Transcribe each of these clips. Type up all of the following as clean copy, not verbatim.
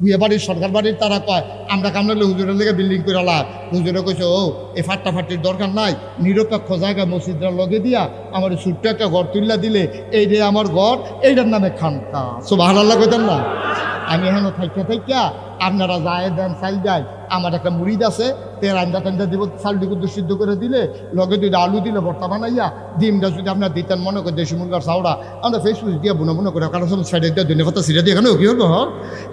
ভুয়া বাড়ির সরকার বাড়ির তারা কয় আমরা কামড়ালে হুজুরের লেগে বিল্ডিং করে লাভ। হুজুরে কইছে ও এই ফাট্টাফাটির দরকার নাই, নিরপেক্ষ জায়গায় মসজিদরা লগে দিয়া আমার ছোট্ট একটা ঘর তুললা দিলে এই রে আমার ঘর, এইটার নামে খানকা। সুবহানাল্লাহ কইতেন না? আমি এখনো থাইকা আপনারা যায় দেন চাল যায়, আমার একটা মুড়িদ আছে, তেল আঞ্জা টাঞ্জা দিব, চাল দিকে সিদ্ধ করে দিলে লগে দুইটা আলু দিলে ভর্তা বানাইয়া ডিমটা যদি আপনার দিতেন মনে করে দেশি মুরগার চাউড়া আমরা ফেসবুক দিয়ে বুনো করে কারো সব সাইডে দিয়ে ধনে পাতা সিটা দিয়ে এখানে কি হবো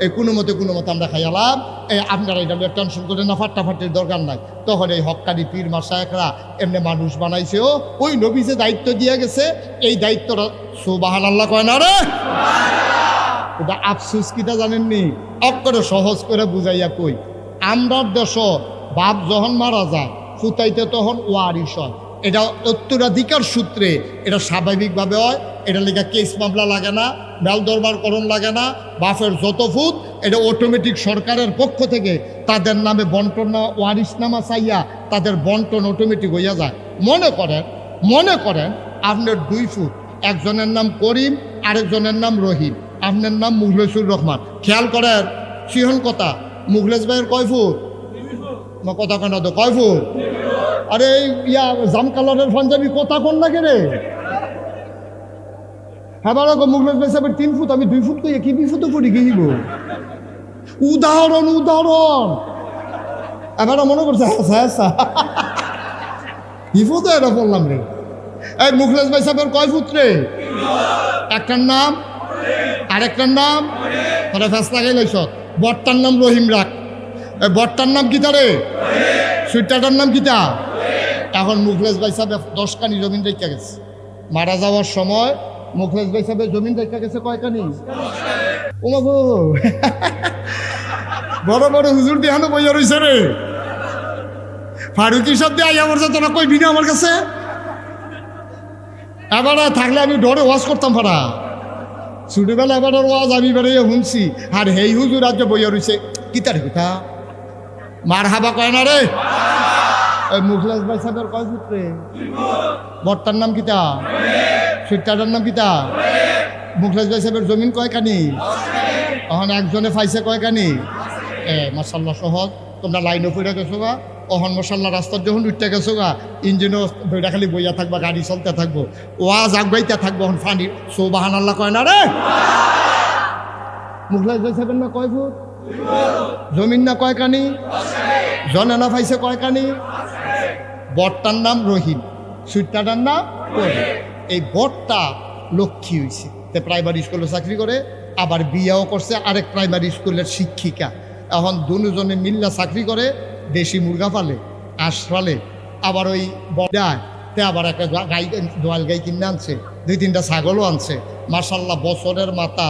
এই কোনো মতে আমরা খাইয়ালাম। এই আপনারা এটা টেনশন করে না, ফাট্টাফাটির দরকার নাই। তখন এই হক্কানি পীর মাশায়েখরা এমনি মানুষ বানাইছে, ও ওই নবী যে দায়িত্ব দিয়ে গেছে এই দায়িত্বটা সুবহানাল্লাহ কয় না রে। ওটা আফসুস কিটা জানেননি? অক্ষরে সহজ করে বুঝাইয়া কই, আমরার দেশ বাপ যখন মারা যায় ফুতাইতে তখন ওয়ারিশ হয়, এটা উত্তরাধিকার সূত্রে এটা স্বাভাবিকভাবে হয়। এটা লেখা কেস মামলা লাগে না, বেল দরবার করণ লাগে না, বাপের যত ফুত এটা অটোমেটিক সরকারের পক্ষ থেকে তাদের নামে বন্টন না ওয়ারিশনামা চাইয়া তাদের বন্টন অটোমেটিক হইয়া যায়। মনে করেন আপনার 2 ফুট, একজনের নাম করিম আরেকজনের নাম রহিম, আপনার নাম মুখলেসুর রহমান। খেয়াল করেন সিহন কথা, মুখলেস ভাইয়ের কয় ফুট? কথা কেন তো কয় ফুট? আরে ইয়া জাম কালারের পাঞ্জাবি কথা কোন লাগে রে? হ্যাঁ বারো মুখলেস ভাই সাহেবের 3 ফুট, আমি 2 ফুট কই কি 2 ফুটও পড়ি গিয়েব। উদাহরণ এবার মনে করছে কি ফুট এটা বললাম রে। এই মুখলেস ভাই সাহেবের কয় ফুট রে? একটার নাম আরেকটার নাম তোরা ফেসলা গেলেছ। বটটার নাম রহিম রাখ, বটটার নাম কিতা রে? সুইটাটার নাম কিতা? এখন মুখলেস ভাই সাহেব 10 কানি জমিন রেখা গেছে। মারা যাওয়ার সময় মুখলেস ভাই সাহেবের জমিন রেখা গেছে কয় কানি? ও গো বড় বড় হুজুর দেহানো বইয়া রয়েছে রে। ফারুকি সব দিয়ে আইয়া বলছে তোরা কই বিনা আমার কাছে। এবার থাকলে আমি ডরে ওয়াজ করতাম ফারা। ছোটবেলা এবার ওয়াজ আমি বেড়ে শুনছি, আর হেই হুজুর আজ বইয়া রয়েছে কিতার কথা মার হাবা কয় না রে। ওই মুখলেস ভাই সাহেবের কয় ফুট রে? বটটার নাম কিতা? সুইটাটার নাম কিতা? মুখলেস ভাই সাহেবের জমিন কয় কানি? এখন একজনে পাইছে কয় কানি? মাশাআল্লাহ সহজ। তোমরা লাইনও পড়ে গেছো গা, অহন মশাল্লা রাস্তার যখন উঠতে গেছো গা ইঞ্জিনও বইটা খালি বইয়া থাকবা, গাড়ি চলতে থাকবো, ওয়াজ আগাইতে থাকবো। এখন ফানি সুবহানাল্লাহ কয় না রে। মুখলেস ভাই সাহেবের না কয় ফুট? জমিন না কয় কানি? জনে না পাইছে কয় কানি? বটটার নাম রহিম, সুইটাটার নাম করিম। এই বটটা লক্ষ্মী হয়েছে, তে প্রাইমারি স্কুলে চাকরি করে, আবার বিয়াও করছে আরেক প্রাইমারি স্কুলের শিক্ষিকা। এখন দুজনে মিল্লা চাকরি করে, দেশি মুরগা পালে, আঁশ পালে, আবার ওই বড়ায় তে আবার একটা দোয়াল গাই কিনে আনছে, 2-3টা ছাগলও আনছে। মাশাল্লাহ বছরের মাথা।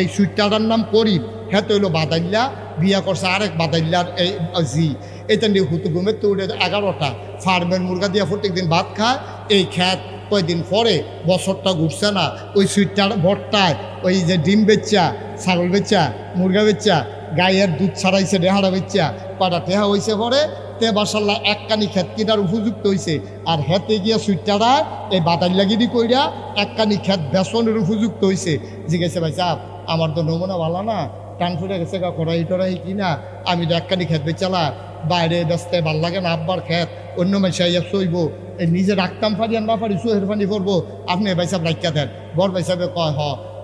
এই সুইটাটার নাম করিম, হ্যাঁ তো হইলো বাদাইল্লা, বিয়া করছে আরেক বাদাইল্লার এই জি। এটা নিয়ে হুতু ঘুমের তো উঠে 11টা ফার্মের মুরগা দিয়া প্রত্যেকদিন ভাত খায়। এই খ্যাত কয়দিন পরে বছরটা ঘুরছে না, ওই সুইটার ভরটায় ওই যে ডিম বেচ্চা, ছাগল বেচ্চা, মুরগা বেচ্চা, গায়ের দুধ ছাড়াইছে, রেহাড়া বেচ্চা, কটা টেহা হয়েছে পরে তে মাশাল্লাহ এককানি খেত কিনার উপযুক্ত হয়েছে। আর হেতে গিয়া সুইটারা এই বাদাইল্লাগিরি কইরা এককানি খেত বেসনের উপযুক্ত হয়েছে। জিজ্ঞেসে ভাই সাহেব আমার তো নমুনা ভালো না, টান ফুটে গেছে গা কড়াই টড়াই কিনা, আমি তো একখানি খেত বেচালা বাইরে ব্যস্তে ভাল লাগে না, আব্বার খেত অন্য মানুষ সইব, এই নিজে রাখতাম পারি আর না পারি সুহের পানি করবো, আপনি ভাই সাহেব রাখা দেন। বড় ভাই সাহেবে কয়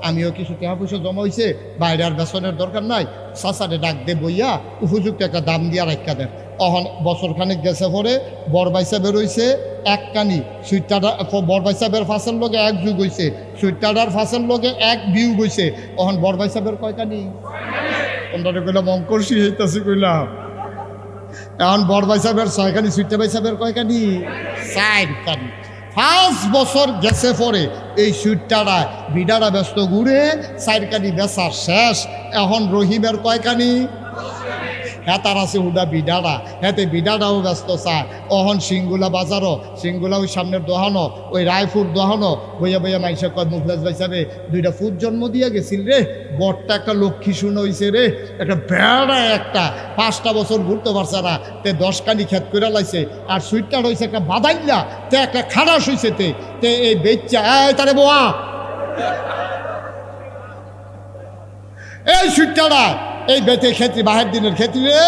আমিও কিছু টাকা পয়সা জমা হয়েছে, বাইরে আর বেসনের দরকার নাই, চাচারে ডাক দে বইয়া উপযুক্ত একটা দাম দিয়া রাখা দেন। অহন বছর খানিক গেছে পরে বড় ভাই সাহেবের রয়েছে এককানি সুইটার, বড় ভাই সাহেবের ফাঁসের লগে 1 যুগ হয়েছে, সুইটার ফাঁসের লগে 1 বিউ গইছে। অহন বড় ভাই সাহেবের কয় কানি? তোমরা কইলাম অঙ্কর্ষি হইতাছি কইলাম। এখন বড় ভাই সাহেবের 6 কানি, সুইটা ভাই সাহেবের কয় কানি? 4 কানি। 5 বছর গেছে পরে এই সুইটারা বিডারা ব্যস্ত ঘুরে 4 কানি বেচা শেষ। এখন রহিমের কয় কানি? হ্যাঁ তার আছে হুডা বিডারা, হ্যাঁতে বিডারাও ব্যস্ত চায়। অহন সিঙ্গুলা বাজারও, সিঙ্গুলা ওই সামনের দোহানো, ওই রায়পুর দোহানো বইয়া বইয়া মাইসে কয় মুখলেস ভাই সাহেবে 2টা ফুট জন্ম দিয়া গেছিল রে, বরটা একটা লক্ষ্মী শুনে হয়েছে রে, একটা বেড়া একটা 5টা বছর ঘুরতে পারছে না, তে 10 কানি খেত করে লাইছে। আর সুইটার হয়েছে একটা বাদাইল্লা, তে একটা খারাস হয়েছে, তে এই বেচ্চা তারে বোয়া এই সুইটারা এই বেতে ক্ষেত্রে বাহের দিনের ক্ষেত্রে রে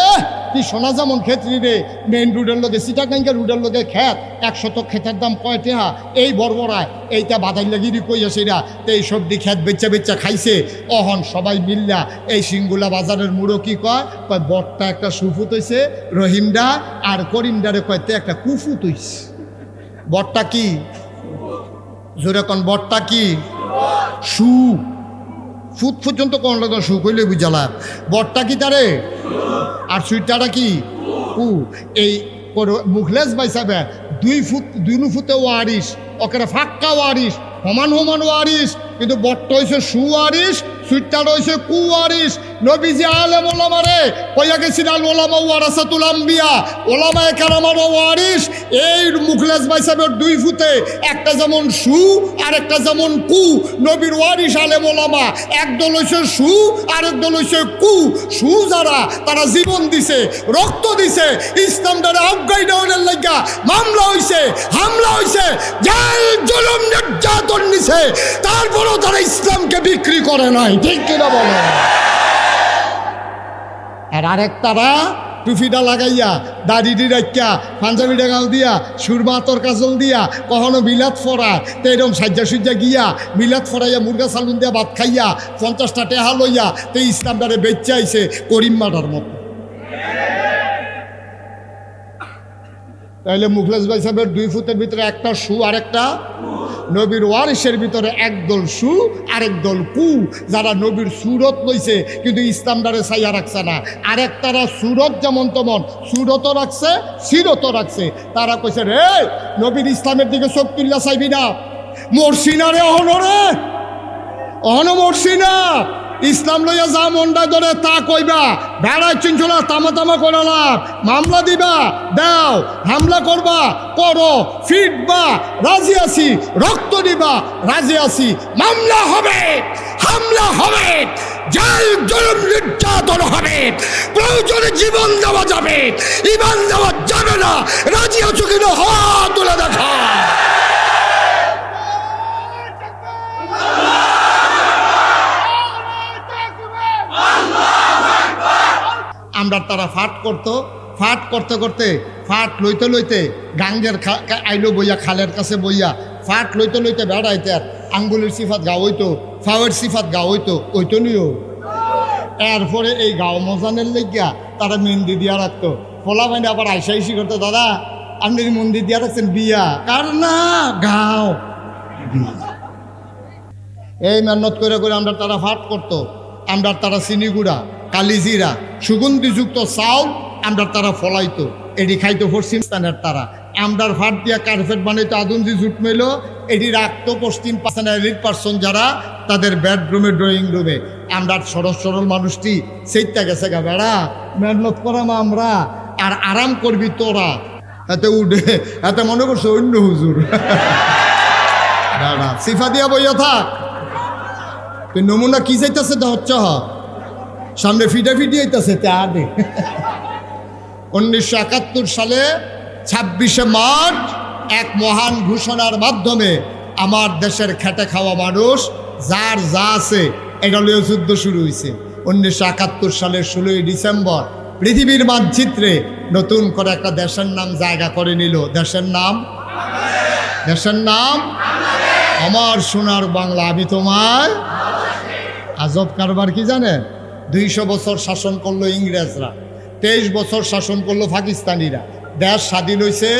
কি সোনা যেমন ক্ষেত্রে রে মেইন রোডের লোকে সিটাগাঙ্গা রোডের লোকে ক্ষেত 100 ক্ষেতের দাম কয় টাকা এই বর্বরায় এইটা বাদাই লাগিরি কইয়া সেরা তো এই সবজি ক্ষেত বেচা বেচা খাইছে অহন সবাই মিল্লা এই সিঙ্গুলা বাজারের মুড়ো কি কয় কয় বটটা একটা সুফুত হইছে রহিমডা আর করিমডারে কয়তে একটা কুফুত হইছে বটটা কি জোরে কোন বটটা কি সু ফুট পর্যন্ত কোন লোক সু কইলে বুঝালাম বটটা কি তারে আর সুইটাটা কি কু এই মুখলেস বাইসাবে 2 ফুটে ওয়ারিস ওকে ফাক্কা ওয়ারিস সমান সমান ওয়ারিস কিন্তু বটটা হয়েছে সুয়ারিস সুইটার হয়েছে কুয়ারিস নবীজি আলেম ওলামারে কইয়া গেছিল আল ওলামা ওয়ারাসাতুল আম্বিয়া ওলামায়ে কেরামের ওয়ারিস এই মুখলেস ভাই সাহেবের 2 ফুটে একটা যেমন সু আর একটা যেমন কু নবীর ওয়ারিস আলেম ওলামা একদল হইছে সু আর একদল হইছে কু সু যারা তারা জীবন দিছে রক্ত দিছে ইসলামটারে আফগাই ডাউনের লাগা মামলা হইছে হামলা হইছে জেল জুলুম নির্যাতন নিছে তারপরও তারা ইসলামকে বিক্রি করে নাই ঠিক কিনা বলে আর আরেক তারা টুফিটা লাগাইয়া দাড়িটি রাখিয়া পাঞ্জাবিটা গাল দিয়া সুরমা আতর কাজল দিয়া কখনো বিলাত ফরা তো এরকম সাজ্জা সুজ্জা গিয়া বিলাত ফরাইয়া মুরগা সালুন দিয়া ভাত খাইয়া 50টা টেহা লইয়া তো ইসলামটারে বেচে আইছে করিম মাটার মতো তাইলে মুখলেস ভাই সাহেবের 2 ফুটের ভিতরে একটা সু আর একটা নবীর ওয়ারিসের ভিতরে একদল সু আরেক দল কু যারা নবীর সুরত লইছে কিন্তু ইসলামটারে ছাইয়া রাখছে না আরেক তারা সুরত যেমন তেমন সুরতও রাখছে সিরতও রাখছে তারা কইছে রে নবীর ইসলামের দিকে চোখ তুল্লা চাইবি না মরছি না রে অহনো মরছি না ইসলাম লইয়া যা মনটা ধরে তা কইবা ভেড়ায় চিনছলা তামা করালাম মামলা দিবা দাও হামলা করবা করো ফিটবা রাজি আছি রক্ত দিবা রাজি আছি মামলা হবে হামলা হবে জেল জুলুম নির্যাতন হবে প্রয়োজনে জীবন দেওয়া যাবে ঈমান দেওয়া যাবে না রাজি আছো কিনা হাত তুলে দেখা আমরা তারা ফাট করতে করতে ফাট লইতে গাঙ্গের আইলো বইয়া খালের কাছে বইয়া ফাট লইতে বেড়াইতে আর আঙ্গুলের সিফাত গা হইতো ফাওয়ের সিফাত গা হইতো ওইতো নিও এরপরে এই গাও মজানের লেগিয়া তারা মেহেন্দি দিয়া রাখতো ফলা মানে আবার আইসি করতো দাদা আপনি মন্দির দিয়া রাখছেন বিয়া কার না গাও এই মেহনত করে আমরা তারা ফাট করতো আমরা তারা চিনিগুড়া কালিজিরা সুগন্ধিযুক্ত চাউল আমরা তারা ফলাইতো এটি খাইতো পশ্চিমস্তানের তারা আমরার ফাট দিয়া কার্পেট বানাইতো আদুনজি জুট মেলো এটি রাখতো পশ্চিম পার্সন যারা তাদের বেডরুমে ড্রয়িং রুমে আমরা সরল মানুষটি সেইটা গেছে গা বেড়া মেহনত করাম আমরা আর আরাম করবি তোরা এতে উঠে এতে মনে করছো অন্য হুজুর বেড়া সিফা দিয়া বইয়া থাক তুই নমুনা কি চাইতেছে তা হচ্ছে সামনে ফিডাফিডি হইতেছে তে আগে 1971 সালে 26শে মার্চ এক মহান ঘোষণার মাধ্যমে আমার দেশের খেটে খাওয়া মানুষ যার যা আছে এটা লিয়ে যুদ্ধ শুরু হয়েছে 1971 সালের 16ই ডিসেম্বর পৃথিবীর মানচিত্রে নতুন করে একটা দেশের নাম জায়গা করে নিল দেশের নাম আমার সোনার বাংলা আমি তোমার আজব কারবার কি জানেন 200 বছর শাসন করলো ইংরেজরা 23 বছর শাসন করলো পাকিস্তানিরা দেশ স্বাধীন হয়েছে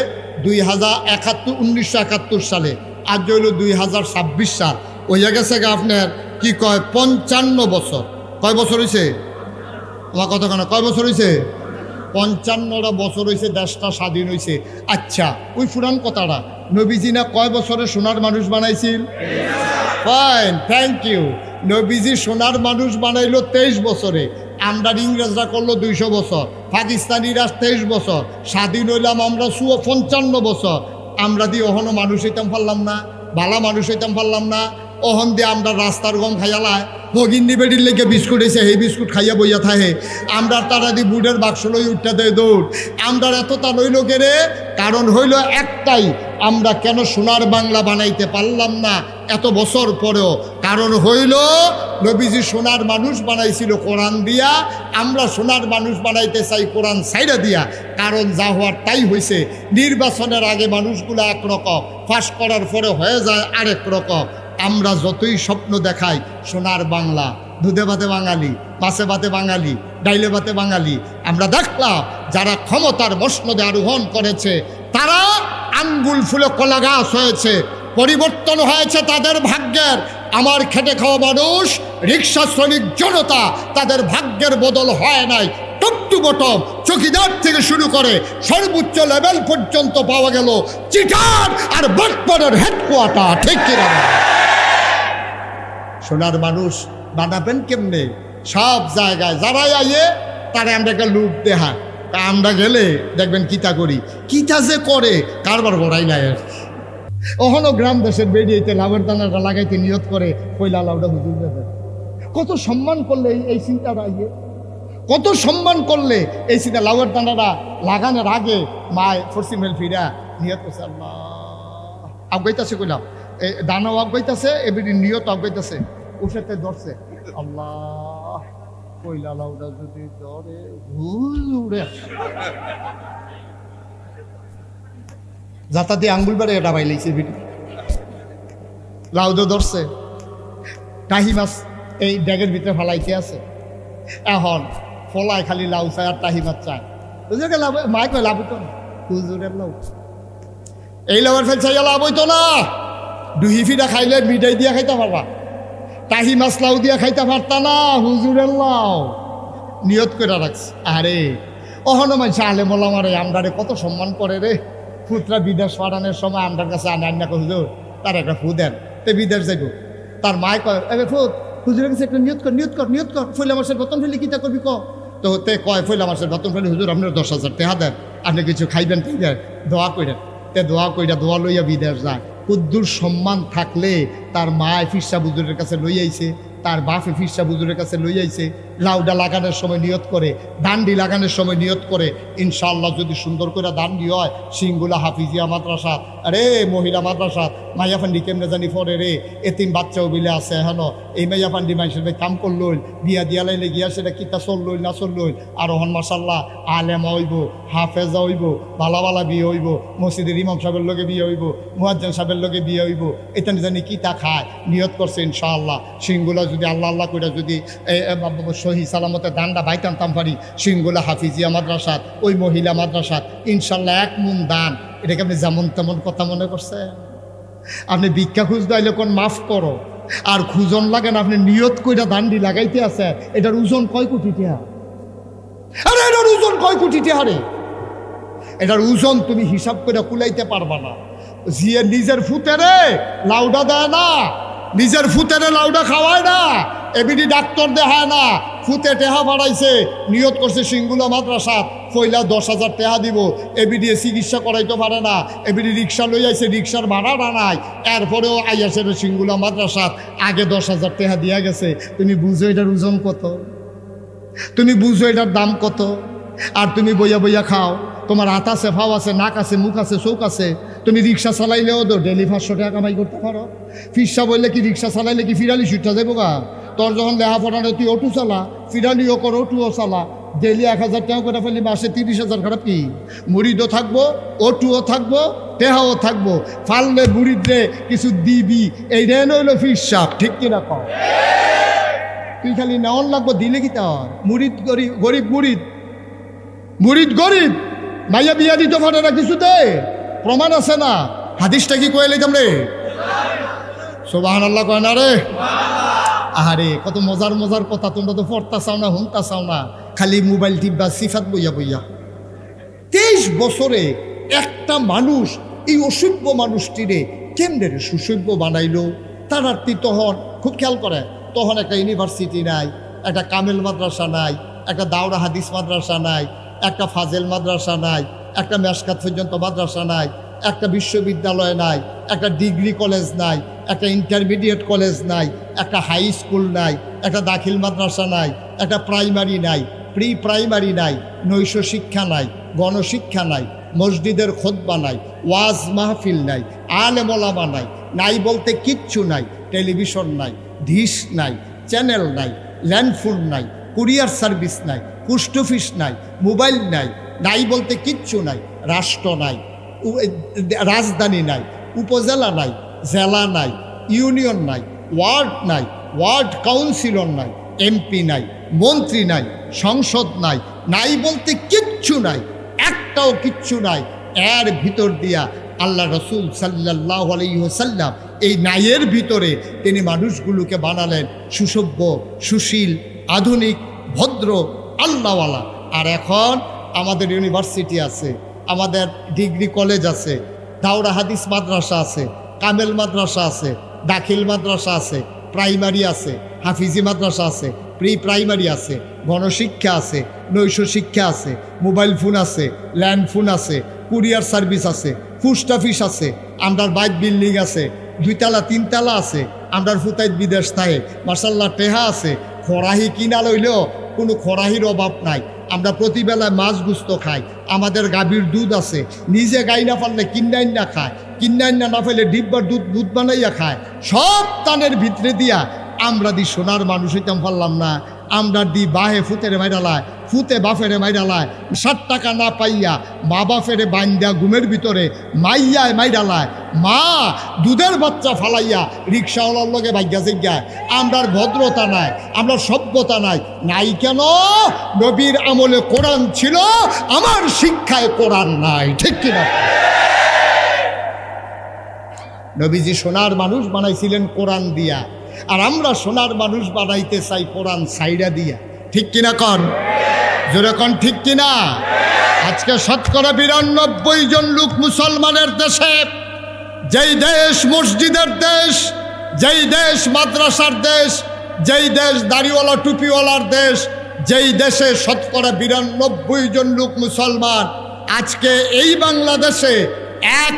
1971 সালে আজ হইল 2026 সাল হইয়া গেছে আপনার কি কয় 55 বছর কয় বছর হয়েছে আমার কথা কেন কয় বছর হয়েছে 55টা বছর হয়েছে দেশটা স্বাধীন হয়েছে আচ্ছা ওই পুরান কথাটা নবীজি না কয় বছরে সোনার মানুষ বানাইছিল ফাইন থ্যাংক ইউ নবীজি সোনার মানুষ বানাইলো 23 বছরে আমরা ইংরেজরা করলো 200 বছর পাকিস্তানিরা 23 বছর স্বাধীন হইলাম আমরা 55 বছর আমরা দিয়ে অহনো মানুষ হইতাম পারলাম না ভালা মানুষ হইতাম পারলাম না অহন দিয়ে আমরা রাস্তার গম খাইয়ালায় ভগিন্দি বেডির লেগে বিস্কুট এসে সেই বিস্কুট খাইয়া বইয়া থাকে আমরা তারা দি বুটের বাক্স লই উঠতে দেয় দৌড় আমরা এতটা লইল কেরে কারণ হইল একটাই আমরা কেন সোনার বাংলা বানাইতে পারলাম না এত বছর পরেও কারণ হইল নবীজি সোনার মানুষ বানাইছিল কোরআন দিয়া, আমরা সোনার মানুষ বানাইতে চাই কোরআন সাইডা দিয়া। কারণ যা হওয়ার তাই হয়েছে। নির্বাচনের আগে মানুষগুলো একরকম, পাস করার পরে হয়ে যায় আরেক রকম। আমরা যতই স্বপ্ন দেখাই সোনার বাংলা, দুধে ভাতে বাঙালি, মাছে ভাতে বাঙালি, ডাইলে ভাতে বাঙালি, আমরা দেখলাম যারা ক্ষমতার মসনদে আরোহণ করেছে তারা আঙ্গুল ফুলে কলা গাছ হয়েছে, পরিবর্তন হয়েছে তাদের ভাগ্যের। আমার খেটে খাওয়া মানুষ, রিক্সা শ্রমিক জনতা, তাদের ভাগ্যের বদল হয় নাই। টপ টু বটম, চকিদার থেকে শুরু করে সর্বোচ্চ লেভেল পর্যন্ত পাওয়া গেল চিটার আর বটপনের হেডকোয়ার্টার। ঠিক কিনা? সোনার মানুষ বানাবেন কেমনে? সব জায়গায় যারাই আইয়ে তারা আমরা লুপ দেহা, আমরা গেলে দেখবেন কিতা করি, কিতা যে করে কারবার বড়াই নাই। ওখানো গ্রাম দেশের বেরিয়েতে লাভের দানাটা লাগাইতে নিয়ত করে পয়লা লাউটা হুজুর দেবে। কত সম্মান করলে এই চিন্তাটা আইয়ে, কত সম্মান করলে এই চিন্তা। লাউয়ের দানাটা লাগানোর আগে মায় ফরসি মেল ফিরা নিয়ত করছে, আল্লাহ আগাইতেছে, কইলাম এই দানাও আগাইতেছে, এবারে নিয়ত আগাইতেছে, উঠেতে ধরছে, আল্লাহ পয়লা লাউটা যদি ধরে হুজুরে যাতা দিয়ে আঙ্গুল বাড়ে এটা বাইলেছে ভিডিও। লাউদো ধরছে, টাহি মাছ এই ব্যাগের ভিতরে ফালাইতে আছে। এখন ফলায় খালি লাউ চায় আর টাহি মাছ চায়। হুজুরকে লাভ, মায় কয় লাভ হইতো না, হুজুরের লাউ এই লাউয়ের ফেল চাইয়া লাভ হইতো না। দুহি ফিরা খাইলে মিঠাই দিয়া খাইতে পারবা, টাহি মাছ লাউ দিয়া খাইতে পারতা না, হুজুরের লাউ নিয়ত করে রাখছে। আরে অহনো মানুষ আলে মোলামারে আমরারে কত সম্মান করে রে। ফুতরা বিদেশ পাঠানোর সময় আমরার কাছে আনে আন্না হুজুর তার একটা ফু দেন, তে বিদেশ যাইব। তার মায় কয় এবার ফুত হুজুরের কাছে একটা নিয়ত কর, নিয়ত কর, নিয়ত কর, ফইলা মাসের বেতন ফেলে কিতা করবি ক। তো তে কয় ফইলা মাসের বেতন ফেলে হুজুর আপনার 10,000 টাকা দেন, আপনি কিছু খাইবেন খাইবেন, দোয়া করেন। তে দোয়া কইরা দোয়া লইয়া বিদেশ যায়। কুদ্দুর সম্মান থাকলে তার মায় ফিরসা বুজুরের কাছে লই আইছে, তার বাপে ফিরসা বুজুরের কাছে লই আইছে। লাউডা লাগানোর সময় নিয়ত করে, ডান্ডি লাগানোর সময় নিয়ত করে, ইনশাআল্লাহ যদি সুন্দর করে ডান্ডি হয় সিংগুলা হাফিজিয়া মাদ্রাসা, আরে মহিলা মাদ্রাসা, মাইয়া ফান্ডি কেমনে জানি পরে রে, এতিম বাচ্চাও বিলে আছে হেন। এই মাইয়া ফান্ডি মানুষের কাম করলইল, বিয়া দিয়া লাইলে গিয়া সেটা কিতা চললইল না চললইল। আর হন মাসাল্লাহ আলেমা হইব, হাফেজা হইব, বালা বালা বিয়ে হইব, মসজিদের ইমাম সাহেবের লগে বিয়ে হইব, মুয়াজ্জিন সাহেবের লগে বিয়ে হইব। এটা জানি কিতা খায়, নিয়ত করছে ইনশাআল্লাহ সিংগুলা যদি আল্লাহ আল্লাহ করে যদি সহি সালামতে দান্ডা বাইতানতাম পারি সিংগুলা হাফিজিয়া মাদ্রাসাত, ওই মহিলা মাদ্রাসাত, ইনশাল্লাহ 1 মুন দান। এটাকে আপনি যেমন তেমন কথা মনে করছেন? আপনি ভিক্ষা খুঁজ দাইলে কোন মাফ করো, আর খুঁজন লাগেন আপনি নিয়ত কইরা দান্ডি লাগাইতে আছে। এটার ওজন কয় কোটি টাকা? আরে এটার ওজন কয় কোটি টাকা রে? এটার ওজন তুমি হিসাব করে কুলাইতে পারবা না। জিয়ে নিজের ফুতেরে লাউডা দেয় না, নিজের ফুতেরে লাউডা খাওয়ায় না, এবিডি ডাক্তার দেখায় না, ফুতে টেহা বাড়াইছে, নিয়ত করছে সিংগুলা মাদ্রাসাত পয়লা 10,000 টাকা দিব, এবিডি চিকিৎসা করাইতে পারে না, এবিডি রিক্সা লই আইছে, রিক্সার ভাড়াটা নাই, এরপরেও আইয়াছে সিংগুলা মাদ্রাসাত, আগে 10,000 টাকা দিয়া গেছে। তুমি বুঝো এটার ওজন কত? তুমি বুঝো এটার দাম কত? আর তুমি বইয়া বইয়া খাও, তোমার হাত আছে, ফাও আছে, নাক আছে, মুখ আছে, চোখ আছে। তুমি রিক্সা চালাইলেও তো ডেলি 500 টাকা কামাই করতে পারো। ফিরসা বললে কি রিক্সা চালাইলে কি ফিরালি ছুটটা যাবো গা? তোর যখন লেহা পড়ানো তুই অটো চালা, ফিরালিও কর, অটুও চালা, ডেলি 1,000 টাকা করে ফেললি, মাসে 30,000। খারাপ কি? মুড়িদও থাকবো, অটুও থাকবো, টেহাও থাকবো, ফাললে মুড়িদে কিছু দিবি, এই রেন হইলো ফিরসাপ। ঠিক কিনা কও? তুই খালি নেওয়ান লাগবো, দিলে কি তার? মুড়িদ গরিব, গরিব মুড়িদ, মুড়িদ গরিব, মাইয়া বিয়া দিতে পারে না কিছুতে, প্রমাণ আছে না? হাদিসটা কি কয়ে লিখতাম রে? সুবহানাল্লাহ কয় না রে? আরে কত মজার মজার কথা, তোমরা তো পড়তা চাও না, হুনতা চাও না, খালি মোবাইল টিপবা, সিফাত বইয়া বইয়া। 23 বছরে একটা মানুষ এই অসভ্য মানুষটিরে কেমনে সুসভ্য বানাইলো? তার আর তখন খুব খেয়াল করে, তখন একটা ইউনিভার্সিটি নাই, একটা কামেল মাদ্রাসা নাই, একটা দাওরা হাদিস মাদ্রাসা নাই, একটা ফাজেল মাদ্রাসা নাই, একটা মেশকাত পর্যন্ত মাদ্রাসা নাই, একটা বিশ্ববিদ্যালয় নাই, একটা ডিগ্রি কলেজ নাই, একটা ইন্টারমিডিয়েট কলেজ নাই, একটা হাই স্কুল নাই, একটা দাখিল মাদ্রাসা নাই, একটা প্রাইমারি নাই, প্রি প্রাইমারি নাই, নৈশ শিক্ষা নাই, গণশিক্ষা নাই, মসজিদের খুতবা নাই, ওয়াজ মাহফিল নাই, আলেম ওলামা নাই, নাই বলতে কিচ্ছু নাই, টেলিভিশন নাই, ডিশ নাই, চ্যানেল নাই, ল্যান্ডফোন নাই, কুরিয়ার সার্ভিস নাই, পোস্ট অফিস নাই, মোবাইল নাই, নাই বলতে কিচ্ছু নাই, রাষ্ট্র নাই, রাজধানী নাই, উপজেলা নাই, জেলা নাই, ইউনিয়ন নাই, ওয়ার্ড নাই, ওয়ার্ড কাউন্সিলর নাই, এমপি নাই, মন্ত্রী নাই, সংসদ নাই, নাই বলতে কিচ্ছু নাই, একটাও কিচ্ছু নাই। এর ভিতর দিয়া আল্লাহ রসুল সাল্লাল্লাহু আলাইহি ওয়াসাল্লাম এই নাইয়ের ভিতরে তিনি মানুষগুলোকে বানালেন সুসভ্য, সুশীল, আধুনিক, ভদ্র, আল্লাহওয়ালা। আর এখন আমাদের ইউনিভার্সিটি আছে, আমাদের ডিগ্রি কলেজ আছে, দাওরা হাদিস মাদ্রাসা আছে, কামেল মাদ্রাসা আছে, দাখিল মাদ্রাসা আছে, প্রাইমারি আছে, হাফিজি মাদ্রাসা আছে, প্রি প্রাইমারি আছে, গণশিক্ষা আছে, নৈশ শিক্ষা আছে, মোবাইল ফোন আছে, ল্যান্ড ফোন আছে, কুরিয়ার সার্ভিস আছে, পোস্ট অফিস আছে, আমরার বাইক বিল্ডিং আছে, 2 তলা 3 তলা আছে, আমরার ফুতাইত বিদেশ থাকে, মার্শাল্লাহ টেহা আছে, খরাহি কিনা লইলেও কোনো খরাহির অভাব নাই। আমরা প্রতিবেলায় মাছ গুস্ত খাই, আমাদের গাভীর দুধ আছে, নিজে গাই না পারলে কিন্নাইন না খায়, কিন্নাইন না পাইলে ডিব্বার দুধ বানাইয়া খায়। সব তানের ভিতরে দিয়া আমরা দি সোনার মানুষ হইতাম পারলাম না। আমরা দি বাহে ফুতেরে মাইরালায়, ফুতে বাফেরে মাইরালায়, 60 টাকা না পাইয়া মা বাফেরে বান্ধা ঘুমের ভিতরে মাইয়ায় মাইরালায়, মা দুধের বাচ্চা ফালাইয়া রিক্সাওয়ালার লগে ভাগ্যা জিজ্ঞায়। আমরার ভদ্রতা নাই, আমরা সভ্যতা নাই, নাই কেন? নবীর আমলে কোরআন ছিল, আমার শিক্ষায় কোরআন নাই, ঠিক কিনা? নবীজি সোনার মানুষ বানাইছিলেন কোরআন দিয়া, আর আমরা সোনার মানুষ বানাইতে চাই কোরআন সাইডা দিয়া, ঠিক কিনা কন? জোরে কন, ঠিক কিনা? আজকে 92% জন লোক মুসলমানের দেশে, যেই দেশ মসজিদের দেশ, যেই দেশ মাদ্রাসার দেশ, যেই দেশ দাড়িওয়ালা টুপিওয়ালার দেশ, যেই দেশে 92% জন লোক মুসলমান, আজকে এই বাংলাদেশে এক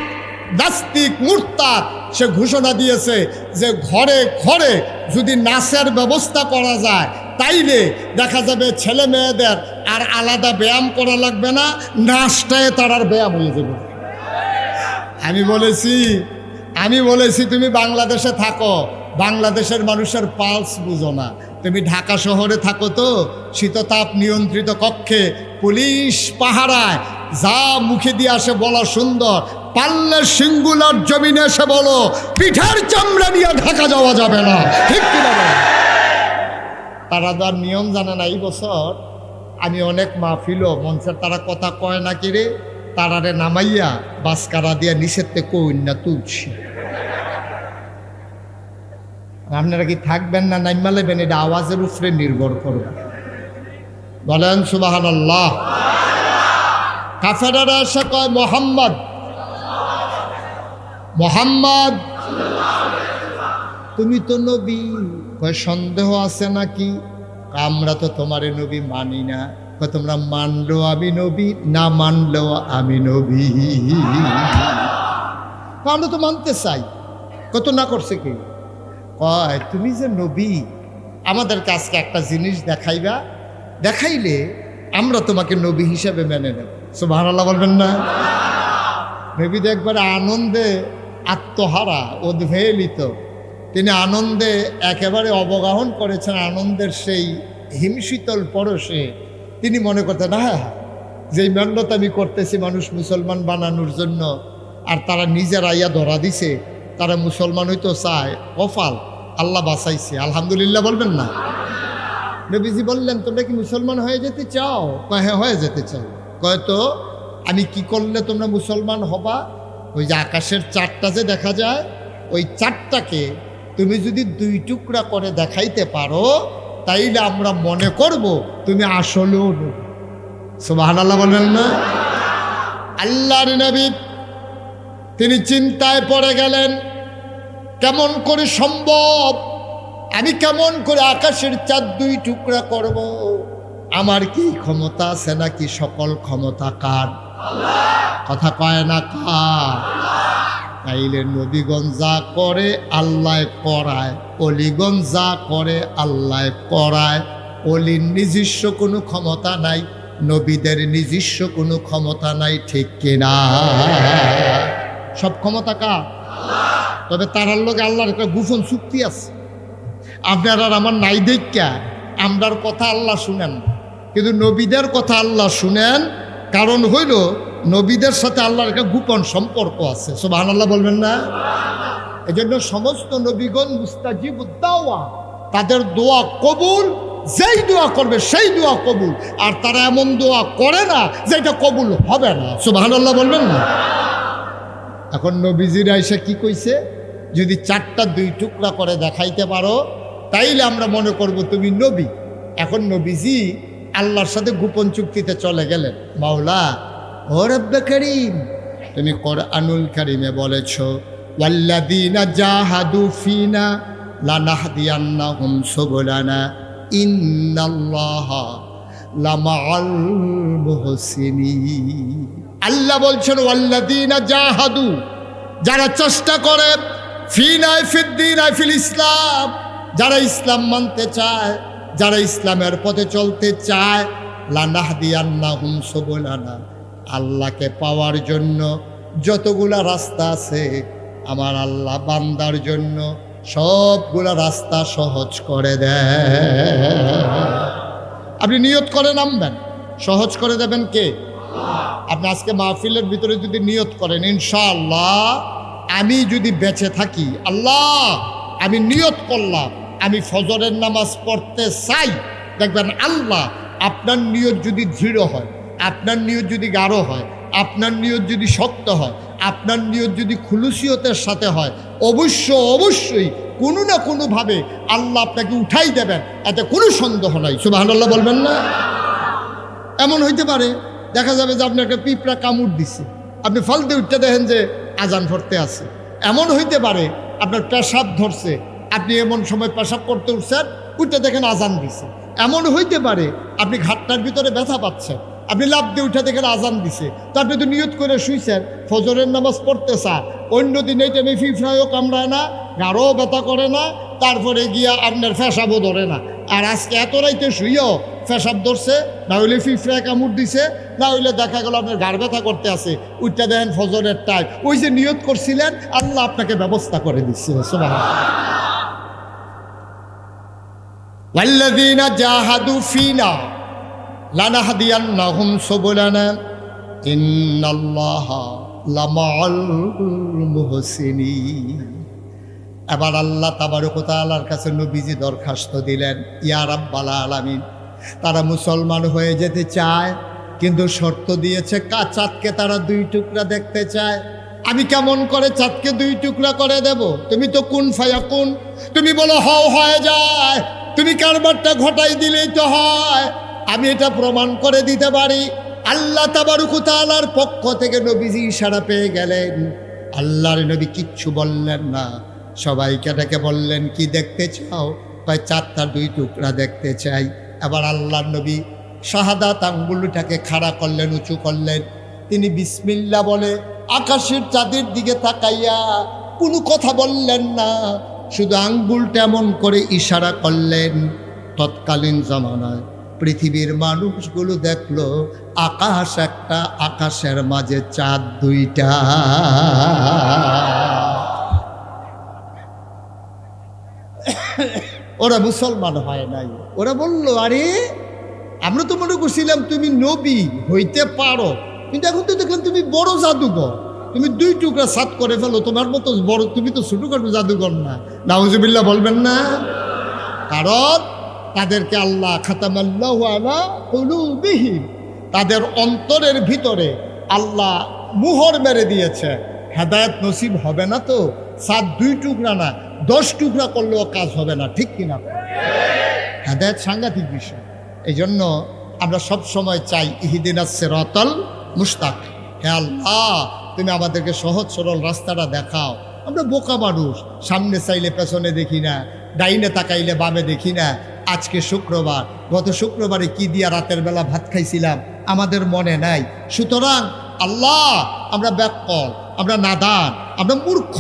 নাস্তিক মুরতাদ সে ঘোষণা দিয়েছে যে ঘরে ঘরে যদি নাচের ব্যবস্থা করা যায় তাইলে দেখা যাবে ছেলে মেয়েদের আর আলাদা ব্যায়াম করা লাগবে না, নাচটায় তার ব্যায়াম হয়ে যাবে। আমি বলেছি তুমি বাংলাদেশে থাকো, বাংলাদেশের মানুষের পালস বুঝো না। তুমি ঢাকা শহরে থাকো তো, শীততাপ নিয়ন্ত্রিত কক্ষে পুলিশ পাহারায়, যা মুখে দিয়ে আসে বলা সুন্দর, পারলে সিঙ্গুলার জমিনে এসে বলো পিঠার চামড়া নিয়ে ঢাকা যাওয়া যাবে না, ঠিক কিনা? তারা তো আর নিয়ম জানে না। এই বছর আমি অনেক মাহফিলও মঞ্চের তারা কথা কয় না কিরে, তারারে নামাইয়া বাসকারা দিয়া নিষেধতে কইন না তুলছি। আপনারা কি থাকবেন না নাইমা লেবেন, এটা আওয়াজের উপরে নির্ভর করবে। বলেন সুবহানাল্লাহ। কাফেররা এসে কয় মোহাম্মদ, মোহাম্মদ তুমি তো নবী। কয় সন্দেহ আছে নাকি? আমরা তো তোমারে নবী মানি না। কয় তোমরা মানলেও আমি নবী, না মানলেও আমি নবী। আমরা তো মানতে চাই। কত না করছে কি? কয় তুমি যে নবী, আমাদের কাছকে একটা জিনিস দেখাইবা, দেখাইলে আমরা তোমাকে নবী হিসাবে মেনে নেব। সুবহানাল্লাহ বলবেন না? নবী তো একবারে আনন্দে আত্মহারা, উদ্বেলিত। তিনি আনন্দে একেবারে অবগাহন করেছেন, আনন্দের সেই হিমশীতল পরশে। তিনি মনে করতেন হ্যাঁ, যেই মেহনত আমি করতেছি মানুষ মুসলমান বানানোর জন্য, আর তারা নিজের আইয়া ধরা দিছে, তারা মুসলমান হইতো চায়, কপাল আল্লাহ বাঁচাইছে, আলহামদুলিল্লাহ বলবেন না? নবীজি বললেন তোমরা কি মুসলমান হয়ে যেতে চাও? কয় হ্যাঁ হয়ে যেতে চাই। কয় তো আমি কি করলে তোমরা মুসলমান হবা? ওই যে আকাশের চাঁদটা যে দেখা যায়, ওই চাঁদটাকে তুমি যদি 2 টুকরা করে দেখাইতে পারো, তাইলে আমরা মনে করব তুমি আসলেও নবী। সুবহানাল্লাহ বলেন না? আল্লাহর নবী তিনি চিন্তায় পড়ে গেলেন, কেমন করে সম্ভব? আমি কেমন করে আকাশের চাঁদ 2 টুকরা করব? আমার কি ক্ষমতা আছে নাকি? সকল ক্ষমতা কার? কথা কয় না কার? তাইলে নবীগণ যা করে আল্লাহ করায়, অলিগণ যা করে আল্লাহ করায়। অলির নিজস্ব কোনো ক্ষমতা নাই, নবীদের নিজস্ব কোনো ক্ষমতা নাই, ঠিক কিনা? সব ক্ষমতা কার? তবে তারার লগে আল্লাহর একটা গোপন চুক্তি আছে। আপনার আর আমার নাই দেখা আমরার কথা আল্লাহ শুনেন, কিন্তু নবীদের কথা আল্লাহ শুনেন। কারণ হইল নবীদের সাথে আল্লাহর একটা গোপন সম্পর্ক আছে। সুবহানাল্লাহ বলবেন না? এই জন্য সমস্ত নবীগণ মুস্তাজিবুদ দাওয়া, তাদের দোয়া কবুল, যেই দোয়া করবে সেই দোয়া কবুল। আর তারা এমন দোয়া করে না যেটা কবুল হবে না। সুবহানাল্লাহ বলবেন না? এখন নবীজিরা এসে কি কইছে, যদি 4টা 2 টুকরা করে দেখাইতে পারো তাইলে আমরা মনে করব তুমি নবী। এখন নবীজি আল্লাহর সাথে গোপন চুক্তিতে চলে গেলেন। মাওলা ও রব্বে করিম, তুমি কোরআনুল কারীমে বলেছো ওয়াল্লাযীনা জাহাদু ফিনা লানাহদিয়ান্নাহুম সুবুলানা ইন্নাল্লাহা লামাআল মুহসিনিন। আল্লাহ বলছেন ওয়াল্লাযীনা জাহাদু, যারা চেষ্টা করে, ফিনা ফিদ্দিন ফিল ইসলাম, যারা ইসলাম মানতে চায়, যারা ইসলামের পথে চলতে চায়, লানাহদিয়ান্নাহুম সুবুলানা, আল্লাহকে পাওয়ার জন্য যতগুলা রাস্তা আছে আমার আল্লাহ বান্দার জন্য সবগুলা রাস্তা সহজ করে দেয়। আপনি নিয়ত করে নামবেন, সহজ করে দেবেন কে? আপনি আজকে মাহফিলের ভিতরে যদি নিয়ত করেন, ইনশাআল্লাহ আমি যদি বেঁচে থাকি, আল্লাহ আমি নিয়ত করলাম আমি ফজরের নামাজ পড়তে চাই, দেখবেন আল্লাহ আপনার নিয়ত যদি দৃঢ় হয়, আপনার নিয়ত যদি গাঢ় হয়, আপনার নিয়ত যদি শক্ত হয়, আপনার নিয়ত যদি খুলুসিয়তের সাথে হয়, অবশ্যই কোনো না কোনোভাবে আল্লাহ আপনাকে উঠাই দেবেন, এতে কোনো সন্দেহ নাই। সুবহানাল্লাহ বলবেন না? এমন হইতে পারে দেখা যাবে যে আপনি একটা পিঁপড়া কামড় দিছে, আপনি ফালতে উঠতে দেখেন যে আজান পড়তে আছে। এমন হইতে পারে আপনার পেশাব ধরছে, আপনি এমন সময় পেশাব করতে উঠছেন, উঠতে দেখেন আজান দিছে। এমন হইতে পারে আপনি ঘাটটার ভিতরে ব্যথা পাচ্ছেন, আপনি লাফ দিয়ে উঠে দেখেন আজান দিছে, তো আপনি তো নিয়ত করে শুইছেন ফজরের নামাজ পড়তে চান। অন্য দিন এই টাইমে ফিফড়ায়ও কামড়ায় না, গাঢ়ও ব্যথা করে না, তারপরে গিয়া আপনার পেশাবও ধরে না। আর আজকে এত রাইতে শুইও পেশাব ধরছে, না হইলে ফিফড়ায় কামড় দিছে, না হইলে দেখা গেল আপনার ঘাড় ব্যথা করতে আছে, উঠতে দেখেন ফজরের টাইম, ওই যে নিয়ত করছিলেন আল্লাহ আপনাকে ব্যবস্থা করে দিচ্ছে। সুবহানাল্লাহ। ওয়াল্লাযীনা জাহাদু ফিনা লানাহদিয়ান্নাহুম সুবুলানা ইন্নাল্লাহা লামাআল মুহসিনিন। এবার আল্লাহ তাবারক ওয়া তাআলার কাছে নবীজি দরখাস্ত দিলেন, ইয়া রাব্বাল আলামিন, তারা মুসলমান হয়ে যেতে চায় কিন্তু শর্ত দিয়েছে চাঁদকে তারা 2 টুকরা দেখতে চায়। আমি কেমন করে চাঁদকে 2 টুকরা করে দেব? তুমি তো কুন ফায়াকুন, তুমি বলো হও হয়ে যায়, তুমি কারবারটা ঘটাই দিলেই তো হয়। আমি এটা প্রমাণ করে দিতে পারি। আল্লাহ তাবারক ওয়া তাআলার পক্ষ থেকে নবীজি ইশারা পেয়ে গেলেন। আল্লাহর নবী কিচ্ছু বললেন না, সবাইকে ডেকে বললেন কি দেখতে চাও? কয় চাঁদটা 2 টুকরা দেখতে চাই। এবার আল্লাহর নবী শাহাদাত আঙ্গুলটাকে খাড়া করলেন, উঁচু করলেন। তিনি বিসমিল্লাহ বলে আকাশের চাঁদের দিকে তাকাইয়া কোনো কথা বললেন না, শুধু আঙ্গুলটা এমন করে ইশারা করলেন। তৎকালীন জামানায় পৃথিবীর মানুষগুলো দেখলো আকাশ একটা, আকাশের মাঝে চাঁদ 2টা। ওরা মুসলমান হয় নাই। ওরা বলল, আরে আমরা তো মনে করছিলাম তুমি নবী হইতে পারো, কিন্তু এখন তো দেখলাম তুমি বড় জাদুঘর, তুমি 2 টুকরা সাত করে ফেলো, তোমার মতো বড়, তুমি তো ছোটখাটো জাদুঘর না। নাউজুবিল্লাহ বলবেন না? কারণ তাদেরকে আল্লাহ খাতামাল্লাহু আলা কুলুবিহিম, তাদের অন্তরের ভিতরে আল্লাহ মুহর মেরে দিয়েছে। হেদায়েত নসিব হবে না তো সাত 2 টুকরা না 10 টুকরা করলেও কাজ হবে না, ঠিক কিনা? হেদায়েত সাংঘাতিক বিষয়। এই জন্য আমরা সব সময় চাই ইহদিনাস সিরাতাল মুস্তাকিম, হে আল্লাহ তুমি আমাদেরকে সহজ সরল রাস্তাটা দেখাও। আমরা বোকা মানুষ, সামনে চাইলে পেছনে দেখি না, ডাইনে তাকাইলে বামে দেখি না। আজকে শুক্রবার, গত শুক্রবারে কি দিয়া রাতের বেলা ভাত খাইছিলাম আমাদের মনে নাই। সুতরাং আল্লাহ আমরা ব্যাককল, আমরা নাদান, আমরা মূর্খ,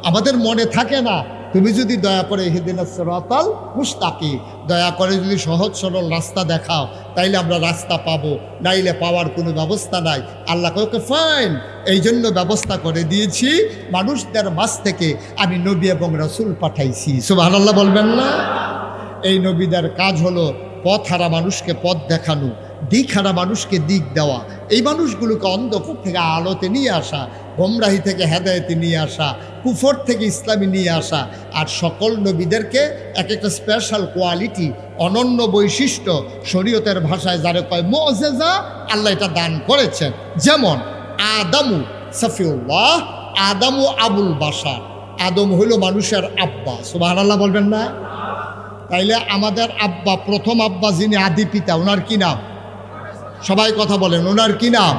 আমাদের মনে থাকে না। তুমি যদি দয়া করে ইহদিনাস সিরাতাল মুস্তাকিম, দয়া করে যদি সহজ সরল রাস্তা দেখাও, তাইলে আমরা রাস্তা পাবো, নাইলে পাওয়ার কোনো ব্যবস্থা নাই। আল্লাহ ওকে ফাইন, এই জন্য ব্যবস্থা করে দিয়েছি, মানুষদের মাঝ থেকে আমি নবী এবং রাসূল পাঠাইছি। সুবহানাল্লাহ বলবেন না? এই নবীদের কাজ হলো পথ হারা মানুষকে পথ দেখানো, দিক হারা মানুষকে দিক দেওয়া, এই মানুষগুলোকে অন্ধকার থেকে আলোতে নিয়ে আসা, গোমরাহি থেকে হেদায়েতে নিয়ে আসা, কুফর থেকে ইসলামী নিয়ে আসা। আর সকল নবীদেরকে এক একটা স্পেশাল কোয়ালিটি, অনন্য বৈশিষ্ট্য, শরীয়তের ভাষায় যারা কয় মুআজিজা, আল্লাহ এটা দান করেছেন। যেমন আদমু সফিউল্লাহ, আদমু আবুল বাশার, আদম হইল মানুষের আব্বা। সুবহানাল্লাহ বলবেন না? তাইলে আমাদের আব্বা, প্রথম আব্বা যিনি আদি পিতা, ওনার কি নাম? সবাই কথা বলেন, ওনার কি নাম?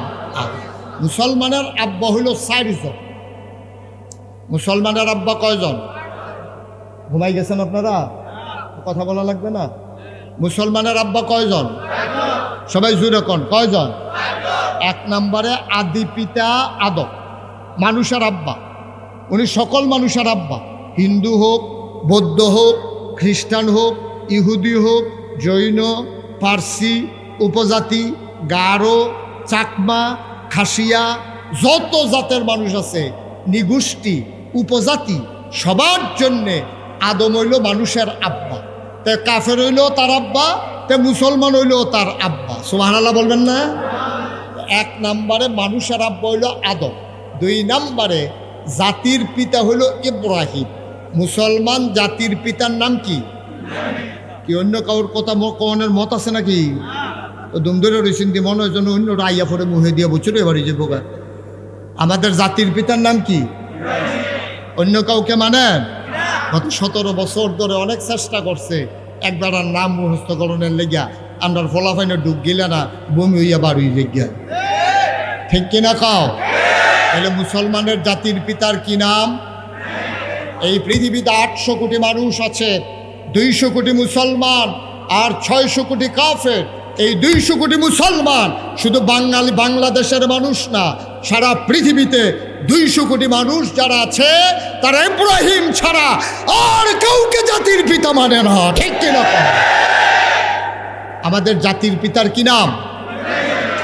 মুসলমানের আব্বা হইল 4 জন। মুসলমানের আব্বা কয়জন? ঘুমাই গেছেন আপনারা? কথা বলা লাগবে না। মুসলমানের আব্বা কয়জন? সবাই জুড়ে কোন কয়জন? 1 নম্বরে আদি পিতা আদম, মানুষের আব্বা। উনি সকল মানুষের আব্বা, হিন্দু হোক, বৌদ্ধ হোক, খ্রিস্টান হোক, ইহুদি হোক, জৈন, পার্সি, উপজাতি, গারো, চাকমা, খাসিয়া, যত জাতের মানুষ আছে, নিগোষ্ঠী, উপজাতি, সবার জন্যে আদম হইল মানুষের আব্বা। তে কাফের হইল তার আব্বা, তে মুসলমান হইল তার আব্বা। সুবহানাল্লাহ বলবেন না? 1 নম্বরে মানুষের আব্বা হইল আদম। 2 নম্বরে জাতির পিতা হইল ইব্রাহিম। মুসলমান জাতির পিতার নাম কি? কি অন্য কাউর কথা কনের মত আছে নাকি? দুমদরে রয়েছেন দি মনে হয় যেন অন্য রাইয়া পরে মুহে দিয়ে বছর এবারে যে বোকা। আমাদের জাতির পিতার নাম কি? অন্য কাউকে মানেন? গত 17 বছর ধরে অনেক চেষ্টা করছে একবার আর নাম মুখস্থকরণের লেগিয়া, আমরা ফলাফাইনে ডুব গেলে না বমি হইয়া বাড়ি লেগিয়া। ঠিক কিনা খাও? তাহলে মুসলমানের জাতির পিতার কি নাম? এই পৃথিবীতে 800 কোটি মানুষ আছে, 200 কোটি মুসলমান আর 600 কোটি কাফের। এই 200 কোটি মুসলমান শুধু বাংলাদেশের মানুষ না, সারা পৃথিবীতে 200 কোটি মানুষ যারা আছে তারা ইব্রাহিম ছাড়া আর কাউকে জাতির পিতা মানে না। ঠিক কিনা? আমাদের জাতির পিতার কি নাম?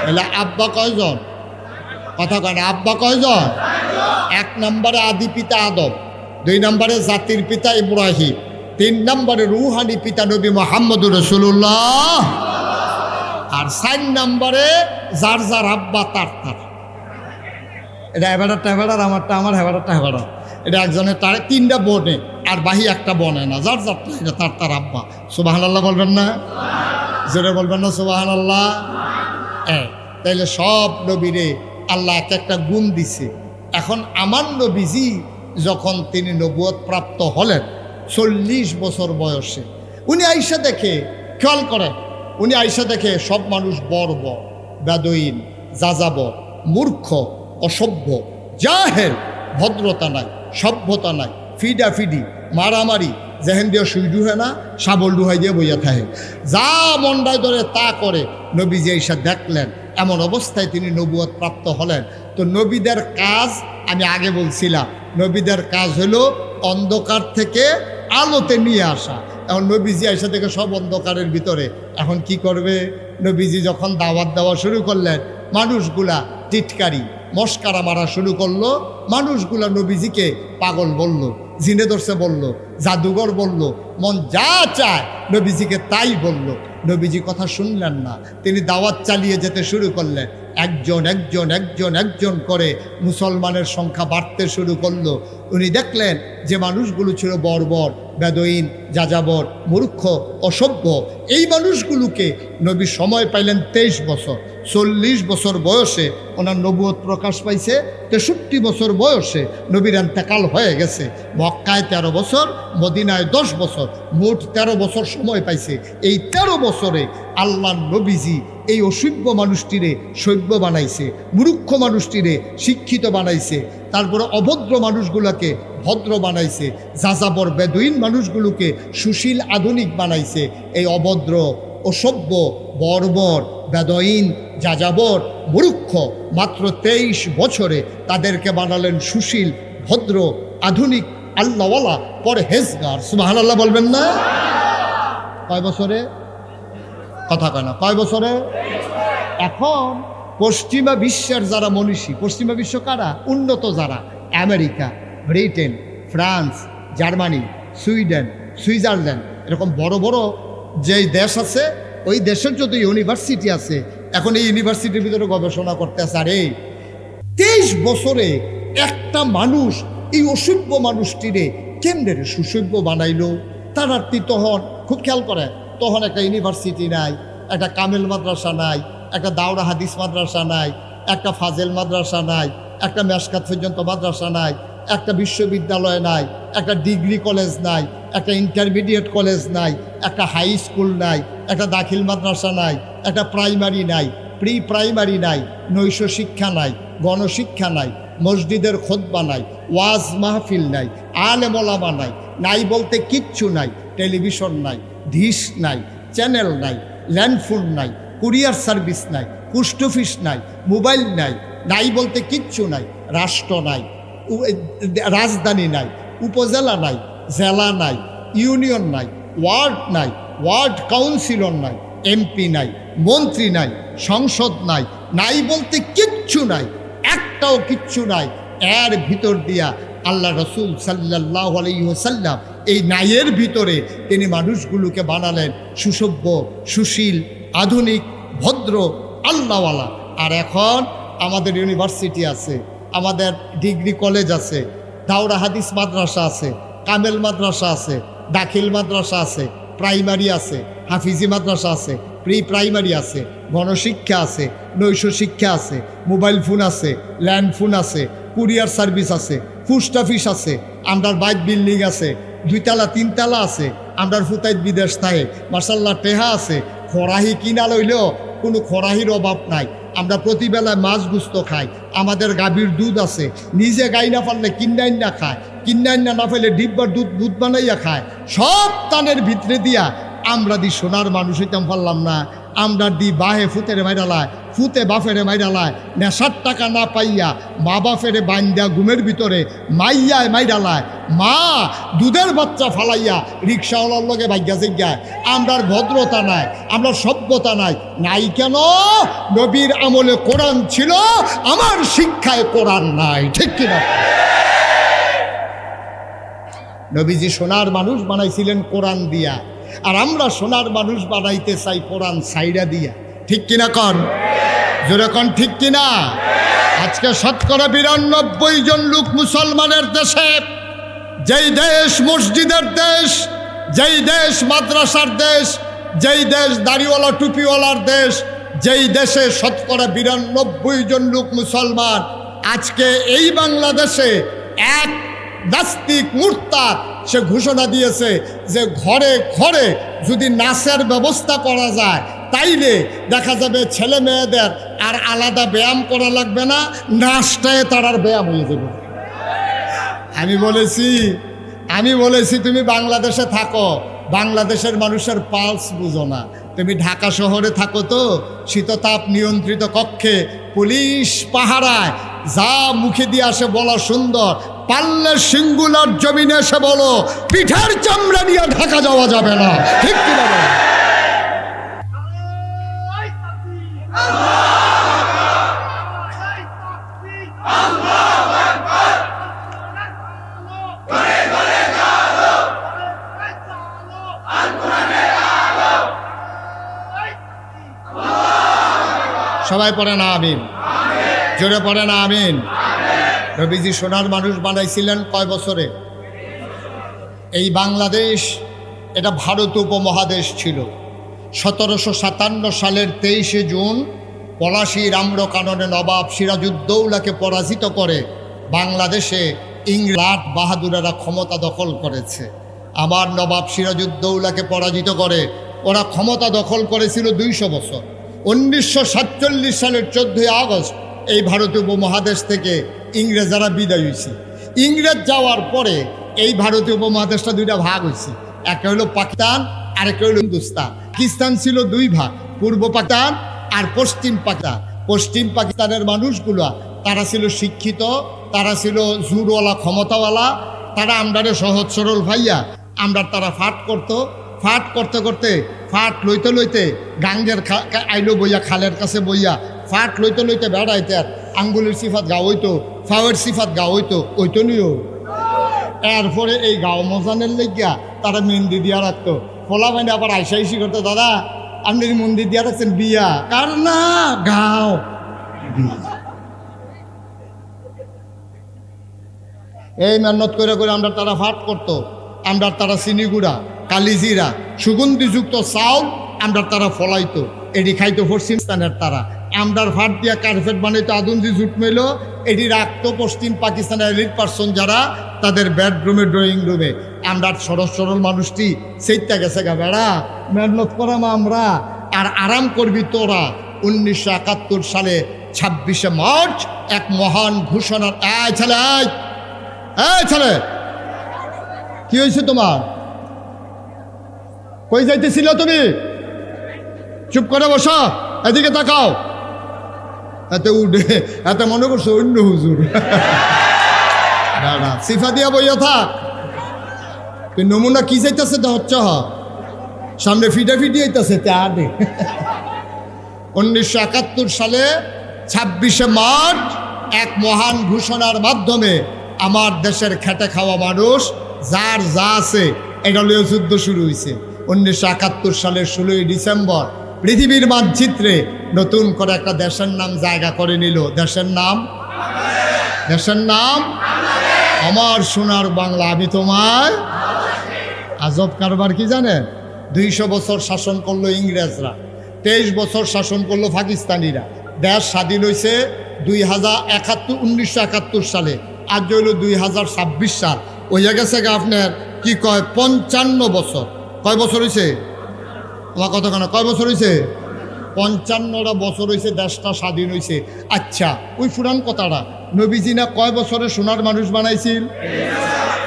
এলা আব্বা কয়জন? কথা কয় না, আব্বা কয়জন? 1 নম্বরে আদি পিতা আদম, 2 নম্বরে জাতির পিতা ইব্রাহিম, 3 নম্বরে রুহানি পিতা নবী মুহাম্মদুর রাসূলুল্লাহ, আর 4 নম্বরে যার যার আব্বা তার তার। এটা হেবাডারটা হেবাডার, আমারটা আমার, হেবাডারটা হেবাডার। এটা একজনের তার 3টা বোনে আর বাহি একটা বনে না, যার যারটা এটা তার তার আব্বা। সুবহানাল্লাহ বলবেন না? জোরে বলবেন না সুবহানাল্লাহ? তাইলে সব নবীরে আল্লাহ এক একটা গুণ দিছে। এখন আমার নবীজি যখন তিনি নবুয়ত প্রাপ্ত হলেন 40 বছর বয়সে, উনি আইসা দেখে, খেয়াল করেন, উনি আইসা দেখে সব মানুষ বর্ব, বেদুইন, যাযাবর, মূর্খ, অসভ্য, জাহেল, ভদ্রতা নাই, সভ্যতা নাই, ফিডাফিডি, মারামারি, যেহেন দিয়ে সুই ডুহে না, শাবল ডুহাই দিয়ে বইয়া থাকে, যা মন্ডায় ধরে তা করে। নবীজি আইসা দেখলেন, এমন অবস্থায় তিনি নবুয়ত প্রাপ্ত হলেন। তো নবীদের কাজ, আমি আগে বলছিলাম, নবীদের কাজ হলো অন্ধকার থেকে আলোতে নিয়ে আসা। এখন নবীজি আইসা থেকে সব অন্ধকারের ভিতরে, এখন কি করবে? নবীজি যখন দাওয়াত দেওয়া শুরু করলেন, মানুষগুলা টিটকারি মস্কারা মারা শুরু করলো। মানুষগুলা নবীজিকে পাগল বলল, জিনে ধরছে বলল, জাদুঘর বলল, মন যা চায় নবীজিকে তাই বলল। নবীজি কথা শুনলেন না, তিনি দাওয়াত চালিয়ে যেতে শুরু করলেন। একজন একজন একজন একজন করে মুসলমানের সংখ্যা বাড়তে শুরু করলো। উনি দেখলেন যে মানুষগুলো ছিল বর্বর, বেদুইন, যাযাবর, মূর্খ, অসভ্য, এই মানুষগুলোকে নবী সময় পাইলেন 23 বছর। 40 বছর বয়সে ওনার নবুয়ত প্রকাশ পাইছে, 63 বছর বয়সে নবীর ইন্তেকাল হয়ে গেছে। মক্কায় 13 বছর, মদিনায় 10 বছর, মোট 13 বছর সময় পাইছে। এই 13 বছরে আল্লাহর নবীজি এই অসভ্য মানুষটিরে সভ্য বানাইছে, মূর্খ মানুষটিরে শিক্ষিত বানাইছে, তারপরে অভদ্র মানুষগুলোকে ভদ্র বানাইছে, যাযাবর বেদুইন মানুষগুলোকে সুশীল আধুনিক বানাইছে। এই অভদ্র, অসভ্য, বর্বর, বেদুইন, যাযাবর, মূর্খ মাত্র 23 বছরে তাদেরকে বানালেন সুশীল, ভদ্র, আধুনিক, আল্লাহওয়ালা, পরহেজগার। সুবহানাল্লাহ বলবেন না? কয় বছরে? কথা কয় না, কয় বছরে? এখন পশ্চিমা বিশ্বের যারা মনীষী, পশ্চিমা বিশ্ব কারা? উন্নত যারা, America, Britain, France, Germany, Sweden, Switzerland, এরকম বড় বড় যেই দেশ আছে ওই দেশের যত ইউনিভার্সিটি আছে এখন এই ইউনিভার্সিটির ভিতরে গবেষণা করতে আছে। আরে 23 বছরে একটা মানুষ এই অসভ্য মানুষটিরে কেমনে সুসভ্য বানাইলো। তার আর তখন খুব খেয়াল করে, তখন একটা ইউনিভার্সিটি নাই, একটা কামেল মাদ্রাসা নাই, একটা দাওরা হাদিস মাদ্রাসা নাই, একটা ফাজেল মাদ্রাসা নাই, একটা মেশকাত পর্যন্ত মাদ্রাসা নাই, একটা বিশ্ববিদ্যালয় নাই, একটা ডিগ্রি কলেজ নাই, একটা ইন্টারমিডিয়েট কলেজ নাই, একটা হাই স্কুল নাই, একটা দাখিল মাদ্রাসা নাই, একটা প্রাইমারি নাই, প্রি প্রাইমারি নাই, নৈশ শিক্ষা নাই, গণশিক্ষা নাই, মসজিদের খুতবা নাই, ওয়াজ মাহফিল নাই, আলেম ওলামা নাই, নাই বলতে কিচ্ছু নাই। টেলিভিশন নাই, ডিশ নাই, চ্যানেল নাই, ল্যান্ডফোন নাই, কুরিয়ার সার্ভিস নাই, পোস্ট অফিস নাই, মোবাইল নাই, নাই বলতে কিচ্ছু নাই। রাষ্ট্র নাই, রাজধানী নাই, উপজেলা নাই, জেলা নাই, ইউনিয়ন নাই, ওয়ার্ড নাই, ওয়ার্ড কাউন্সিলর নাই, এমপি নাই, মন্ত্রী নাই, সংসদ নাই, নাই বলতে কিচ্ছু নাই, একটাও কিচ্ছু নাই। এর ভিতর দিয়া আল্লাহ রসুল সাল্লাল্লাহু আলাইহি ওয়াসাল্লাম এই নাইয়ের ভিতরে তিনি মানুষগুলোকে বানালেন সুসভ্য, সুশীল, আধুনিক, ভদ্র, আল্লাহওয়ালা। আর এখন আমাদের ইউনিভার্সিটি আছে, আমাদের ডিগ্রি কলেজ আছে, দাওরা হাদিস মাদ্রাসা আছে, কামেল মাদ্রাসা আছে, দাখিল মাদ্রাসা আছে, প্রাইমারি আছে, হাফিজি মাদ্রাসা আছে, প্রি প্রাইমারি আছে, গণশিক্ষা আছে, নৈশ শিক্ষা আছে, মোবাইল ফোন আছে, ল্যান্ড ফোন আছে, কুরিয়ার সার্ভিস আছে, পোস্ট অফিস আছে, আমরার বাইক বিল্ডিং আছে, 2 তলা 3 তলা আছে, আমরার ফুতাইত বিদেশ থাকে মার্শাল্লাহ টেহা আছে। খরাহি কিনা লইলেও কোনো খরাহির অভাব নাই। আমরা প্রতিবেলায় মাছ গুস্ত খাই, আমাদের গাভীর দুধ আছে, নিজে গাই না পারলে কিন্নাইন না খায়, কিন্নাইন না ফেলে ডিব্বার দুধ বানাইয়া খায়। সব তানের ভিতরে দিয়া আমরা দি সোনার মানুষ হইতাম পারলাম না। আমরা দি বাহে ফুতেরে মাইরালায়, ফুতে বাফেরে মাইরালায়, নেশার টাকা না পাইয়া মা বাফেরে বাইন্দা ঘুমের ভিতরে মাইয়ায় মাইরালায়, মা দুধের বাচ্চা ফালাইয়া রিক্সাওয়ালার লগে ভাগ্যা জিজ্ঞায়। আমরার ভদ্রতা নাই, আমরা সভ্যতা নাই, নাই কেন? নবীর আমলে কোরআন ছিল, আমার শিক্ষায় কোরআন নাই। ঠিক কিনা? নবীজি সোনার মানুষ বানাইছিলেন কোরআন দিয়া, আর আমরা সোনার মানুষ বানাইতে চাই কোরআন সাইডা দিয়া। ঠিক কিনা কন? জোরে কন ঠিক কিনা? আজকে 92% জন লোক মুসলমানের দেশে, যেই দেশ মসজিদের দেশ, যেই দেশ মাদ্রাসার দেশ, যেই দেশ দাড়িওয়ালা টুপিওয়ালার দেশ, যেই দেশে 92% জন লোক মুসলমান, আজকে এই বাংলাদেশে এক নাস্তিক মুরতাদ সে ঘোষণা দিয়েছে যে ঘরে ঘরে যদি নাচের ব্যবস্থা করা যায় তাইলে দেখা যাবে ছেলে মেয়েদের আর আলাদা ব্যায়াম করা লাগবে না, নাচটায় তার আর ব্যায়াম হয়ে যাবে। আমি বলেছি তুমি বাংলাদেশে থাকো, বাংলাদেশের মানুষের পালস বুঝো না। তুমি ঢাকা শহরে থাকো তো শীততাপ নিয়ন্ত্রিত কক্ষে পুলিশ পাহারায়, যা মুখে দিয়ে আসে বলা সুন্দর, পারলে সিঙ্গুলার জমিনে এসে বলো পিঠার চামড়া নিয়ে ঢাকা যাওয়া যাবে না। ঠিক কিনা? সবাই পড়ে না আমিন? জোরে পড়ে না আমিন? নবীজি সোনার মানুষ বানাইছিলেন কয় বছরে? এই বাংলাদেশ এটা ভারত উপমহাদেশ ছিল। 1757 সালের 23শে জুন পলাশীর আম্রকাননে নবাব সিরাজউদ্দৌলাকে পরাজিত করে বাংলাদেশে ইংরেজ বাহাদুরেরা ক্ষমতা দখল করেছে। আমার নবাব সিরাজউদ্দৌলাকে পরাজিত করে ওরা ক্ষমতা দখল করেছিল 200 বছর। 1947 সালের 14 আগস্ট এই ভারতীয় উপমহাদেশ থেকে ইংরেজরা বিদায় হয়েছে। ইংরেজ যাওয়ার পরে এই ভারতীয় উপমহাদেশটা 2টা ভাগ হয়েছে, একটা হলো পাকিস্তান আর একটা হলো হিন্দুস্তান। পাকিস্তান ছিল 2 ভাগ, পূর্ব পাকিস্তান আর পশ্চিম পাকিস্তান। পশ্চিম পাকিস্তানের মানুষগুলো তারা ছিল শিক্ষিত, তারা ছিল জোরওয়ালা ক্ষমতাওয়ালা, তারা আমরারে সহজ সরল ভাইয়া আমরা তারা ফাট করতো। ফাট করতে করতে ফাট লইতে লইতে গাঙ্গের আইলো বইয়া, খালের কাছে বইয়া ফাট লইতে লইতে বেড়াইতে আর আঙ্গুলের সিফাত গা হইতো, ফাওয়ের সিফাত গা হইতো, ওইতো নিও। এরপরে এই গাও মজানের লেগিয়া তারা মেহেন্দি দিয়া রাখতো। ফলা মানে আবার আইসি করতো, দাদা আপনি মন্দির দিয়ে রাখছেন বিয়া, কার না গাও এই মেহনত করে করে আমরা তারা ফাট করতো, আমরা তারা চিনিগুড়া কালিজিরা সুগন্ধিযুক্ত চাউল আমরা তারা ফলাইতো, এটি খাইতো পশ্চিম স্থানের তারা, আমরার ফাট দিয়া কার্পেট বানাইতো, আদুনজি জুট মেল এটি রাখতো পশ্চিম পাকিস্তানের এলিট পার্সন যারা তাদের বেডরুমে ড্রয়িং রুমে। আমরা সরল সরল মানুষটি সেইটা গেছে গা বেড়া মেহনত করাম আমরা আর আরাম করবি তোরা। 1971 সালে 26শে মার্চ এক মহান ঘোষণার ছেলে ছেলে কি হয়েছে তোমার? কই যাইতেছিল তুমি? চুপ করে বসো, এদিকে তাকাও। এত উঠে এত মনে করছো অন্য হুজুর দাদা সিফা দিয়া বইয়া থাক। তুই নমুনা কি চাইতেছে তা হচ্ছে সামনে ফিটা ফিটি হইতেছে তে আগে 1971 সালে 26শে মার্চ এক মহান ঘোষণার মাধ্যমে আমার দেশের খেটে খাওয়া মানুষ যার যা আছে এটা লিয়ে যুদ্ধ শুরু হয়েছে। 1971 সালের 16ই ডিসেম্বর পৃথিবীর মানচিত্রে নতুন করে একটা দেশের নাম জায়গা করে নিল। দেশের নাম আমার সোনার বাংলা। আমি তোমার আজব কারবার কি জানেন? 200 বছর শাসন করলো ইংরেজরা, 23 বছর শাসন করলো পাকিস্তানিরা। দেশ স্বাধীন হয়েছে 1971 সালে, আজ হইল 2026 সাল। ওই গেছে আপনার কি কয় 55 বছর। কয় বছর হয়েছে তোমার কথা কেন? কয় বছর হয়েছে? 55টা বছর হয়েছে দেশটা স্বাধীন হয়েছে। আচ্ছা ওই পুরান কথাটা নবীজি না কয় বছরে সোনার মানুষ বানাইছিল?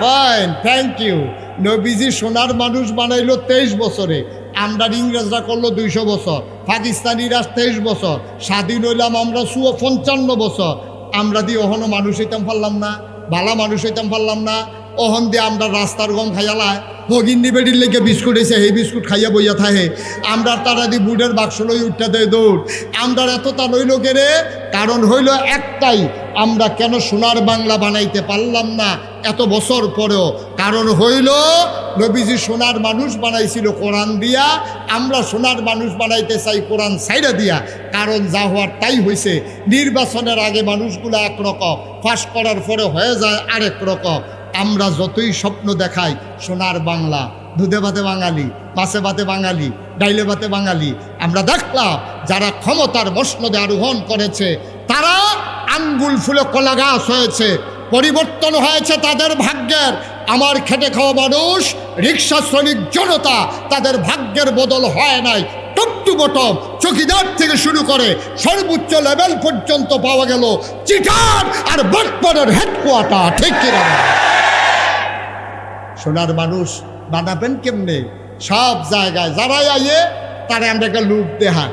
Fine, thank you. নবীজি সোনার মানুষ বানাইলো 23 বছরে, আমরা ইংরেজরা করলো 200 বছর, পাকিস্তানিরা 23 বছর, স্বাধীন হইলাম আমরা 55 বছর। আমরা দিয়ে ওহনো মানুষ হইতাম পারলাম না, ভালা মানুষ হইতাম পারলাম না। ওহন দিয়ে আমরা রাস্তার গম খাইয়ালায় ভগিন্নি বেডির লেগে বিস্কুট এসে এই বিস্কুট খাইয়া বইয়া থাকে। আমরা তারা দি বুডের বাক্স লই উঠতে দেয় দৌড়। আমরা এত তা লইল কেরে? কারণ হইল একটাই, আমরা কেন সোনার বাংলা বানাইতে পারলাম না এত বছর পরেও? কারণ হইল নবীজি সোনার মানুষ বানাইছিল কোরআন দিয়া, আমরা সোনার মানুষ বানাইতে চাই কোরআন সাইডা দিয়া। কারণ যা হওয়ার তাই হয়েছে। নির্বাচনের আগে মানুষগুলো একরকম, পাস করার পরে হয়ে যায় আরেক রকম। আমরা যতই স্বপ্ন দেখাই সোনার বাংলা, দুধে ভাতে বাঙালি, মাছে ভাতে বাঙালি, ডাইলে ভাতে বাঙালি, আমরা দেখলাম যারা ক্ষমতার মসনদে আরোহণ করেছে তারা আঙ্গুল ফুলে কলা গাছ হয়েছে, পরিবর্তন হয়েছে তাদের ভাগ্যের। আমার খেটে খাওয়া মানুষ, রিক্সা শ্রমিক জনতা, তাদের ভাগ্যের বদল হয় নাই। টপ টু বটম, চকিদার থেকে শুরু করে সর্বোচ্চ লেভেল পর্যন্ত পাওয়া গেল চিটার আর বটপনের হেডকোয়ার্টার। ঠিক কিনা? সোনার মানুষ বানাবেন কেমনে? সব জায়গায় যারাই আইয়ে তারা আমরাকে লুপ দেহা,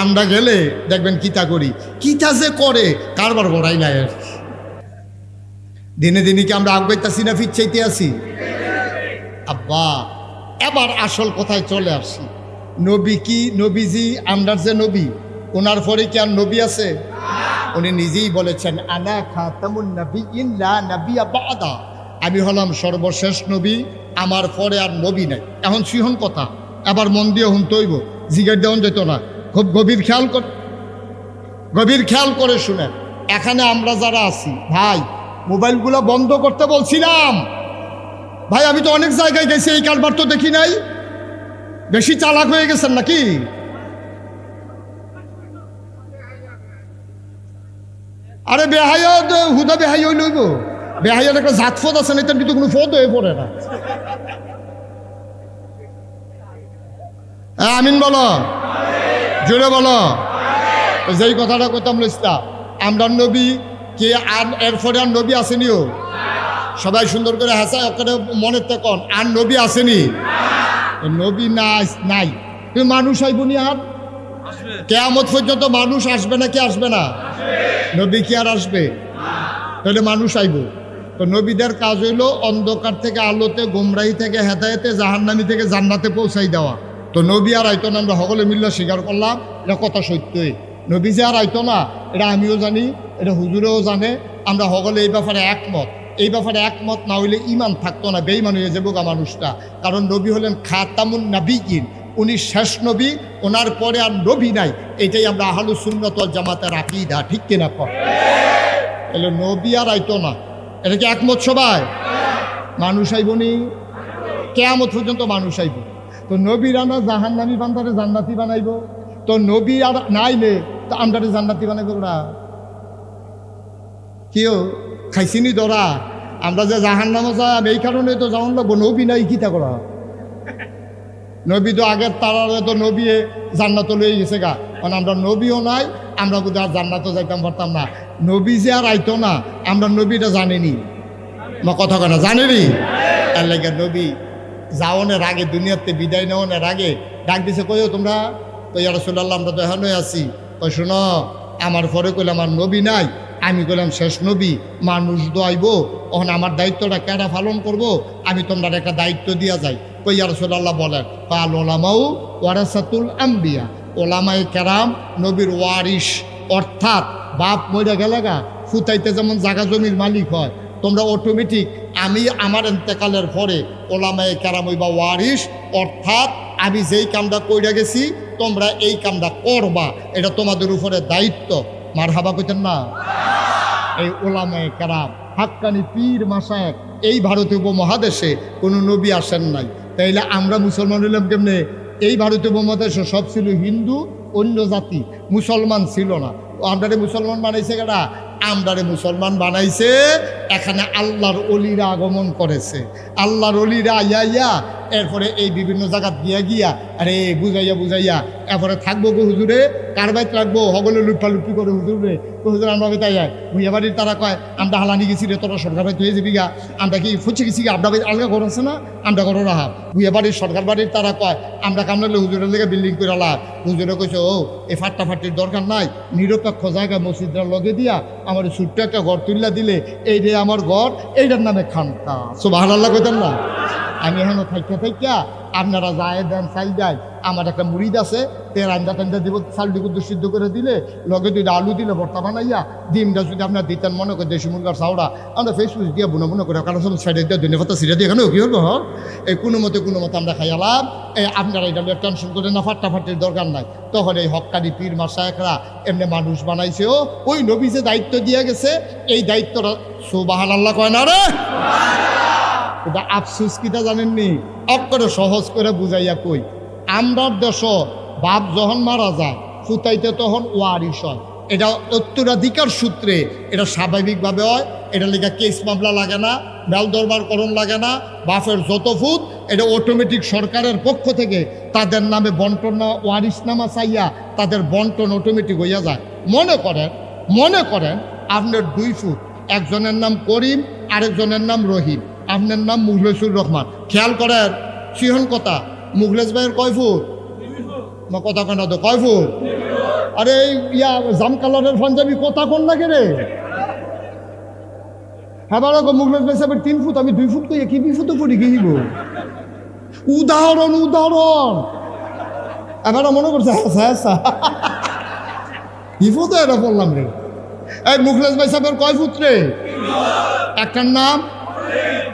আমরা গেলে দেখবেন কিতা করি, কিতা যে করে কারবার বড়াই নাই। দিনে দিনে কি আমরা আগাইতেছি না ফিরচাইতে আছি? আব্বা এবার আসল কথায় চলে আসি। নবী কি? নবীজি আমরার যে নবী, ওনার পরে কি আর নবী আছে? উনি নিজেই বলেছেন আনা খাতামুন নাবিয়্যিন লা নাবিয়্যা বা'দা, আমি হলাম সর্বশেষ নবী, আমার পরে আর নবী নাই। এখন সিহন কথা, এবার মন দিয়ে শুনতে হইব, জিগার দেওয়ান যেত না। খুব গভীর খেয়াল করে শুনেন। এখানে আমরা যারা আছি ভাই, মোবাইলগুলো বন্ধ করতে বলছিলাম ভাই। আমি তো অনেক জায়গায় গেছি, এই কারবার তো দেখি নাই। বেশি চালাক হয়ে গেছেন নাকি? আরে বেহাইয়া হুদা বেহাই হই লইব। বেহাইয়ার একটা জাত ফদ আছে না, এটা কিন্তু কোনো ফদ হয়ে পড়ে না। আমিন বলো, জোরে বলো। যেই কথাটা কইতাম লইস্তা, আমরা নবী কে আর এরপরে আর নবী আসেনিও? সবাই সুন্দর করে হাসায় ওখানে মনে তখন আর নবী আসেনি? নবী নাই, তুমি মানুষ আইবনি। আর কেয়ামত পর্যন্ত মানুষ আসবে না কি আসবে না? নবী কি আর আসবে? তাহলে মানুষ আইব। তো নবীদের কাজ হইল অন্ধকার থেকে আলোতে, গোমরাহি থেকে হেদায়েতে, জাহান্নামী থেকে জান্নাতে পৌঁছাই দেওয়া। তো নবী আর আইতো না, আমরা সকলে মিল্লা স্বীকার করলাম, এটা কথা সত্যই। নবী যে আর আইতো না এটা আমিও জানি, এটা হুজুরেও জানে, আমরা সকলে এই ব্যাপারে একমত। এই ব্যাপারে একমত না হইলে ইমান থাকতো না, বেঈমান হয়ে যাবো গা মানুষটা। কারণ নবী হলেন খাতামুন নাবিয়িন, উনি শেষ নবী, ওনার পরে আর নবী নাই। এটাই আমরা আহলুস সুন্নাত ওয়াল জামাতের আকীদা, ঠিক কিনা কর? এলে নবী আর আইতো না, এটা কি একমত সবাই? মানুষ আইবনি, কিয়ামত পর্যন্ত মানুষ আইব। তো নবীরা না জাহান্নামী বান্দারে জান্নাতি বানাইব, তো নবী আর নাইলে তো আমরারে জান্নাতি বানাইব ওরা। কেউ খাইছিনি ধরা, আমরা যে জাহান্নামে যাই এই কারণে তো যেমন লাগবো নবী নাই কিতা করা। নবী তো আগের তারারে তো নবী জান্নাত লয়ে গেছে গা, কারণ আমরা নবীও নাই, আমরা বোধ আর জান্নাতও যাইতাম পারতাম না। নবী যে আর আইতো না, আমরা নবীটা জানিনি, কথা কেনা জানিনি। তার লাগে নবী যাওনের আগে, দুনিয়াতে বিদায় নেওয়ানের আগে ডাক দিছে, কইও তোমরা তো ইয়া রাসূলুল্লাহ আমরা তো এখনই আছি। কই শোনো, আমার পরে কইলে আমার নবী নাই, আমি কইলাম শেষ নবী, মানুষ দোয়াইব, তখন আমার দায়িত্বটা কেডা পালন করব? আমি তোমরা একটা দায়িত্ব দিয়া যাই। কই ইয়া রাসূলুল্লাহ বলেন, কাল ওলামাউ ওয়ারাসাতুল আম্বিয়া, ওলামায়ে কেরাম নবীর ওয়ারিস, অর্থাৎ বাপ মইরা গেলে গা ফুতাইতে যেমন জাগা জমির মালিক হয়, তোমরা অটোমেটিক আমি আমার ইন্তেকালের পরে ওলামায়ে কেরাম হইবা ওয়ারিস, অর্থাৎ আমি যেই কামটা কইরা গেছি তোমরা এই কামটা করবা, এটা তোমাদের উপরে দায়িত্ব। মারহাবা কইতেন না? এই ওলামায়ে কেরাম হাক্কানি পীর মাশায়েখ, এই ভারতীয় উপমহাদেশে কোনো নবী আসেন নাই, তাইলে আমরা মুসলমান হইলাম কেমনে? এই ভারতীয় উপমহাদেশে সব ছিল হিন্দু, অন্য জাতি, মুসলমান ছিল না। আমরারে মুসলমান বানাইছে কেডা? আমরারে মুসলমান বানাইছে এখানে আল্লাহর অলিরা আগমন করেছে। আল্লাহর অলিরা আইয়া এরপরে এই বিভিন্ন জায়গা গিয়া আরে বুঝাইয়া এরপরে থাকবো গো হুজুরে, কার বাইত রাখবো, হগলে লুটপালুপি করে হুজুরে, হুজুর আমরা বেতাই যায় ভুইয়া বাড়ির তারা কয় আমরা হালানি গেছি রে, তোরা সরকার বাড়ি হয়ে যাবি গা, আমরা কি ফুচে গেছি গা, আমরা বাড়ি আলগা ঘর আছে না, আমরা ঘর রাহা। ভুইয়া বাড়ির সরকার বাড়ির তারা কয় আমরা কামড়ালে হুজুরের লেগে বিল্ডিং করে লাভ। হুজুরে কইছে ও এই ফাট্টাফাটির দরকার নাই, নিরপেক্ষ জায়গায় মসজিদরা লগে দিয়া আমার ছোট্ট একটা ঘর তুললা দিলে এই রে আমার ঘর, এইটার নামে খানকা। সুবহানাল্লাহ কইতেন না? আমি এখন থাইকা আপনারা যায় দেন চাল যায়, আমার একটা মুড়িদ আছে, তেল আন্দা টান্দা দিব, চালটি কুদ্দু সিদ্ধ করে দিলে লগে দুইটা আলু দিলে ভর্তা বানাইয়া, ডিমটা যদি আপনার দিতেন মনে করে দেশি মুরগার চাউড়া আমরা ফেসবুক দিয়ে বুনো করে, কারণ সব সাইডে দিয়ে ধনে পাতা সিটা দিয়ে এখানেও কি হলো এই কোনো মতে আমরা খাইয়ালাম। এই আপনারা এটা টেনশন করে না, ফাট্টাফাটির দরকার নাই। তখন এই হক্কানি পীর মাশায়েখরা এমনি মানুষ বানাইছে, ও ওই নবী যে দায়িত্ব দিয়ে গেছে এই দায়িত্বটা সুবহানাল্লাহ কয় না রে? এটা আফসুস কিটা জানেননি? অক্ষরে সহজ করে বুঝাইয়া কই, আমরা দেশ বাপ যখন মারা যায় ফুতাইতে তখন ওয়ারিশ হয়, এটা উত্তরাধিকার সূত্রে, এটা স্বাভাবিকভাবে হয়। এটা লেখা কেস মামলা লাগে না, বেল দরবার করণ লাগে না, বাপের যত ফুত এটা অটোমেটিক সরকারের পক্ষ থেকে তাদের নামে বন্টন না, ওয়ারিশনামা চাইয়া তাদের বন্টন অটোমেটিক হইয়া যায়। মনে করেন আপনার 2 ফুট, একজনের নাম করিম, আরেকজনের নাম রহিম, আপনার নাম মুখলেসুর রহমান। খেয়াল করেন সিহন কথা, মুখলেস ভাইয়ের কয় ফুট? কথা কেন তো কয় ফুট? আরে ইয়া জাম কালারের পাঞ্জাবি কথা কোন লাগে রে? হ্যাঁ মুখলেস ভাই সাহেবের 3 ফুট, আমি 2 ফুট কই কি 2 ফুট পড়ি গিয়েছিল। উদাহরণ এবার মনে করছে হ্যাঁ বিপদ এটা বললাম রে। এই মুখলেস ভাই সাহেবের কয় ফুট রে? একটার নাম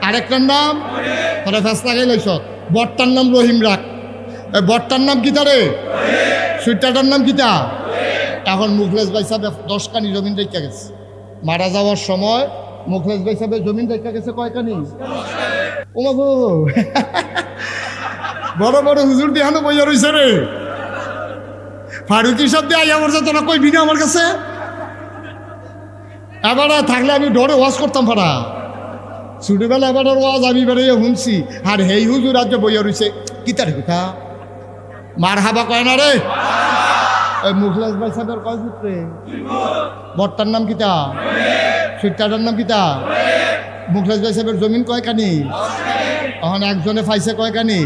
আরেকটার নাম তারা ফেসলা গাইলাইছ। বটটার নাম রহিম রাখ, বটটার নাম কিতা রে? সুইটারটার নাম কিতা? এখন মুখলেস ভাই সাহেব 10 কানি জমিন রেখা গেছে, মারা যাওয়ার সময় মুখলেস ভাই সাহেবের জমিন রেখা গেছে কয় কানি? ও মাগো বড় বড় হুজুর দেহানো বইয়া রয়েছে রে। ফারুকি সাহেব দিয়ে আইয়া বলছে তোরা কই বিনা আমার কাছে, এবার থাকলে আমি ডরে ওয়াজ করতাম ফারা। ছোটবেলা এবার ওয়াজ আমি বেড়ে শুনছি, আর হেই হুজুর আজ বইয়া রয়েছে কিতারে কথা মার হাবা কয় না রে। ওই মুখলেস ভাই সাহেবের কয় পুত্রে? বটটার নাম কিতা? সুইটারটার নাম কিতা? মুখলেস ভাই সাহেবের জমিন কয় কানি? এখন একজনে পাইছে কয় কানি?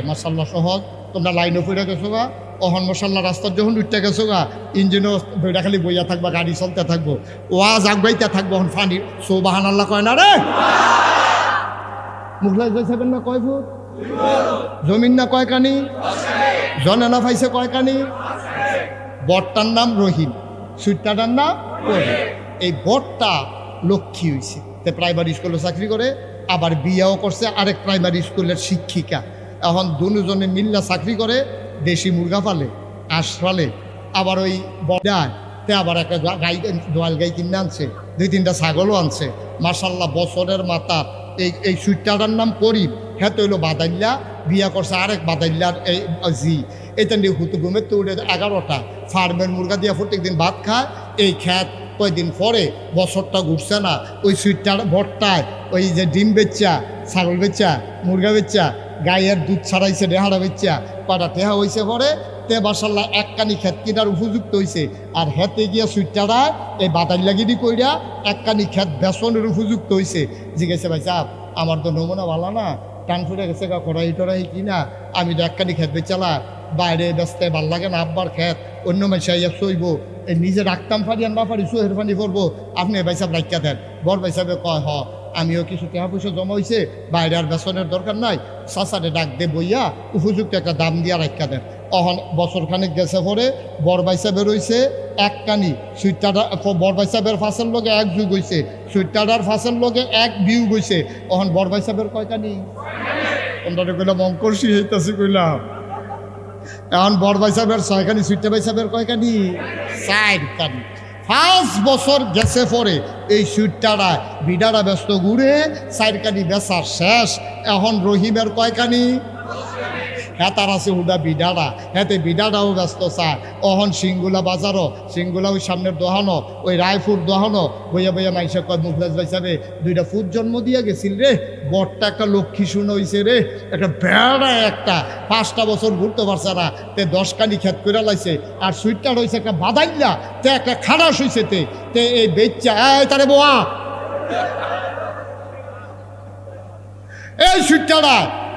মাশাআল্লাহ সহজ, তোমরা লাইনও পড়ে গেছো গা, অহন মশাল্লা রাস্তার যখন উঠতে গেছো গা, ইঞ্জিনও বইটা খালি বইয়া থাকবা, গাড়ি চলতে থাকবো, ওয়াজ আগবাইতে থাকবো, এখন ফানি সুবহানাল্লাহ কয় না রে। মুখলেস ভাই সাহেবের না কয় ফুট? জমিন না কয় কানি? জনে না পাইছে কয় কানি? বটটার নাম রহিম, সুইটারটার নাম করিম। এই বটটা লক্ষ্মী হয়েছে, তে প্রাইমারি স্কুলে চাকরি করে, আবার বিয়েও করছে আরেক প্রাইমারি স্কুলের শিক্ষিকা। এখন দুজনে মিল্লা চাকরি করে, দেশি মুরগা পালে, হাঁস পালে, আবার ওই বড়ায় তে আবার একটা গাই, দোয়াল গাই কিনে আনছে, 2-3টা ছাগলও আনছে। মার্শাল্লাহ বছরের মাথা। এই সুইটাটার নাম করিম, হ্যাঁ তো হইলো বাদাইল্লা, বিয়া করছে আরেক বাদাইল্লার এই জি। এটা নিয়ে হুতু ঘুমের তো উঠে 11টা ফার্মের মুরগা দিয়া প্রত্যেক দিন ভাত খায়। এই খ্যাত কয়দিন পরে বছরটা ঘুরছে না, ওই সুইটার ভরটায় ওই যে ডিম বেচ্চা, ছাগল বেচ্চা, মুরগা বেচ্চা, গায়ের দুধ ছাড়াইছে, রেহাড়া বেচ্চা, কটা টেহা হয়েছে পরে তে মাশাল্লাহ একখানি ক্ষেত কিনার উপযুক্ত হয়েছে। আর হেতে গিয়া সুইটারা এই বাদাইল্লাগিরি কইরা একখানি ক্ষেত বেসনের উপযুক্ত হয়েছে। জিজ্ঞেসে ভাই সাহেব, আমার তো নমুনা ভালো না, টান ফুটে গেছে গা, কড়াই টড়াই কিনা, আমি তো একখানি ক্ষেত বেচালা, বাইরে ব্যস্তে ভাল লাগে না, আব্বার ক্ষেত, অন্য মাসে আইয়া সইব, এই নিজে রাখতাম পারি আর না পারি, সোহের পানি করবো, আপনি ভাই সাহেব রাখিয়া দেন। বর ভাই সাহেবে কয় হ, আমিও কিছু টাকা পয়সা জমা হয়েছে, বাইরে আর বেসনের দরকার নাই, চাচারে ডাক দে বইয়া উপযুক্ত একটা দাম দিয়া রাখিয়া দেন। অহন বছরখানেক গেছে পরে বর ভাই সাহেবের রয়েছে একখানি সুইটারটা, বর ভাই সাহেবের ফাঁসের লগে 1 যুগ হয়েছে, সুইটারটার ফাঁসের লগে 1 বিউ গইছে। অহন বর ভাই সাহেবের কয়খানি? তোমরা কইলাম অঙ্কর্ষি হইতেছি, কইলাম এখন বর ভাই সাহেবের 6খানি, সুইটা ভাই সাহেবের কয়খানি? 4খানি। 5 বছর গেছে পরে এই সুইটারা বিডারা ব্যস্ত ঘুরে 4খানি বেচার শেষ। এখন রহিমের কয়খানি? হ্যাঁ তার আছে হুদা বিডারা, হ্যাঁতে বিডারাও ব্যস্ত চায়। অহন সিঙ্গুলা বাজারও, সিঙ্গুলা ওই সামনের দোহানো, ওই রায়পুর দোহানো, বইয়া বইয়া মাইসে কয় মুখলেস ভাই সাহেবে 2টা ফুট জন্ম দিয়ে গেছিল রে, বরটা একটা লক্ষ্মী শুনে হয়েছে রে, একটা বেড়া একটা 5টা বছর ঘুরতে পারছে না, তে 10খানি ক্ষেত করে লাইছে। আর সুইটটা রয়েছে একটা বাদাইল্লা, তে একটা খারাস হয়েছে, তে এই বেচ্চা তারে বোয়া এই সুইটটা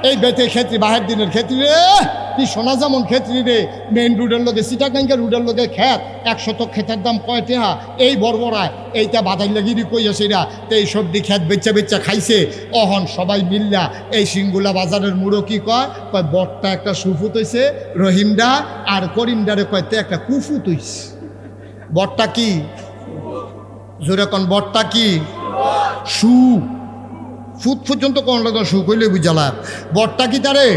এই বেতে ক্ষেত্রে বাহের দিনের ক্ষেত্রে রে, কি সোনা যেমন ক্ষেত্রে রে, মেইন রোডের লোকে সিটাগাঙ্গা রোডের লোকে খ্যাত 100 ক্ষেতের দাম কয় টেহা, এই বড়বড়ায় এইটা বাদাইল্লাগিরি কইয়া সেরা, তো এই সবজি ক্ষেত বেচা বেচা খাইছে। অহন সবাই মিল্লা এই সিঙ্গুলা বাজারের মুড়ো কি কয়, বরটা একটা সুফুত হইছে রহিমডা, আর করিমডারে কয় তে একটা কুফুত হইছে। বরটা কি জোরে কন, বরটা কি? সু ফুট পর্যন্ত কোন লোক সু কইলে বুঝালা, বরটা কি তারে,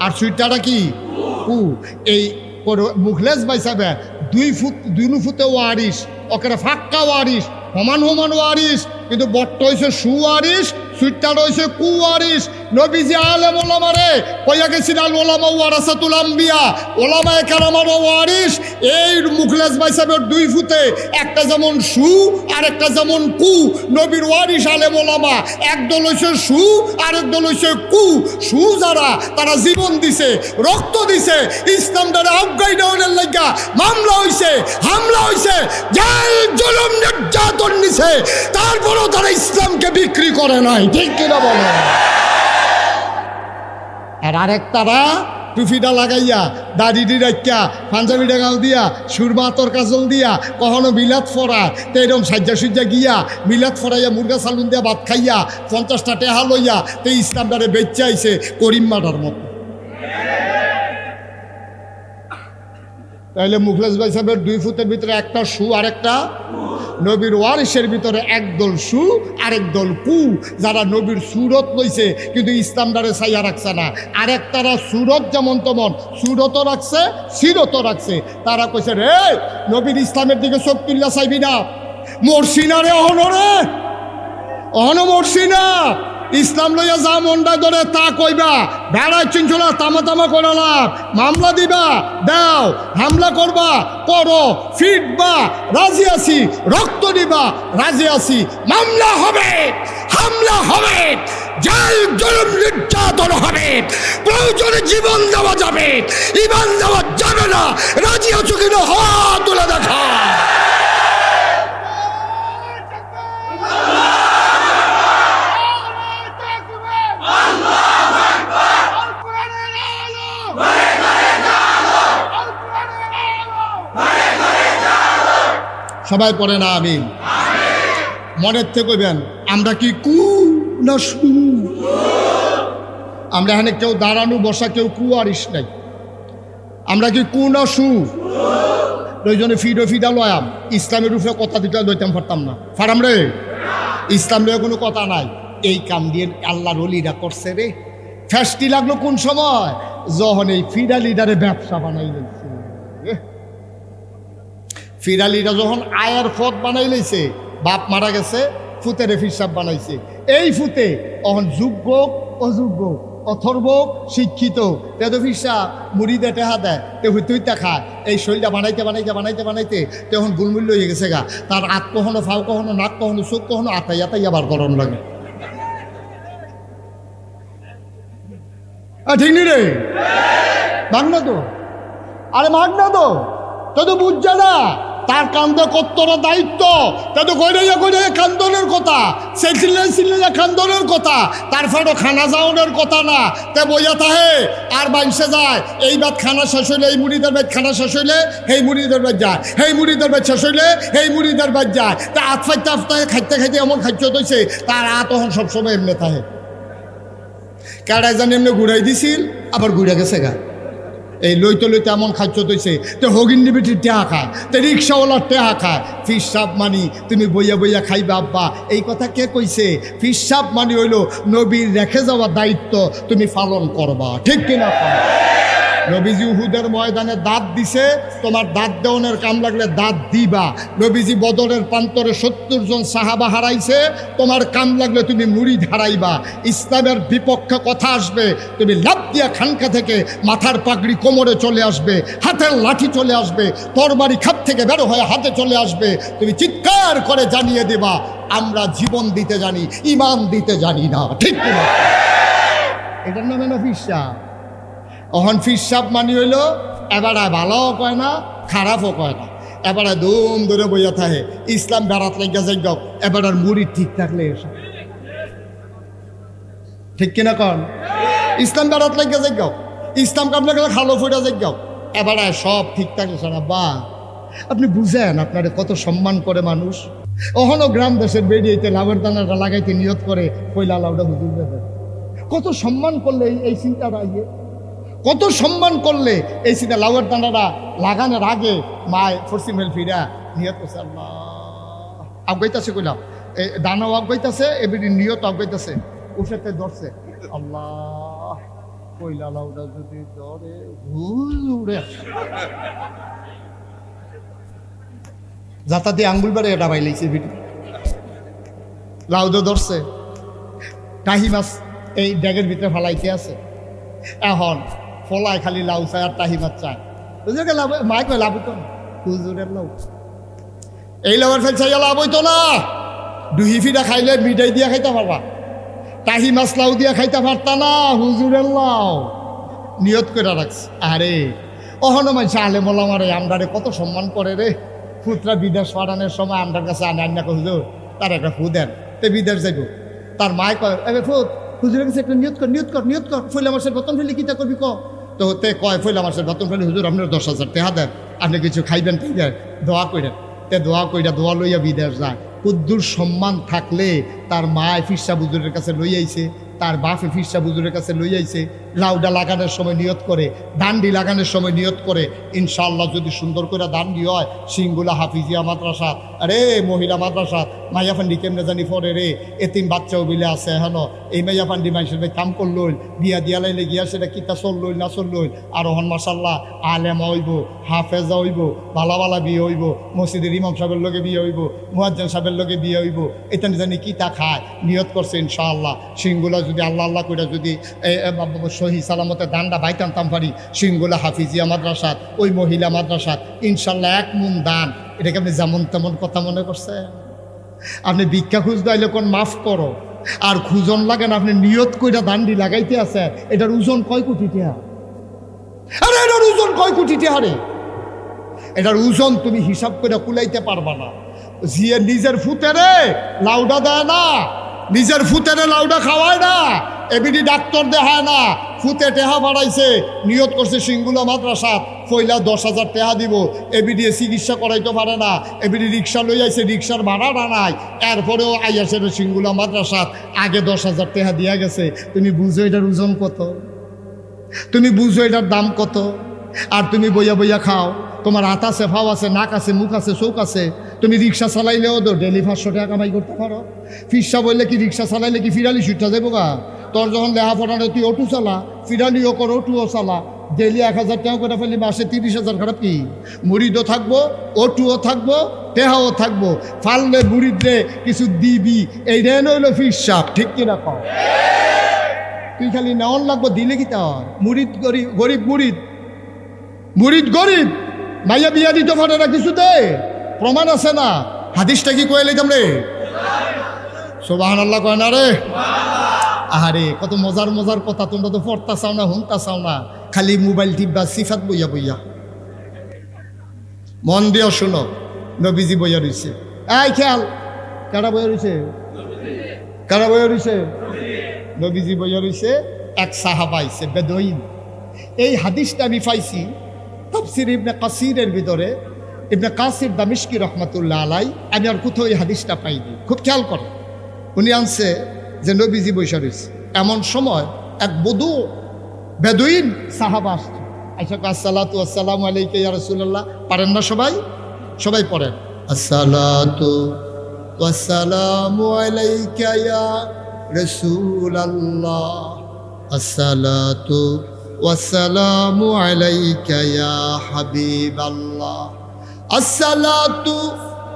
আর সুইটারটা কি কু। এই মুখলেস ভাই সাহেব 2 ফুটে ওয়ারিস, ওকে ফাক্কা ওয়ারিস, সমান সমান ওয়ারিস, কিন্তু বরটা হয়েছে সুয়ারিস, সুইটার হয়েছে কুয়ারিস। নবীজি আলেম ওলামারে কইয়া গেছিল আল ওলামা ওয়ারাসাতুল আম্বিয়া, ওলামায়ে কেরামের ওয়ারিস। এই মুখলেস ভাই সাহেবের 2 ফুটে একটা যেমন সু আর একটা যেমন কু। নবীর ওয়ারিস আলেম ওলামা, একদল হইছে সু আর একদল হইছে কু। সু যারা তারা জীবন দিছে, রক্ত দিছে, ইসলাম দ্বারা আফগানিস্তানের লাগা মামলা হইছে, হামলা হইছে, জেল জুলুম নির্যাতন নিছে, তারপরও তারা ইসলামকে বিক্রি করে নাই, ঠিক কিনা বলে। আর আরেক তারা টুফিটা লাগাইয়া, দাড়িটি রাখিয়া, পাঞ্জাবিটা গাল দিয়া, সুরমা তোর কাজল দিয়া, কখনো বিলাত ফরা, তো এরকম সাজ্জা সুজ্জা গিয়া বিলাত ফরাইয়া মুরগা সালুন দিয়া ভাত খাইয়া 50টা টেহা লইয়া তো ইসলামটারে বেচে আইছে করিম মাটার মতো। তাইলে মুখলেস ভাই সাহেবের 2 ফুটের ভিতরে একটা সু আর একটা নবীর ওয়ারিসের ভিতরে একদল সু আরেক দল কু, যারা নবীর সুরত লইছে কিন্তু ইসলামটারে ছাইয়া রাখছে না। আরেক তারা সুরত যেমন তেমন সুরতও রাখছে, সিরতও রাখছে। তারা কইছে রে নবীর ইসলামের দিকে চোখ তুলিয়া চাইবি না, মরছি না রে, অহনো মরছি না, ইসলাম লইয়া যা মনটা ধরে তা কইবা, বেড়াই চিনছলা তামা তামা করে লাভ, মামলা দিবা দাও, হামলা করবা করো, ফিটবা রাজি আছি, রক্ত দিবা রাজি আছি, মামলা হবে, হামলা হবে, জেল জুলুম নির্যাতন হবে, প্রয়োজনে জীবন দেওয়া যাবে, ঈমান দেওয়া যাবে না। রাজি আছো কিনা হাত তুলে দেখা। সবাই পড়ে না আমিন। মনের থেকে কইবেন আমরা কি কু না সু? আমরা এখানে কেউ দাঁড়ানো বসা কেউ কুয়ারিস নাই, আমরা কি কু না সু? প্রয়োজনে ফিডা লয়াম, ইসলামের উপরে কথা দিতে লইতাম পারতাম না, ফারাম রে ইসলাম নিয়ে কোনো কথা নাই। এই কাম দিয়ে আল্লাহর ওলিরা করছে রে। ফ্যাস্টি লাগলো কোন সময়? যখন এই ফিরালিডারে ব্যবসা বানাই লইছে। ফিরালিরা যখন আয়ের পথ বানাই লইছে, বাপ মারা গেছে, ফুতের ফিরসাব বানাইছে। এই ফুতে অহন যোগ্য অযোগ্য অথর্ব শিক্ষিত তেদো ফিরসাব মুড়িদে টেহা দেয়, তে হুইতুইতা খায়। এই শরীরটা বানাইতে বানাইতে বানাইতে বানাইতে তখন গুলমূল্য হয়ে গেছে গা। তার আত কখনো, ফাও কখনো, নাক কখনো, চোখ কখনো, আতাই আতাই আবার গরম লাগে। ঠিক নি রে? মাগ না তো, আরে মাগ না তো, তা তো বুঝছে না তার কান্দে কতটা দায়িত্ব। তা তো গড়াইয়া গড়াইয়া কান্দনের কথা, সে চিল্লাইয়া কান্দনের কথা, তারপরও খানা যাওয়ানোর কথা না। তে বইয়া তাহে আর বাইসে যায়। এই বাদ খানা শেষ হইলে এই মুড়িদের বাদ খানা শেষ হইলে সেই মুড়িদের বাদ যায়, সেই মুড়িদের বাদ শেষ হইলে সেই মুড়িদের বাদ যায়। তা আতফাইতে আফতায় খাইতে খাইতে এমন খাদ্য হয়েছে তার তখন সবসময় এমনি থাকে। কেডাই জানি এমনি ঘুরাই দিছিল, আবার ঘুরে গেছে গা। এই লইতে লইতে এমন খাদ্য তৈছে। তো হগিন্দি বিটির টেহা খায়, তো রিক্সাওয়ালার টেহা খায়। ফিরসাব মানি তুমি বইয়া বইয়া খাইবা আব্বা, এই কথা কে কইছে? ফিরসাব মানি হইল নবীর রেখে যাওয়া দায়িত্ব তুমি পালন করবা, ঠিক কিনা? নবীজি উহুদের ময়দানে দাঁত দিছে, তোমার দাঁত দেওয়ানের কাম লাগলে দাঁত দিবা। নবীজি বদরের প্রান্তরে 70 জন সাহাবা হারাইছে, তোমার কাম লাগলে তুমি মুড়িদ হারাইবা। ইসলামের বিপক্ষে কথা আসবে, তুমি লাফ দিয়া খানকা থেকে মাথার পাগড়ি কোমরে চলে আসবে, হাতের লাঠি চলে আসবে, তরবারি খাপ থেকে বেরো হয়ে হাতে চলে আসবে। তুমি চিৎকার করে জানিয়ে দেবা আমরা জীবন দিতে জানি, ইমান দিতে জানি না, ঠিক কিনা? এটার নামে না ফিরসাব। অহন ফিরসাব মানি হইল এবারে ভালোও কয় না, খারাপও কয় না, এবারে দুম ধরে বইয়া থাকে। ইসলাম বেড়াত লাগিয়া যাই গাও, এবার মুড়ি ঠিক থাকলে এসব, ঠিক কিনা কন? ইসলাম বেড়াত লাগিয়া যাই গাও, ইসলাম কামলে গেলে খালো ফুটা যাই গাও, এবারে সব ঠিক থাকলে শোনা। বা আপনি বুঝেন আপনারে কত সম্মান করে মানুষ। অহনো গ্রাম দেশের বেরিয়েতে লাভের দানাটা লাগাইতে নিয়ত করে পয়লা লাউটা হুজুর দেবে। কত সম্মান করলে এই চিন্তাটা ইয়ে, কত সম্মান করলে এই চিন্তা। লাউয়ের দানাটা লাগানোর আগে মায় ফরসি মেল ফিরা নিয়ত করছে, আল্লাহ আগাইতেছে, কইলাম এই দানাও আগাইতেছে, এবারে নিয়ত আগাইতেছে, উঠেতে ধরছে, আল্লাহ কইলা লাউটা যদি ধরে ভুল উড়ে যাতা দিয়ে আঙ্গুল বাড়ে এটা বাইলেছে ভিডিও। লাউদো ধরছে, টাহি মাছ এই ড্যাগের ভিতরে ফালাইতে আছে। এখন ফলায় খালি লাউ চায় আর টাহি মাছ চায়। বুঝলে লাভ মায় কয় লাভ হইতো না, হুজুরের লাউ এই লাউয়ের ফেল চাইয়া লাভ হইতো না। দুহি ফিরা খাইলে মিঠাই দিয়া খাইতে পারবা, টাহি মাছ লাউ দিয়া খাইতে পারতা না, হুজুরের লাউ নিয়ত করে রাখছে। আরে অহনো মানুষ আলে মোলামারে আমরারে কত সম্মান করে রে। ফুতরা বিদেশ পাঠানোর সময় আমরার কাছে আনে আন্না হুজুর তার একটা ফু দেন, তে বিদেশ যাইব। তার মায় কয় এবার ফুত হুজুরের কাছে একটা নিয়ত কর, নিয়ত কর, নিয়ত কর, ফইলা মাসের বেতন ফেলে কিতা করবি ক? তো তে কয় ফইলা মাসের বেতন ফেলে হুজুর আপনার 10,000 টাকা দেন, আপনি কিছু খাইবেন খাইবেন, দোয়া করেন। তে দোয়া কইরা দোয়া লইয়া বিদেশ যায়। কুদ্দুর সম্মান থাকলে তার মায় ফিরসা হুজুরের কাছে লই আইছে, তার বাপে ফিরসা হুজুরের কাছে লই আইছে। লাউডা লাগানোর সময় নিয়ত করে, ডান্ডি লাগানোর সময় নিয়ত করে, ইনশাআল্লাহ যদি সুন্দর করে ডান্ডি হয় সিংগুলা হাফিজিয়া মাদ্রাসা, আরে মহিলা মাদ্রাসা মাইয়া ফান্ডি কেমনে জানি পরে রে, এতিম বাচ্চাও বিলে আছে হেন। এই মাইয়া ফান্ডি মানুষের কাম করলইল, বিয়া দিয়া লাইলে গিয়া সেটা কিতা চললইল না চললইল। আর হন মাশাল্লাহ আলেমা হইব, হাফেজা হইব, বালা বালা বিয়ে হইব, মসজিদের ইমাম সাহেবের লগে বিয়ে হইব, মুয়াজ্জিন সাহেবের লগে বিয়ে হইব। এটা জানি কিতা খায়, নিয়ত করছে ইনশাআল্লাহ সিংগুলা যদি আল্লাহ আল্লাহ করে যদি সহি সালামতে দান্ডা বাইতানতাম পারি সিংগুলা হাফিজিয়া মাদ্রাসাত, ওই মহিলা মাদ্রাসাত, ইনশাল্লাহ 1 মুন দান। এটাকে আপনি যেমন তেমন কথা মনে করছেন? আপনি ভিক্ষা খুঁজ দাইলে কোন মাফ করো, আর খুঁজন লাগেন আপনি নিয়ত কইরা দান্ডি লাগাইতে আছে। এটার ওজন কয় কোটি টাকা? আরে এটার ওজন কয় কোটি টাকা রে? এটার ওজন তুমি হিসাব করে কুলাইতে পারবা না। জিয়ে নিজের ফুতেরে লাউডা দেয় না, নিজের ফুতেরে লাউডা খাওয়ায় না, এবিডি ডাক্তার দেখায় না, ফুতে টেহা বাড়াইছে, নিয়ত করছে সিংগুলা মাদ্রাসাত পয়লা 10,000 টাকা দিব, এবিডি চিকিৎসা করাইতে পারে না, এবিডি রিক্সা লই আইছে, রিক্সার ভাড়াটা নাই, এরপরেও আইয়াছে সিংগুলা মাদ্রাসাত, আগে 10,000 টাকা দিয়া গেছে। তুমি বুঝো এটার ওজন কত? তুমি বুঝো এটার দাম কত? আর তুমি বইয়া বইয়া খাও। তোমার হাত আছে, ফাও আছে, নাক আছে, মুখ আছে, চোখ আছে, তুমি রিক্সা চালাইলেও তো ডেলি 500 টাকা কামাই করতে পারো। ফিরসা বললে কি রিক্সা চালাইলে কি ফিরালি ছুটটা যাবো গা? তোর যখন লেহা পড়ানো তুই অটু চালা, ফিরালিও কর, অটুও চালা, ডেলি 1000 টাকা করে ফেললি, মাসে 30,000, খারাপ কি? মুড়িদও থাকবো, অটুও থাকবো, টেহাও থাকবো, ফাললে মুড়িদে কিছু দিবি, এই রেন হইলো ফিরসাপ, ঠিক কিনা কও? তুই খালি নেওয়ান লাগবো, দিলে কি তার? মুড়িদ গরিব, গরিব মুড়িদ, মুড়িদ গরিব, মাইয়া বিয়া দিতে পারে না কিছুতে, প্রমাণ আছে না? হাদিসটা কি কয়ে লাইতাম রে? সুবহানাল্লাহ কয় না রে? আহারে কত মজার মজার কথা, তোমরা তো পড়তা চাও না, হুনতা চাও না, খালি মোবাইল টিপবা, সিফাত বইয়া বইয়া। মন দিয়েও শুনো, নবীজি বইয়া রইছে। এই খেয়াল, কারা বইয়া রইছে? কারা বইয়া রইছে? নবীজি বইয়া রইছে। এক সাহাবা আইছে, বেদুইন। এই হাদিসটা আমি পাইছি তাফসীর ইবনে কাসিরের ভিতরে, ইবনে কাসির দামিশকি রহমাতুল্লাহ আলাই। আমি আর কোথাও এই হাদিসটা পাইনি, খুব খেয়াল করে। উনি আনছে যে নবীজি বৈশা রয়েছে, এমন সময় এক বধূ বেদুইন সাহাবা আসছে, আইসা আসসালাতু আসসালামু আলাইকা ইয়া রাসূলুল্লাহ। পারেন না সবাই? সবাই পড়েন, আসসালাতু ওয়াসসালামু আলাইকা ইয়া রাসূলুল্লাহ, আসসালাতু ওয়াসসালামু আলাইকা ইয়া হাবিবাল্লাহ, আসসালাতু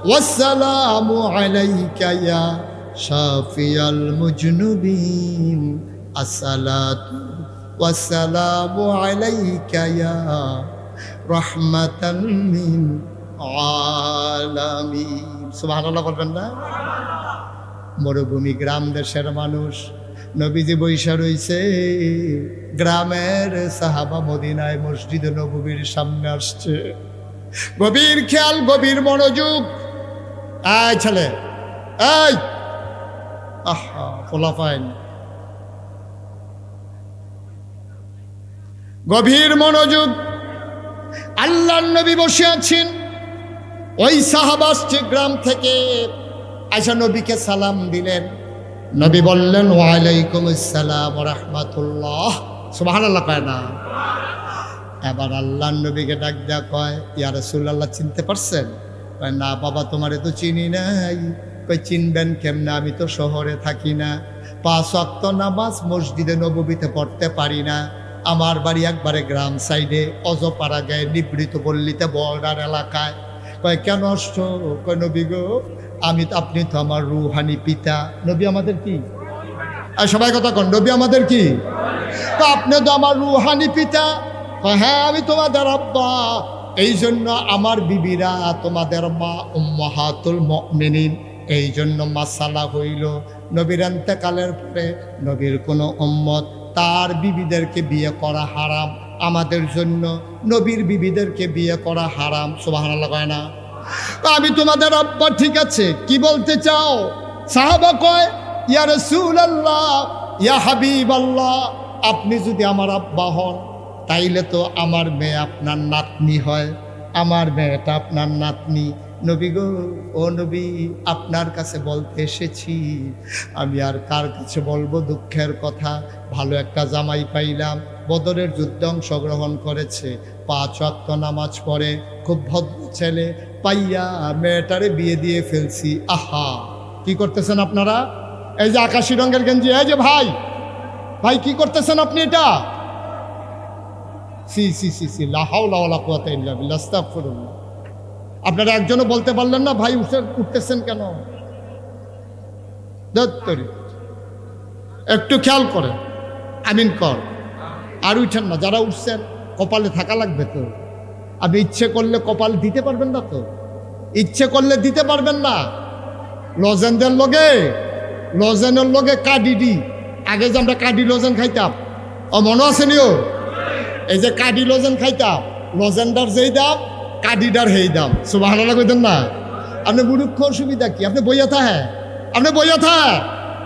ওয়াসসালামু আলাইকা ইয়া শাফিয়াল মুজনুবিন, আসসালাতু ওয়াসসালামু আলাইকা ইয়া রাহমাতাল লিল আলামিন। সুবহানাল্লাহ বলবেন না? মরুভূমি গ্রাম দেশের মানুষ, নবীজি বৈশা রইছে। গ্রামের সাহাবা মদিনায় মসজিদে নববীর সামনে আসছে। গভীর খেয়াল, গভীর মনোযোগ। এই ছেলে, এই আহা ফলাফাইন, গভীর মনোযোগ। আল্লাহর নবী বসে আছেন, ওই সাহাবা আসছে গ্রাম থেকে, আয়সা নবীকে সালাম দিলেন। নবী বললেন ওয়ালাইকুম আসসালাম ওয়া রাহমাতুল্লাহ। সুবহানাল্লাহ কয় না? এবার আল্লাহর নবীকে ডাক দেয়া কয়, ইয়া রাসূলুল্লাহ চিনতে পারছেন? কয় না বাবা, তোমারে তো চিনি নাই। কই চিনবেন কেমনে, আমি তো শহরে থাকি না, 5 ওয়াক্ত নামাজ মসজিদে নববীতে পড়তে পারি না, আমার বাড়ি একবারে গ্রাম সাইডে, অজপাড়া গায়ে নিবৃত পল্লীতে, বর্ডার এলাকায়। কয় কেন আসছো? কয় নবী গো, আপনি তো আমার রুহানি পিতা। নবী আমাদের কি? আর সবাই কথা কন, নবী আমাদের কি? তো আপনি তো আমার রুহানি পিতা। হ্যাঁ, আমি তোমাদের আব্বা, এই জন্য আমার বিবিরা তোমাদের মা, উম্মাহাতুল মুমিনিন। এই জন্য মাসালা হইল, নবীর ইন্তেকালের পরে নবীর কোনো উম্মত তার বিবিদেরকে বিয়ে করা হারাম, আমাদের জন্য নবীর বিবিদেরকে বিয়ে করা হারাম। সুবহানাল্লাহ কয় না? আমি তোমাদের আব্বা, ঠিক আছে, কি বলতে চাও? সাহাবা কয়, ইয়া রাসূলুল্লাহ, ইয়া হাবিবাল্লাহ, আপনি যদি আমার আব্বা হন তাইলে তো আমার মেয়ে আপনার নাতনি হয়, আমার মেয়েটা আপনার নাতনি। নবী গো, ও নবী, আপনার কাছে বলতে এসেছি। আমি আর কার কাছে বলবো দুঃখের কথা? ভালো একটা জামাই পাইলাম, বদরের যুদ্ধে অংশগ্রহণ করেছে, 5 ওয়াক্ত নামাজ পড়ে, খুব ভদ্র ছেলে পাইয়া মেয়েটারে বিয়ে দিয়ে ফেলছি। আহা, কি করতেছেন আপনারা? এই যে আকাশি রঙের গেঞ্জি, এই যে ভাই, ভাই কি করতেছেন আপনি এটা? সি সি সি সি, লা হাওলা ওয়ালা কুওয়াতা ইল্লা বিল্লাহ, আস্তাগফিরুল্লাহ। আপনারা একজনও বলতে পারলেন না ভাই উঠতেছেন কেন? দত্তরি, একটু খেয়াল করেন, আমিন কর। আর উঠেন না, যারা উঠছেন কপালে থাকা লাগবে তো। আপনি ইচ্ছে করলে কপাল দিতে পারবেন না তো, ইচ্ছে করলে দিতে পারবেন না। লজেনদের লগে, লজেনের লগে কাডিডি, আগে যে আমরা কাডি লজেন খাইতাম, ও মনে আছে নিও? এই যে কাডি লজেন খাইতাম, লজেন্ডার যেই দাম, কাডিডার হেই দাম। সুবহানাল্লাহ কইতেন না? আপনি মুরুক্ষ, অসুবিধা কি? আপনি বইয়া থাকেন, আপনি বইয়া থাকেন।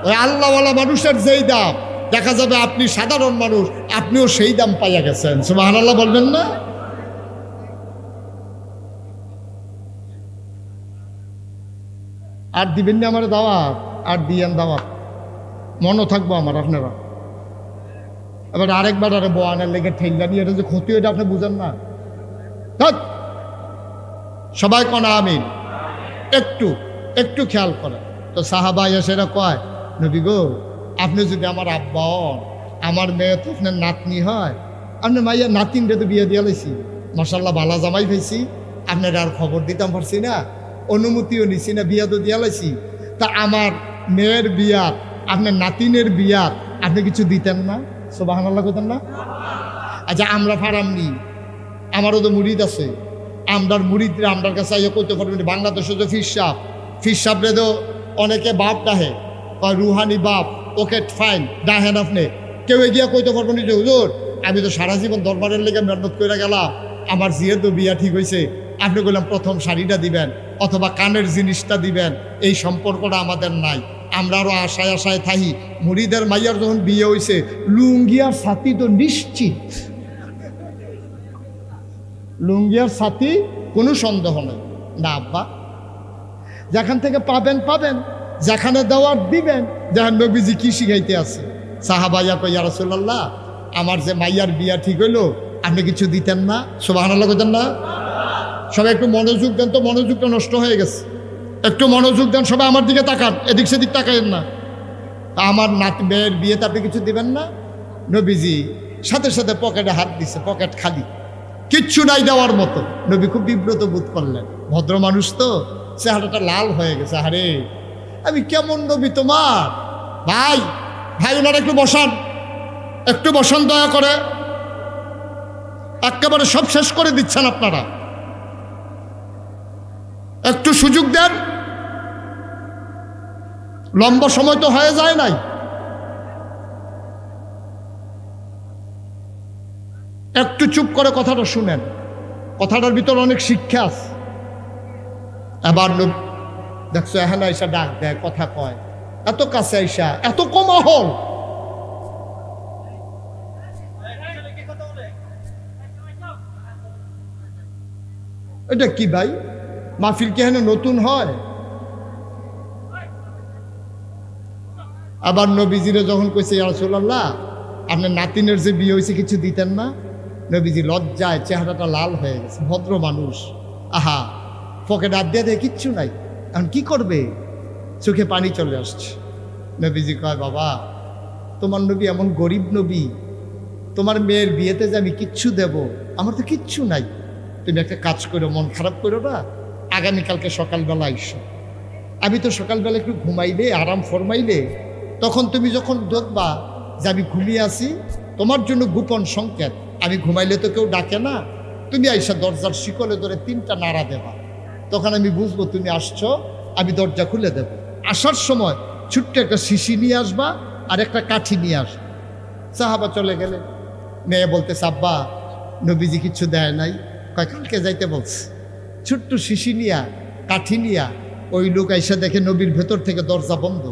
ওই আল্লাহওয়ালা মানুষের যেই দাম, দেখা যাবে আপনি সাধারণ মানুষ, আপনিও সেই দাম পাইয়া গেছেন। সুবহানাল্লাহ বলবেন না? আর দিবেন না আমার দাওয়াত? আর দিয়েন দাওয়াত, মনও থাকবো আমার আপনারা। এবার আরেকবার আরে বয়ানের লেগে ঠেললা নিয়ে এটা যে ক্ষতি, এটা আপনি বুঝেন না। সবাই কোন আমিন। একটু একটু খেয়াল করে। তো সাহাবা এসেরা কয়, নবী গো, আপনি যদি আমার আব্বা হন, আমার মেয়ে তো আপনার নাতনি হয়, আপনার মাইয়া নাতিনটা তো বিয়ে দিয়ে লাইছি, মাশাল্লাহ বালা জামাই পেয়েছি, আপনার আর খবর দিতাম পারছি না, অনুমতিও নিছি না, বিয়া তো দিয়া লাইছি, তা আমার মেয়ের বিয়াত আপনার নাতিনের বিয়াত আপনি কিছু দিতেন না? সুবহানাল্লাহ করতেন না? আচ্ছা আমরা ফারামনি, আমারও তো মুরিদ আছে, আমরার মুরিদরা আমরার কাছে আইয়া কইতে পারবেন। বাংলাদেশে তো ফির সাবরে তো অনেকে বাপ ডাহে, রুহানি বাপ, ওকে ফাইন ডাহেন আপনি, কেউ এগিয়ে কইতে পারবেন যে হুজুর আমি তো সারা জীবন দরবারের লেগে মেহনত করে গেলাম, আমার জিয়ের তো বিয়া ঠিক হয়েছে, আপনি বললাম প্রথম শাড়িটা দিবেন অথবা কানের জিনিসটা দিবেন, এই সম্পর্কটা আমাদের নাই। আমরা আরও আশায় আশায় থাকি, মুরিদের মাইয়ার যখন বিয়ে হয়েছে লুঙ্গিয়ার সাথী তো নিশ্চিত, লুঙ্গিয়ার সাথী কোনো সন্দেহ নেই। না আব্বা, যেখান থেকে পাবেন পাবেন, যেখানে দেওয়ার দিবেন। যেখান নবীজি কি শিখাইতে আছে, সাহাবাইয়া কই ইয়া রাসূলুল্লাহ আমার যে মাইয়ার বিয়া ঠিক হইলো, আপনি কিছু দিতেন না? সুবহানাল্লাহ কইতেন না? সবাই একটু মনোযোগ দেন তো, মনোযোগটা নষ্ট হয়ে গেছে, একটু মনোযোগ দেন সবাই, আমার দিকে তাকান, এদিক সেদিক তাকাইন না। আমার মেয়ের বিয়েতে আপনি কিছু দিবেন না? নবীজি সাথে সাথে পকেটে হাত দিছে, পকেট খালি, কিচ্ছু নাই দেওয়ার মতো। নবী খুব বিব্রত বোধ করলেন, ভদ্র মানুষ তো, চেহারাটা লাল হয়ে গেছে। আরে আমি কেমন নবী তোমার? ভাই ভাই ওনারা একটু বসান, একটু বসান দয়া করে, একেবারে সব শেষ করে দিচ্ছেন আপনারা, একটু সুযোগ দেন, লম্বা সময় তো হয়ে যায় নাই। একটু চুপ করে কথাটা শুনেন, কথাটার ভিতর অনেক শিক্ষা আছে। আবার দেখছো এখানে আইসা ডাক দেয়, কথা কয়, এত কাছে আইসা এত কোলাহল। এটা কি ভাই, মাহফিল কি এখানে নতুন হয়? আবার নবীজিরে যখন কইছে ইয়া রাসূলুল্লাহ আপনার নাতিনের যে বিয়ে হয়েছে কিছু দিতেন না? নবীজি লজ্জায় চেহারাটা লাল হয়ে গেছে, ভদ্র মানুষ, আহা পকেট হাত দিয়ে দেয় কিচ্ছু নাই, এখন কি করবে, চোখে পানি চলে আসছে। নবীজি কয় বাবা তোমার নবী এমন গরিব নবী, তোমার মেয়ের বিয়েতে যে আমি কিচ্ছু দেব, আমার তো কিচ্ছু নাই, তুমি একটা কাজ করো, মন খারাপ করো না, আগামীকালকে সকালবেলা আইসো, আমি তো সকালবেলা একটু ঘুমাইলে আরাম ফরমাইলে, তখন তুমি যখন দেখবা যে আমি ঘুমিয়ে আছি, তোমার জন্য গোপন সংকেত, আমি ঘুমাইলে তো কেউ ডাকে না, তুমি আইসা দরজার শিকলে ধরে 3টা নাড়া দেবা, তখন আমি বুঝবো তুমি আসছো, আমি দরজা খুলে দেব। আসার সময় ছোট্ট একটা শিশি নিয়ে আসবা আর একটা কাঠি নিয়ে আসবা। সাহাবা চলে গেলে, মেয়ে বলতেছে আব্বা নবীজি কিচ্ছু দেয় নাই, কয় কালকে যাইতে বলছে। ছোট্ট শিশি নিয়া কাঠি নিয়া ওই লোক আইসা দেখে নবীর ভেতর থেকে দরজা বন্ধ,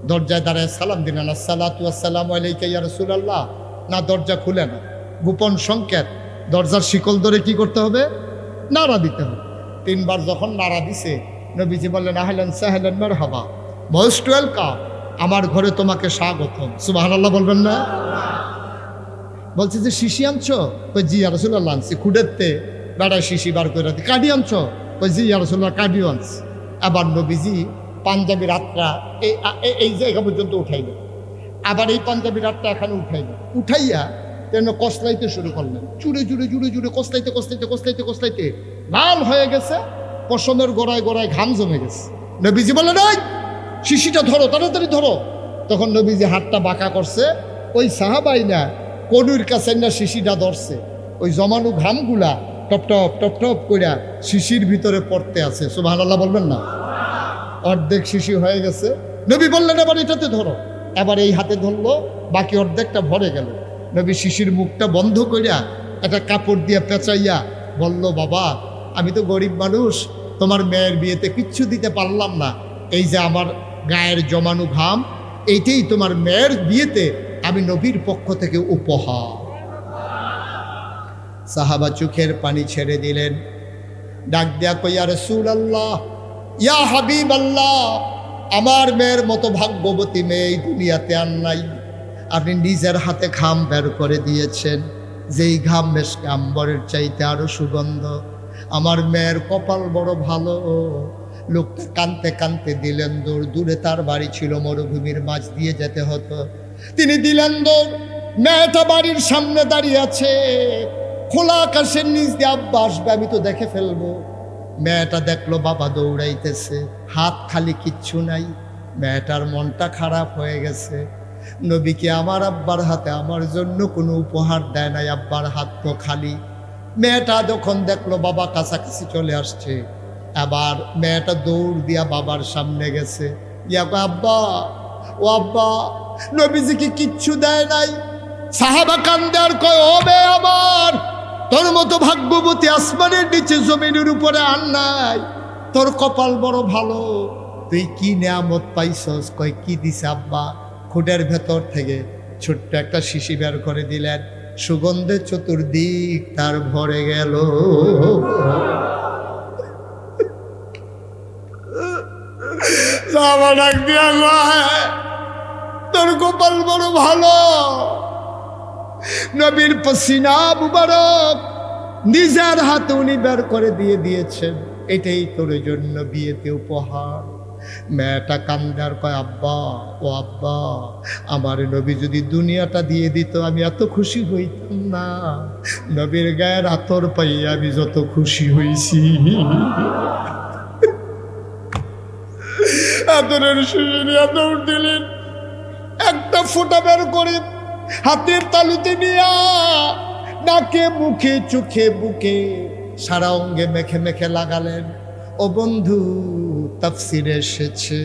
দরজায় দাঁড়ায় সালাম দিলেন, আসসালাতু আসসালামু আলাইকা ইয়া রাসূলুল্লাহ, না দরজা খুলে না, গোপন সংকেত, দরজার শিকল ধরে কি করতে হবে, নাড়া দিতে হবে। 3বার যখন নাড়া দিছে নবীজি বললেন আহলান সাহলান মারহাবা, মোস্ট ওয়েলকাম, আমার ঘরে তোমাকে স্বাগতম। সুবহানাল্লাহ বলবেন না? বলছে যে শিশি আনছো, কই জি ইয়া রাসূলুল্লাহ আনছি, খুঁড়েতে বেড়ায় শিশি বার করে, কাডি আনছো, কই জি ইয়া রাসূলুল্লাহ কাডিও আনছি। আবার নবীজি পাঞ্জাবি রাতটা এই জায়গা পর্যন্ত উঠাইলেন, আবার এই পাঞ্জাবি রাতটা এখানে উঠাইলেন, উঠাইয়া তেন কসলাইতে শুরু করলেন, জুড়ে জুড়ে জুড়ে জুড়ে কসলাইতে কসলাইতে কসলাইতে কসলাইতে লাল হয়ে গেছে, পশমের গোড়ায় গোড়ায় ঘাম জমে গেছে। নবীজি বললেন এই শিশিটা ধরো, তাড়াতাড়ি ধরো। তখন নবীজি হাতটা বাঁকা করছে, ওই সাহাবাই না কনুর কাছে না শিশিটা ধরছে, ওই জমানো ঘামগুলা টপ টপ টপ টপ কইরা শিশির ভিতরে পড়তে আছে। সুবহানাল্লাহ বলবেন না? অর্ধেক শিশি হয়ে গেছে। নবী বললেন এবার এটাতে ধরো, এবার এই হাতে ধরলো, বাকি অর্ধেকটা ভরে গেল। নবী শিশির মুখটা বন্ধ করিয়া একটা কাপড় দিয়ে পেঁচাইয়া বলল বাবা আমি তো গরিব মানুষ, তোমার মেয়ের বিয়েতে কিচ্ছু দিতে পারলাম না, এই যে আমার গায়ের জমানো ঘাম, এইটাই তোমার মেয়ের বিয়েতে আমি নবীর পক্ষ থেকে উপহার। সাহাবা চোখের পানি ছেড়ে দিলেন, ডাক দেয়া কই ইয়া রাসূলুল্লাহ ইয়া হাবিবাল্লাহ, আমার মেয়ের মতো ভাগ্যবতী মেয়ে এই দুনিয়াতে আর নাই, আপনি নিজের হাতে ঘাম বের করে দিয়েছেন, যেই ঘাম মেশকে আম্বরের চাইতে আরো সুগন্ধ, আমার মেয়ের কপাল বড় ভালো। লোকটা কানতে কানতে দিলেন দৌড়। দূরে তার বাড়ি ছিল, মরুভূমির মাঝ দিয়ে যেতে হতো। তিনি দিলেন দৌড়। মেয়েটা বাড়ির সামনে দাঁড়িয়ে আছে, খোলা আকাশের নিচ দিয়ে আব্বা আসবে, আমি তো দেখে ফেলবো। মেয়েটা দেখলো বাবা দৌড়াইতেছে, হাত খালি, কিচ্ছু নাই। মেয়েটার মনটা খারাপ হয়ে গেছে। নবীকে আমার আব্বার হাতে আমার জন্য কোনো উপহার দেয় নাই, আব্বার হাত তো খালি। মেয়েটা যখন দেখলো বাবা কাছাকাছি চলে আসছে, আবার মেয়েটা দৌড় দিয়া বাবার সামনে গেছে, ইয়া আব্বা, ও আব্বা, নবীজিকে কিচ্ছু দেয় নাই। সাহাবা কান্দে আর কয়, ও বে আমার, তোর মতো ভাগ্যবতী আসমানের নিচে জমিনের উপরে আর নাই। তোর কপাল বড় ভালো, তুই কি নেয়ামত পাইছস? কয় কি দিছে আব্বা? খুঁটের ভেতর থেকে ছোট্ট একটা শিশি বের করে দিলেন। সুগন্ধে চতুর্দিক তার ভরে গেল। তোর কপাল বড় ভালো, নবীর পসিনা মুবারক নিজের হাতে উনি বের করে দিয়েছেন, এটাই তোর জন্য বিয়েতে উপহার। মেয়েটা কান্দার কয়, আব্বা, ও আব্বা, আমার নবী যদি দুনিয়াটা দিয়ে দিত আমি এত খুশি হইতাম না। নবীর গায়ের আতর পাইয়া আমি যত খুশি হইছি। আতরের শিশি নিয়ে দৌড় দিলেন, একটা ফোঁটা বের করে হাতের তালুতে নিয়া নাকে, মুখে, চোখে, বুকে, সারা অঙ্গে মেখে মেখে লাগালেন। ও বন্ধু, তাফসিরে এসেছে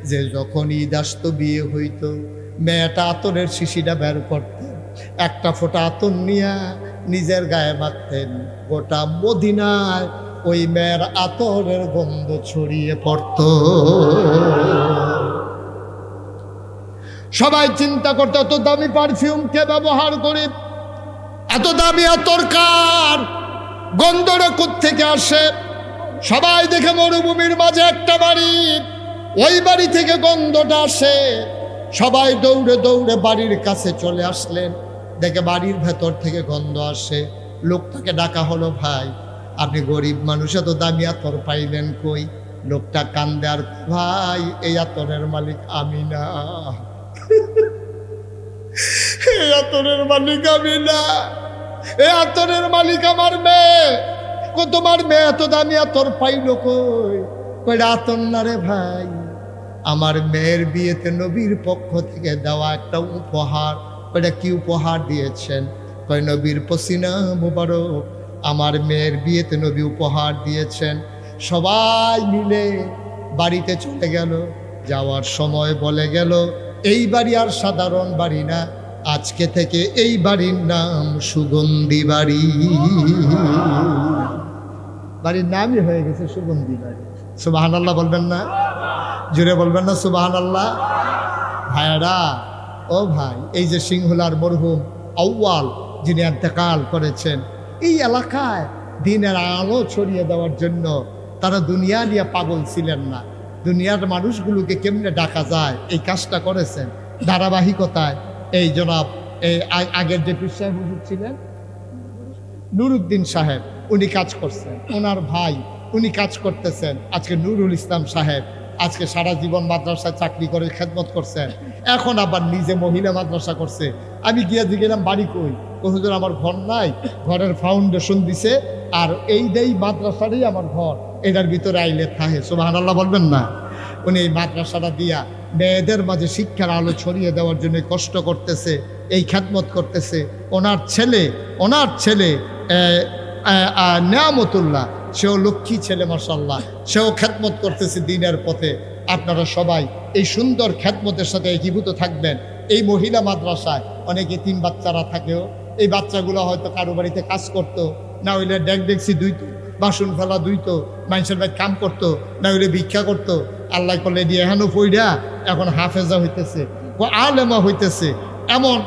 যে যখন ঈদ আসতো, বিয়ে হইতো, মেয়েটা আতরের শিশিটা বের করতেন, একটা ফোঁটা আতর নিয়া নিজের গায়ে মাখতেন। গোটা মদিনায় ওই মেয়ের আতরের গন্ধ ছড়িয়ে পড়ত। সবাই চিন্তা করতো এত দামি পারফিউম কে ব্যবহার করে, এত দামি আতর কার, গন্ধটা কোত্থেকে আসে? সবাই দেখে মরুভূমির মাঝে একটা বাড়ি, ওই বাড়ি থেকে গন্ধটা আসে। সবাই দৌড়ে দৌড়ে বাড়ির কাছে চলে আসলেন, দেখে বাড়ির ভেতর থেকে গন্ধ আসে। লোকটাকে ডাকা হলো, ভাই আপনি গরিব মানুষ, এত দামি আতর পাইলেন কই? লোকটা কান্দে আর, ভাই এই আতরের মালিক আমি না, এই আতরের মালিক আমি না, এই আতরের মালিক আমার মেয়ে। তোমার মেয়ে এত দামি আতর পাইল কই? কইরা আতর না রে ভাই, আমার মেয়ের বিয়েতে নবীর পক্ষ থেকে দেওয়া একটা উপহার। কইটা কি উপহার দিয়েছেন? কই নবীর পসিনা মুবারক আমার মেয়ের বিয়েতে নবী উপহার দিয়েছেন। সবাই মিলে বাড়িতে চলে গেল। যাওয়ার সময় বলে গেল, এই বাড়ি আর সাধারণ বাড়ি না, আজকে থেকে এই বাড়ির নাম সুগন্ধি বাড়ি। বাড়ির নামই হয়ে গেছে সুগন্ধি বাড়ি। সুবহানাল্লাহ বলবেন না? জুড়ে বলবেন না সুবহানাল্লাহ? ভাইরা, ও ভাই, এই যে সিংহুলার মরহুম আউয়াল যিনি ইন্তেকাল করেছেন, এই এলাকায় দিনের আলো ছড়িয়ে দেওয়ার জন্য তারা দুনিয়া নিয়ে পাগল ছিলেন না। দুনিয়ার মানুষগুলোকে কেমনে ডাকা যায় এই কাজটা করেছেন ধারাবাহিকতায়। এই জনাব, এই আগের যে পীর সাহেব হুজুর ছিলেন নুরুদ্দিন সাহেব, উনি কাজ করছেন। ওনার ভাই উনি কাজ করতেছেন। আজকে নুরুল ইসলাম সাহেব আজকে সারা জীবন মাদ্রাসায় চাকরি করে খেদমত করছেন, এখন আবার নিজে মহিলা মাদ্রাসা করছে। আমি গিয়ে গেলাম, বাড়ি কই? হুজুর আমার ঘর নাই, ঘরের ফাউন্ডেশন দিছে, আর এই দেই মাদ্রাসারই আমার ঘর, এটার ভিতরে আইলে থাকে। সুবহানাল্লাহ বলবেন না? উনি এই মাদ্রাসাটা দিয়া মেয়েদের মাঝে শিক্ষার আলো ছড়িয়ে দেওয়ার জন্য কষ্ট করতেছে, এই খেদমত করতেছে। ওনার ছেলে নেয়ামতুল্লাহ, সেও লক্ষ্মী ছেলে, মাশাআল্লাহ, সেও খেদমত করতেছে দিনের পথে। আপনারা সবাই এই সুন্দর খেদমতের সাথে একীভূত থাকবেন। এই মহিলা মাদ্রাসায় অনেক এতিম বাচ্চারা থাকেও, এই বাচ্চাগুলো হয়তো কারো বাড়িতে কাজ করতো, না হইলে ডেকছি ধুইতো, বাসন ফেলা ধুইতো, মানুষের বাড়ি কাম করতো, না হইলে ভিক্ষা করতো। আল্লাহ করলে দিয়ে এখনো পইডা এখন হাফেজা হইতেছে, আলেমা হইতেছে। এমন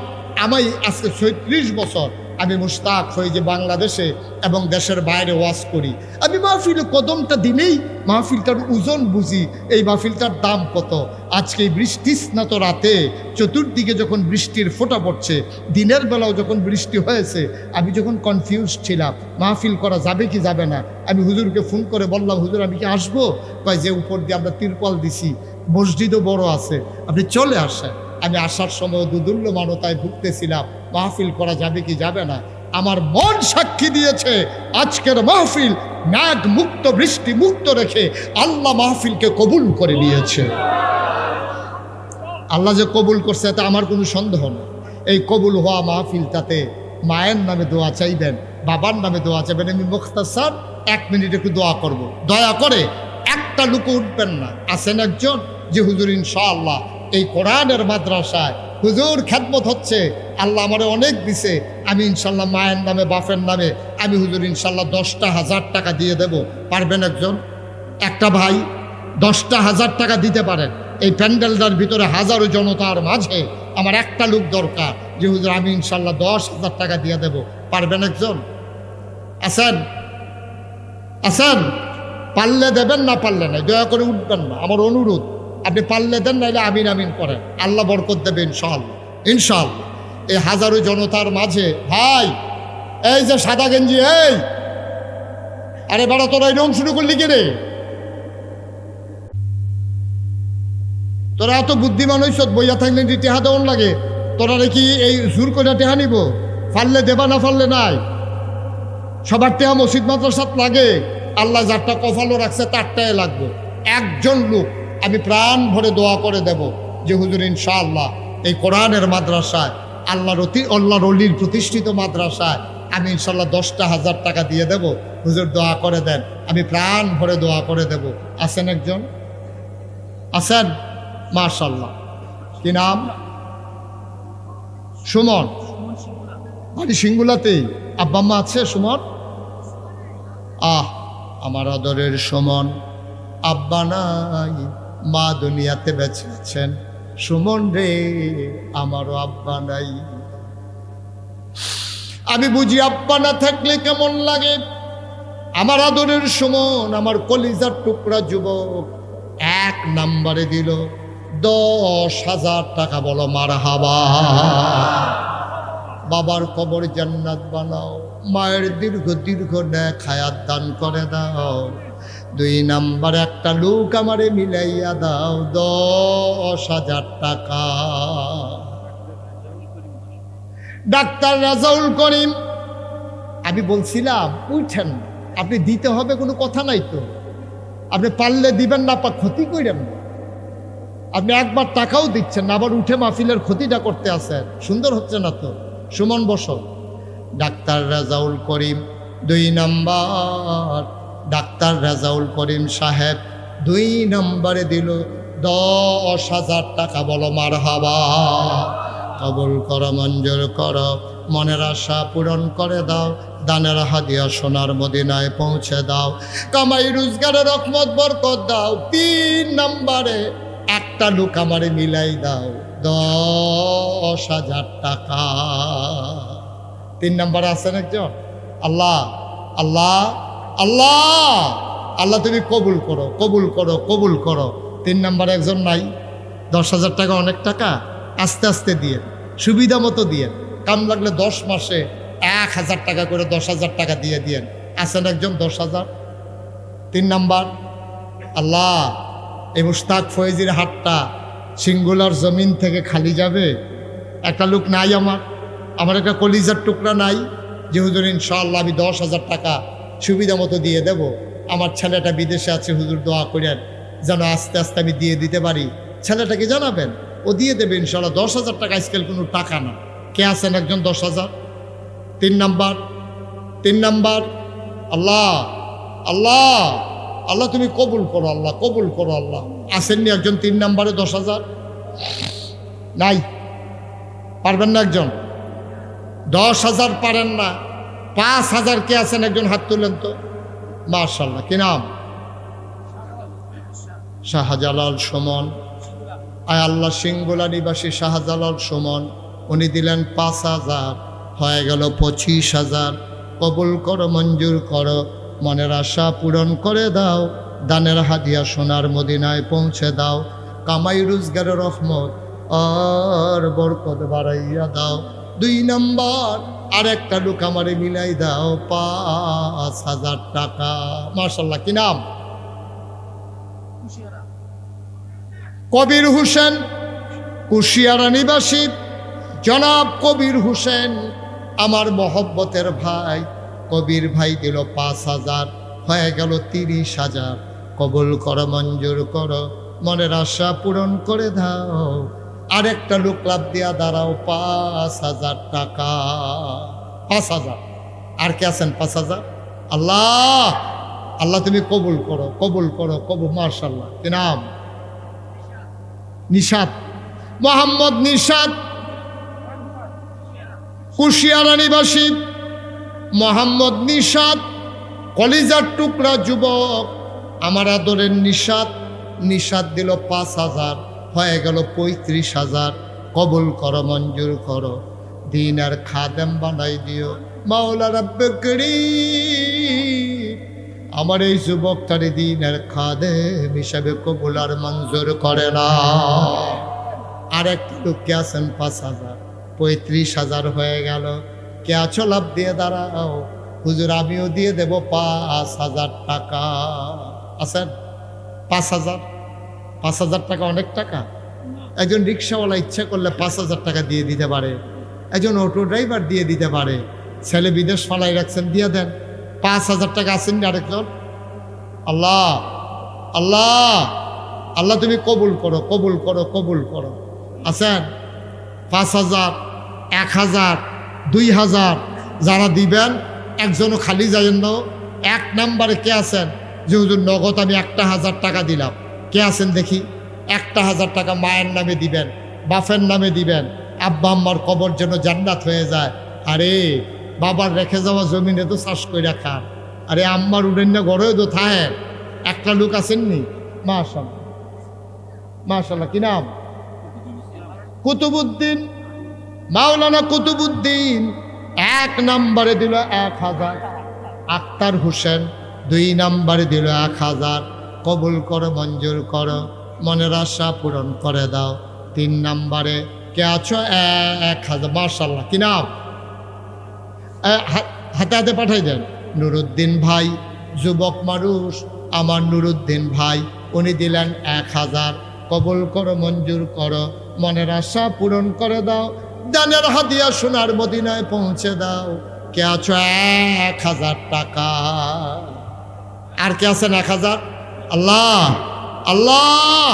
আমি আজকে ৩৬ বছর আমি মুশতাক হই যে বাংলাদেশে এবং দেশের বাইরে ওয়াজ করি। আমি মাহফিলে কদমটা দিলেই মাহফিলটার ওজন বুঝি, এই মাহফিলটার দাম কত। আজকে এই বৃষ্টিস্নাত রাতে চতুর্দিকে যখন বৃষ্টির ফোঁটা পড়ছে, দিনের বেলাও যখন বৃষ্টি হয়েছে, আমি যখন কনফিউজ ছিলাম মাহফিল করা যাবে কি যাবে না, আমি হুজুরকে ফোন করে বললাম, হুজুর আমি কি আসবো? কয় যে উপর দিয়ে আমরা তিরপল দিছি, মসজিদও বড় আছে, আপনি চলে আসেন। আমি আসার সময় দুদুল্যমানতায় ভুগতেছিলাম, মাহফিল করা যাবে কি যাবে না। আমার মন সাক্ষী দিয়েছে আজকের মাহফিল ম্যাঘ মুক্ত, বৃষ্টি মুক্ত রেখে আল্লাহ মাহফিলকে কবুল করে নিয়েছে। আল্লাহ যে কবুল করছে এতে আমার কোনো সন্দেহ নেই। এই কবুল হওয়া মাহফিলটাতে মায়ের নামে দোয়া চাইবেন, বাবার নামে দোয়া চাইবেন। আমি মুখতাসার 1 মিনিট একটু দোয়া করব। দয়া করে একটা লোক উঠবেন না। আছেন একজন যে হুজুর ইনশাআল্লাহ এই কোরআনের মাদ্রাসায় হুজুর খেদমত হচ্ছে, আল্লাহ আমারে অনেক দিছে, আমি ইনশাল্লাহ মায়ের নামে বাপের নামে আমি হুজুর ইনশাল্লাহ 10,000 টাকা দিয়ে দেব, পারবেন একজন? একটা ভাই 10,000 টাকা দিতে পারেন। এই প্যান্ডেলটার ভিতরে হাজারো জনতার মাঝে আমার একটা লোক দরকার যে হুজুর আমি ইনশাল্লাহ 10,000 টাকা দিয়ে দেব, পারবেন একজন? আছেন? আছেন? পারলে দেবেন, না পারলে নাই, দয়া করে উঠবেন না, আমার অনুরোধ। আপনি পারলে দেন, নাইলে আমিন আমিন করেন, আল্লাহ বরকত দেবে ইনশাআল্লাহ। ইনশাআল্লাহ এই হাজারো জনতার মাঝে ভাই, এই যে সাদা গেঞ্জি, এই আরে বেড়া তোরা এই রং শুরু করলি কি রে? তোরা এত বুদ্ধিমান হইস, বইয়া থাকলে টেহা দেওয়ান লাগে, তোরা কি এই জোর করে টেহা নিব? পারলে দেবা, না পারলে নাই। সবার টেহা মসজিদ মাদ্রাসাত লাগে, আল্লাহ যারটা কপালও রাখছে তারটাই লাগবে। একজন লোক আমি প্রাণ ভরে দোয়া করে দেব যে হুজুর ইনশাআল্লাহ এই কোরআনের মাদ্রাসায় আল্লাহর অলির প্রতিষ্ঠিত মাদ্রাসায় আমি ইনশাল্লাহ 10,000 টাকা দিয়ে দেব, হুজুর দোয়া করে দেন, আমি প্রাণ ভরে দোয়া করে দেব। আছেন একজন? আছেন? মাশাআল্লাহ। কি নাম? সুমন। বাড়ি সিঙ্গুলাতেই? আব্বা আম্মা আছে সুমন? আমার আদরের সুমন, আব্বা নাই, মা দুনিয়াতে বেঁচে আছেন। সুমন রে, আমারও আব্বা নাই। আমি বুঝি আব্বা না থাকলে কেমন লাগে। আমার আদরের সুমন, আমার কলিজার টুকরা যুবক 1 নম্বরে দিল 10,000 টাকা। বলো মারহাবা। বাবার কবর জান্নাত বানাও, মায়ের দীর্ঘ দীর্ঘ নেক হায়াত দান করে দাও। 2 নাম্বার একটা লোক আমারে মিলাইয়া দাও 10,000 টাকা। ডাক্তার রাজাউল করিম, আমি বলছিলাম উঠেন, আপনি দিতে হবে কোনো কথা নাই তো, আপনি পারলে দিবেন, না ক্ষতি করেন না। আপনি একবার টাকাও দিচ্ছেন না, আবার উঠে মাহফিলের ক্ষতিটা করতে আসেন, সুন্দর হচ্ছে না তো। সুমন বসো। ডাক্তার রাজাউল করিম 2 নাম্বার। ডাক্তার রাজাউল করিম সাহেব 2 নম্বরে দিল 10,000 টাকা। বলো মারহাবা। কবুল করো, মঞ্জুর করো, মনের আশা পূরণ করে দাও, দানের হাদিয়া সোনার মদিনায় পৌঁছে দাও, কামাই রোজগারের রহমত বরকত দাও। 3 নম্বরে একটা লোক আমারে মিলাই দাও 10,000 টাকা। 3 নম্বরে আছেন একজন? আল্লাহ আল্লাহ আল্লাহ আল্লাহ, তুমি কবুল করো, কবুল করো, কবুল করো। 3 নম্বরে একজন নাই? 10,000 টাকা অনেক টাকা, আস্তে আস্তে দিয়ে, সুবিধা মতো দিয়ে, কাম লাগলে 10 মাসে 1,000 টাকা করে 10,000 টাকা দিয়ে দিয়েন। আছেন একজন? 10,000। 3 নাম্বার। আল্লাহ, এই মুশতাক ফয়েজির হাটটা সিঙ্গুলার জমিন থেকে খালি যাবে? একটা লোক নাই আমার একটা কলিজার টুকরা নাই যে হুজুর ইনশাআল্লাহ আমি 10,000 টাকা সুবিধা মতো দিয়ে দেব, আমার ছেলেটা বিদেশে আছে, হুজুর দোয়া করেন যেন আস্তে আস্তে আমি দিয়ে দিতে পারি। ছেলেটাকে জানাবেন, ও দিয়ে দেবে ইনশাআল্লাহ। 10,000 টাকা আজকাল কোনো টাকা না। কে আছেন একজন? 10,000। 3 নাম্বার। 3 নাম্বার। আল্লাহ আল্লাহ আল্লাহ, তুমি কবুল করো আল্লাহ, কবুল করো আল্লাহ। আসেননি একজন 3 নাম্বারে 10,000? নাই? পারবেন না একজন? 10,000 পারেন না? 5,000 কে আছেন একজন? হাত তুলেন তো। মাশাআল্লাহ। কি নাম? শাহজালাল সুমন। আয় আল্লাহ, সিঙ্গুলা নিবাসী শাহজালাল সুমন, উনি দিলেন 5,000, হয়ে গেল 25,000। কবুল করো, মঞ্জুর করো, মনের আশা পূরণ করে দাও, দানের হাদিয়া সোনার মদিনায় পৌঁছে দাও, কামাই রোজগারের রহমত আর বরকত বাড়াইয়া দাও। 2 নম্বর, আর একটা লোক আমারে মিলাই দাও 5,000 টাকা। মাশাআল্লাহ, কি নাম? কবির হোসেন, কুশিয়ারা নিবাসী জনাব কবির হোসেন, আমার মহব্বতের ভাই। কবির ভাই দিল 5,000, হয়ে গেল 30,000। কবুল করো, মঞ্জুর করো, মনের আশা পূরণ করে দাও। আরেকটা লোক লাভ দিয়া দাঁড়াও, 5,000 টাকা। 5,000। আর কে আছেন? 5,000। আল্লাহ, আল্লাহ তুমি কবুল করো, কবুল করো, কবুল। মাশাআল্লাহ, কি নাম? নিশাত, মোহাম্মদ নিশাত, কুশিয়ারা নিবাসী মোহাম্মদ নিশাত, কলিজার টুকরা যুবক, আমার আদরের নিশাত। নিশাত দিল 5,000, হয়ে গেল 35,000। কবুল করো, মঞ্জুর করো, দিন আর খাদেম বানাই দিও মাওলা রব্বে করিম। আমার এই যুবকটারে দিন আর খাদেম হিসাবে কবুল আর মঞ্জুর করে না। আর একটা লোককে আছেন 5,000, 35,000 হয়ে গেল। কে আছো? লাভ দিয়ে দাঁড়াও। হুজুর আমিও দিয়ে দেব 5,000 টাকা। আছেন? 5,000। 5,000 টাকা অনেক টাকা। একজন রিক্সাওয়ালা ইচ্ছা করলে 5,000 টাকা দিয়ে দিতে পারে, একজন অটো ড্রাইভার দিয়ে দিতে পারে। ছেলে বিদেশ ফালাই রাখছেন, দিয়ে দেন। 5,000 টাকা আছেন না আরেকজন? আল্লাহ, আল্লাহ, আল্লাহ তুমি কবুল করো, কবুল করো, কবুল করো। আছেন? 5,000, 1,000, 2,000 যারা দিবেন, একজনও খালি যাবেন না। 1 নম্বরে কে আছেন যে হুজুর নগদ আমি 1,000 টাকা দিলাম? কে আছেন দেখি? 1,000 টাকা মায়ের নামে দিবেন, বাপের নামে দিবেন, আব্বা আম্মার কবর যেন জান্নাত হয়ে যায়। আরে বাবার রেখে যাওয়া জমিনে তো চাষ করে রাখা, আরে আম্মার উড়েন গড়েও তো থাকেন। একটা লোক আছেননি? মাশাআল্লাহ, মাশাআল্লাহ, কি নাম? কুতুবুদ্দিন, মাওলানা কুতুবুদ্দিন। 1 নম্বরে দিল 1,000। আক্তার হোসেন 2 নম্বরে দিল 1,000। কবুল করো, মঞ্জুর করো, মনের আশা পূরণ করে দাও। 3 নম্বরে কে আছো? 1,000। মাশাআল্লাহ, কি নাম? হাতে হাতে পাঠাই দেন। নুরুদ্দিন ভাই, যুবক মানুষ, আমার নুরুদ্দিন ভাই, উনি দিলেন 1,000। কবুল করো, মঞ্জুর করো, মনের আশা পূরণ করে দাও। দানের হাদিয়া সোনার মদিনায় পৌঁছে দাও। কে আছো? 1,000 টাকা। আর কে আছেন? 1,000। আল্লাহ, আল্লাহ,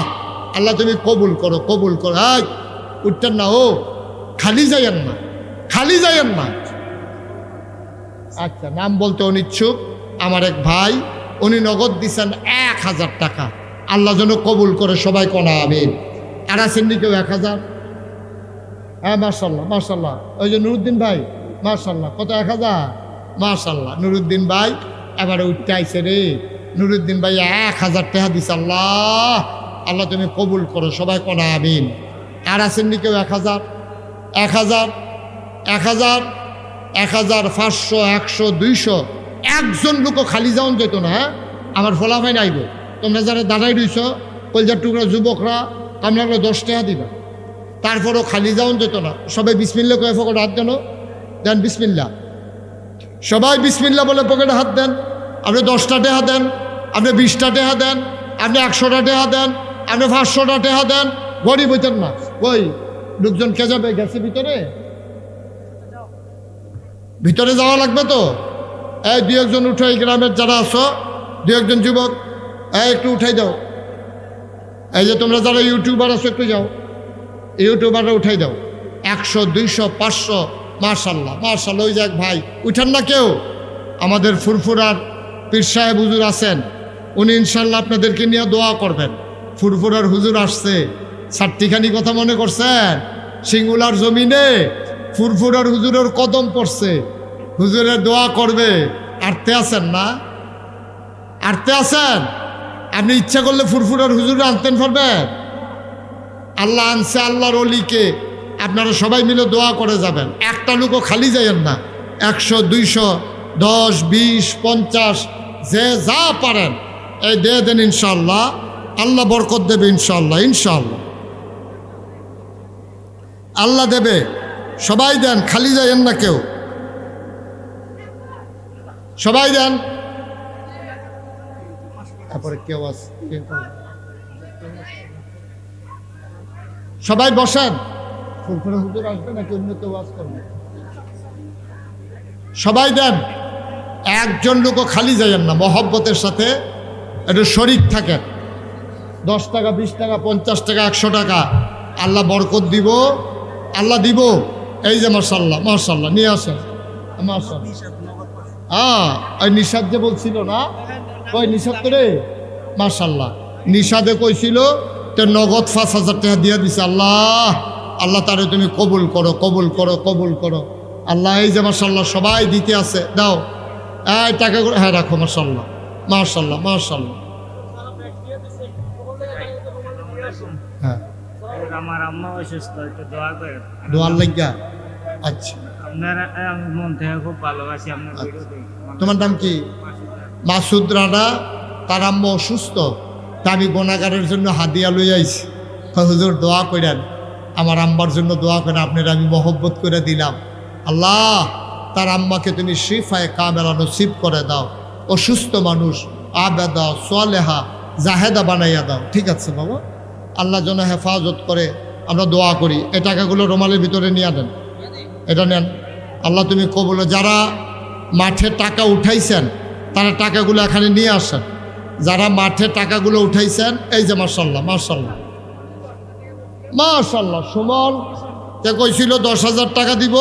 আল্লাহ তুমি কবুল করো, কবুল করো। উঠতেন না, ও খালি যাইয়েন না, খালি যাইয়েন না। আচ্ছা, নাম বলতে অনিচ্ছুক আমার এক ভাই, উনি নগদ দিচ্ছেন 1,000 টাকা। আল্লাহ যেন কবুল করে, সবাই কোনা আমিন। আর আছেন নি কেউ? 1,000? হ্যাঁ, মাশাআল্লাহ, মাশাআল্লাহ। ওই যে নুরুদ্দিন ভাই, মাশাআল্লাহ। কত? 1,000। মাশাআল্লাহ, নুরুদ্দিন ভাই এবারে উঠতে আইছে রে। নুরুদ্দিন ভাই 1,000 টাকা দিছে। আল্লাহ, আল্লাহ তুমি কবুল করো, সবাই কোনা আমিন। আর আছেন নি কেউ? 1,000? 1,000, 1,000, 1,000, 500, 100, 200। একজন লোকও খালি যাওন যেত না। হ্যাঁ, আমার ফলাফাই নাইব। তোমরা যারা দাঁড়াই রইছ, কলজার টুকরা যুবকরা, তোমরা 10 টাকা দিবা। তারপরও খালি যাওন যেত না। সবাই বিসমিল্লা করে পকেটে হাত দেন, দেন বিসমিল্লা। সবাই বিসমিল্লা বলে পকেটে হাত দেন। আপনি 10টা টাকা দেন, আপনি 20টা টাকা দেন, আপনি 100টা টাকা দেন, আপনি 500টা টাকা দেন। গরিব হইতেন না। ওই লোকজন কে যাবে? গেছে ভিতরে, ভিতরে যাওয়া লাগবে তো। এই 2-1জন উঠে, এই গ্রামের যারা আছো 2-1জন যুবক, একটু উঠাই দাও। এই যে তোমরা যারা ইউটিউবার আছো, একটু যাও, ইউটিউবাররা উঠাই দাও। 100, 200, 500। মাশাআল্লাহ, মাশাআল্লাহ। ওই যাক ভাই, উঠান না কেউ। আমাদের ফুরফুরার পীর সাহেব হুজুর আছেন, উনি ইনশাল্লাহ আপনাদেরকে নিয়ে দোয়া করবেন। ফুরফুরার হুজুর আসছে, সাতটিখানি কথা মনে করছেন? সিঙ্গুলার জমিনে ফুরফুরার হুজুরের কদম পড়ছে, হুজুরের দোয়া করবে। আরতে আছেন না? আরতে আছেন? আপনি ইচ্ছা করলে ফুরফুরার হুজুর আনতেন পারবেন? আল্লাহ আনছে আল্লাহর অলিকে। আপনারা সবাই মিলে দোয়া করে যাবেন। একটা লোকও খালি যাইয়েন না। 100, 200, 10, 20, 50, যে যা পারেন এই দিয়ে দেন ইনশাআল্লাহ, আল্লাহ বরকত দেবে ইনশাআল্লাহ, ইনশাআল্লাহ আল্লাহ দেবে। সবাই দেন, খালি যাইয়েন না কেউ, সবাই দেন। তারপরে কেউ আছে, সবাই বসেন। ফুরফুরা হুজুর আসবে নাকি অন্য কেউ ওয়াজ করবে? সবাই দেন, একজন লোকও খালি যাইয়েন না, মহব্বতের সাথে একটু শরিক থাকেন। 10 টাকা, 20 টাকা, 50 টাকা, 100 টাকা, আল্লাহ বরকত দিব, আল্লাহ দিব। এই যে মাশাআল্লাহ, মাশাআল্লাহ নিয়ে আসেন, মাশাআল্লাহ। ওই নিশাদ যে বলছিল না, ওই নিশাদ তো রে, মাশাআল্লাহ নিশাদে কইছিল তো নগদ 5,000 টাকা দিয়ে দিছে। আল্লাহ, আল্লাহ তারে তুমি কবুল করো, কবুল করো, কবুল করো আল্লাহ। এই যে মাশাআল্লাহ সবাই দিতে আছে, দাও এই টাকাগুলো, হ্যাঁ রাখো, মাশাআল্লাহ, মাশাআল্লাহ, মাশাআল্লাহ। হ্যাঁ, আমার আম্মা অসুস্থ, একটু দোয়া করেন। দোয়ার লাগিয়া। আচ্ছা, আপনারা আমি মন থেকে খুব ভালোবাসি আপনার ভিডিও দেখি। তোমার নাম কি? মাসুদ রানা। তার আম্মা অসুস্থ, তা আমি গোনাগারের জন্য হাদিয়া লই আইছি। হুজুর দোয়া করেন, আমার আম্মার জন্য দোয়া করেন, আপনারা আমি মহব্বত করে দিলাম। আল্লাহ তার আম্মাকে তুমি শিফায়ে কামেলা নসিব করে দাও। অসুস্থ মানুষ আবেদা সোয়ালেহা জাহেদা বানাইয়া দাও। ঠিক আছে বাবা, আল্লাহ যেন হেফাজত করে, আমরা দোয়া করি। এই টাকাগুলো রুমালের ভিতরে নিয়ে দেন, এটা নেন। আল্লাহ তুমি কবুল। যারা মাঠে টাকা উঠাইছেন তারা টাকাগুলো এখানে নিয়ে আসেন। যারা মাঠে টাকাগুলো উঠাইছেন, এই যে মাশাআল্লাহ, মাশাআল্লাহ, মাশাআল্লাহ। সুমন তে কইছিল 10,000 টাকা দিব,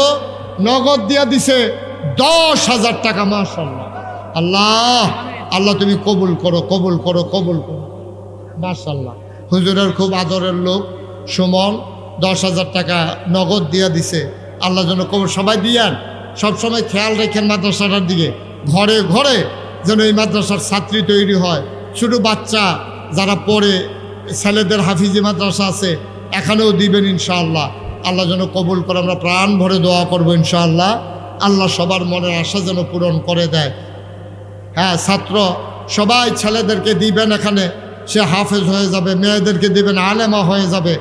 নগদ দিয়া দিছে 10,000 টাকা। মাশাআল্লাহ, আল্লাহ, আল্লাহ তুমি কবুল করো, কবুল করো, কবুল করো। মাশাআল্লাহ, হুজুরের খুব আদরের লোক সুমন 10,000 টাকা নগদ দিয়া দিছে। আল্লাহ যেন কবুল। সবাই দিয়ান, সবসময় খেয়াল রেখেন মাদ্রাসাটার দিকে, ঘরে ঘরে যেন এই মাদ্রাসার ছাত্রী তৈরি হয়। ছোটো বাচ্চা যারা পড়ে, ছেলেদের হাফিজি মাদ্রাসা আছে, এখানেও দিবেন ইনশাআল্লাহ। আল্লাহ যেন কবুল করে, আমরা প্রাণ ভরে দোয়া করবো ইনশাআল্লাহ। আল্লাহ সবার মনের আশা যেন পূরণ করে দেয়। হ্যাঁ, ছাত্র সবাই ছেলেদেরকে দিবেন, এখানে সে হাফেজ হয়ে যাবে, মেয়েদেরকে দিবেন আলেমা হয়ে যাবে।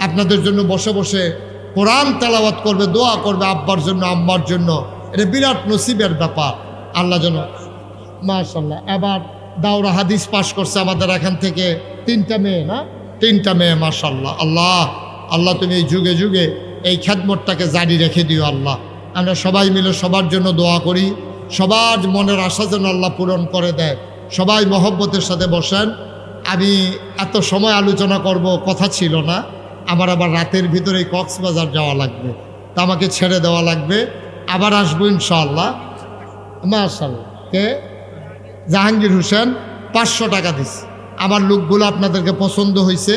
আপনাদের জন্য বসে বসে কোরআন তেলাওয়াত করবে, দোয়া করবে আব্বার জন্য, আম্মার জন্য। এটা বিরাট নসিবের ব্যাপার। আল্লাহ যেন, মাশাআল্লাহ। এবার দাওরা হাদিস পাশ করছে আমাদের এখান থেকে 3টা মেয়ে, না 3টা মেয়ে, মাশাআল্লাহ। আল্লাহ, আল্লাহ তুমি এই যুগে যুগে এই খেদমতটাকে জারি রেখে দিও আল্লাহ। আমরা সবাই মিলে সবার জন্য দোয়া করি, সবার মনের আশা যেন আল্লাহ পূরণ করে দেয়। সবাই মহব্বতের সাথে বসেন। আমি এত সময় আলোচনা করব কথা ছিল না, আমার আবার রাতের ভিতরেই কক্সবাজার যাওয়া লাগবে, তা আমাকে ছেড়ে দেওয়া লাগবে। আবার আসবো ইনশাআল্লাহ। মাশাআল্লাহ। কে? জাহাঙ্গীর হোসেন 500 টাকা দিস। আমার লোকগুলো আপনাদেরকে পছন্দ হয়েছে।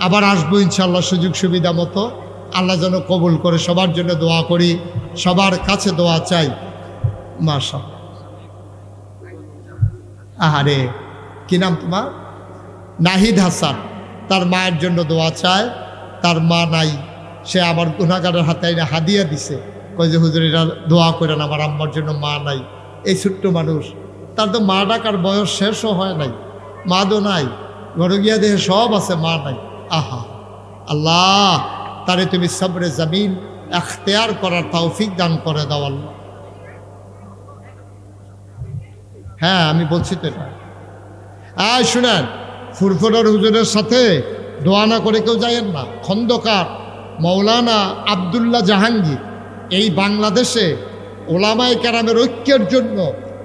আবার আসবো ইনশাআল্লাহ সুযোগ সুবিধা মতো। আল্লাহ যেন কবুল করে। সবার জন্য দোয়া করি, সবার কাছে দোয়া চাই। মাশাআল্লাহ। আহারে, কি নাম তোমার? নাহিদ হাসান। তার মায়ের জন্য দোয়া চায়, তার মা নাই, সে আমার গুনাহগারের হাতে এনে হাদিয়া দিছে, কই যে হুজুর এরা দোয়া করেন আমার আম্মার জন্য, মা নাই। এই ছোট্ট মানুষ, তার তো মা ডাকার বয়স শেষও হয় নাই, মা তো নাই, ঘরে গিয়া দেহে সব আছে, মা নাই। আহা, আল্লাহ তারে তুমি সবরে জমিন এখতিয়ার করার তৌফিক দান করে দাও আল্লাহ। হ্যাঁ, আমি বলছি তো এটা। শুনেন, ফুরফুরার হুজুরের সাথে দোয়া না করে কেউ যাইয়েন না। খন্দকার মৌলানা আবদুল্লাহ জাহাঙ্গীর এই বাংলাদেশে ওলামায়ে কেরামের ঐক্যের জন্য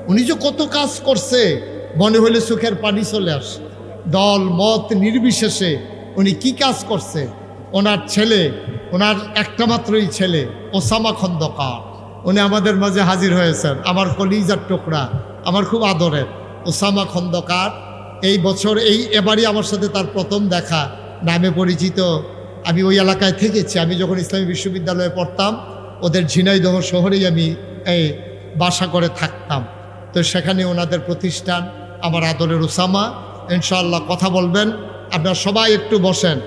উনি যে কত কাজ করছে, মনে হলে চোখের পানি চলে আসে। দল মত নির্বিশেষে উনি কি কাজ করছে। ওনার ছেলে, ওনার একটা মাত্রই ছেলে ওসামা খন্দকার, উনি আমাদের মাঝে হাজির হয়েছেন। আমার কলিজার টুকরা, আমার খুব আদরের ওসামা খন্দকার। এই বছর এবারই আমার সাথে তার প্রথম দেখা, নামে পরিচিত। আমি ওই এলাকায় থেকেছি। আমি যখন ইসলামী বিশ্ববিদ্যালয়ে পড়তাম, ওদের ঝিনাইদহ শহরেই আমি বাসা করে থাকতাম। তো সেখানে ওনাদের প্রতিষ্ঠান। আমার আদরের ওসামা, ইনশাআল্লাহ কথা বলবেন। আপনারা সবাই একটু বসেন।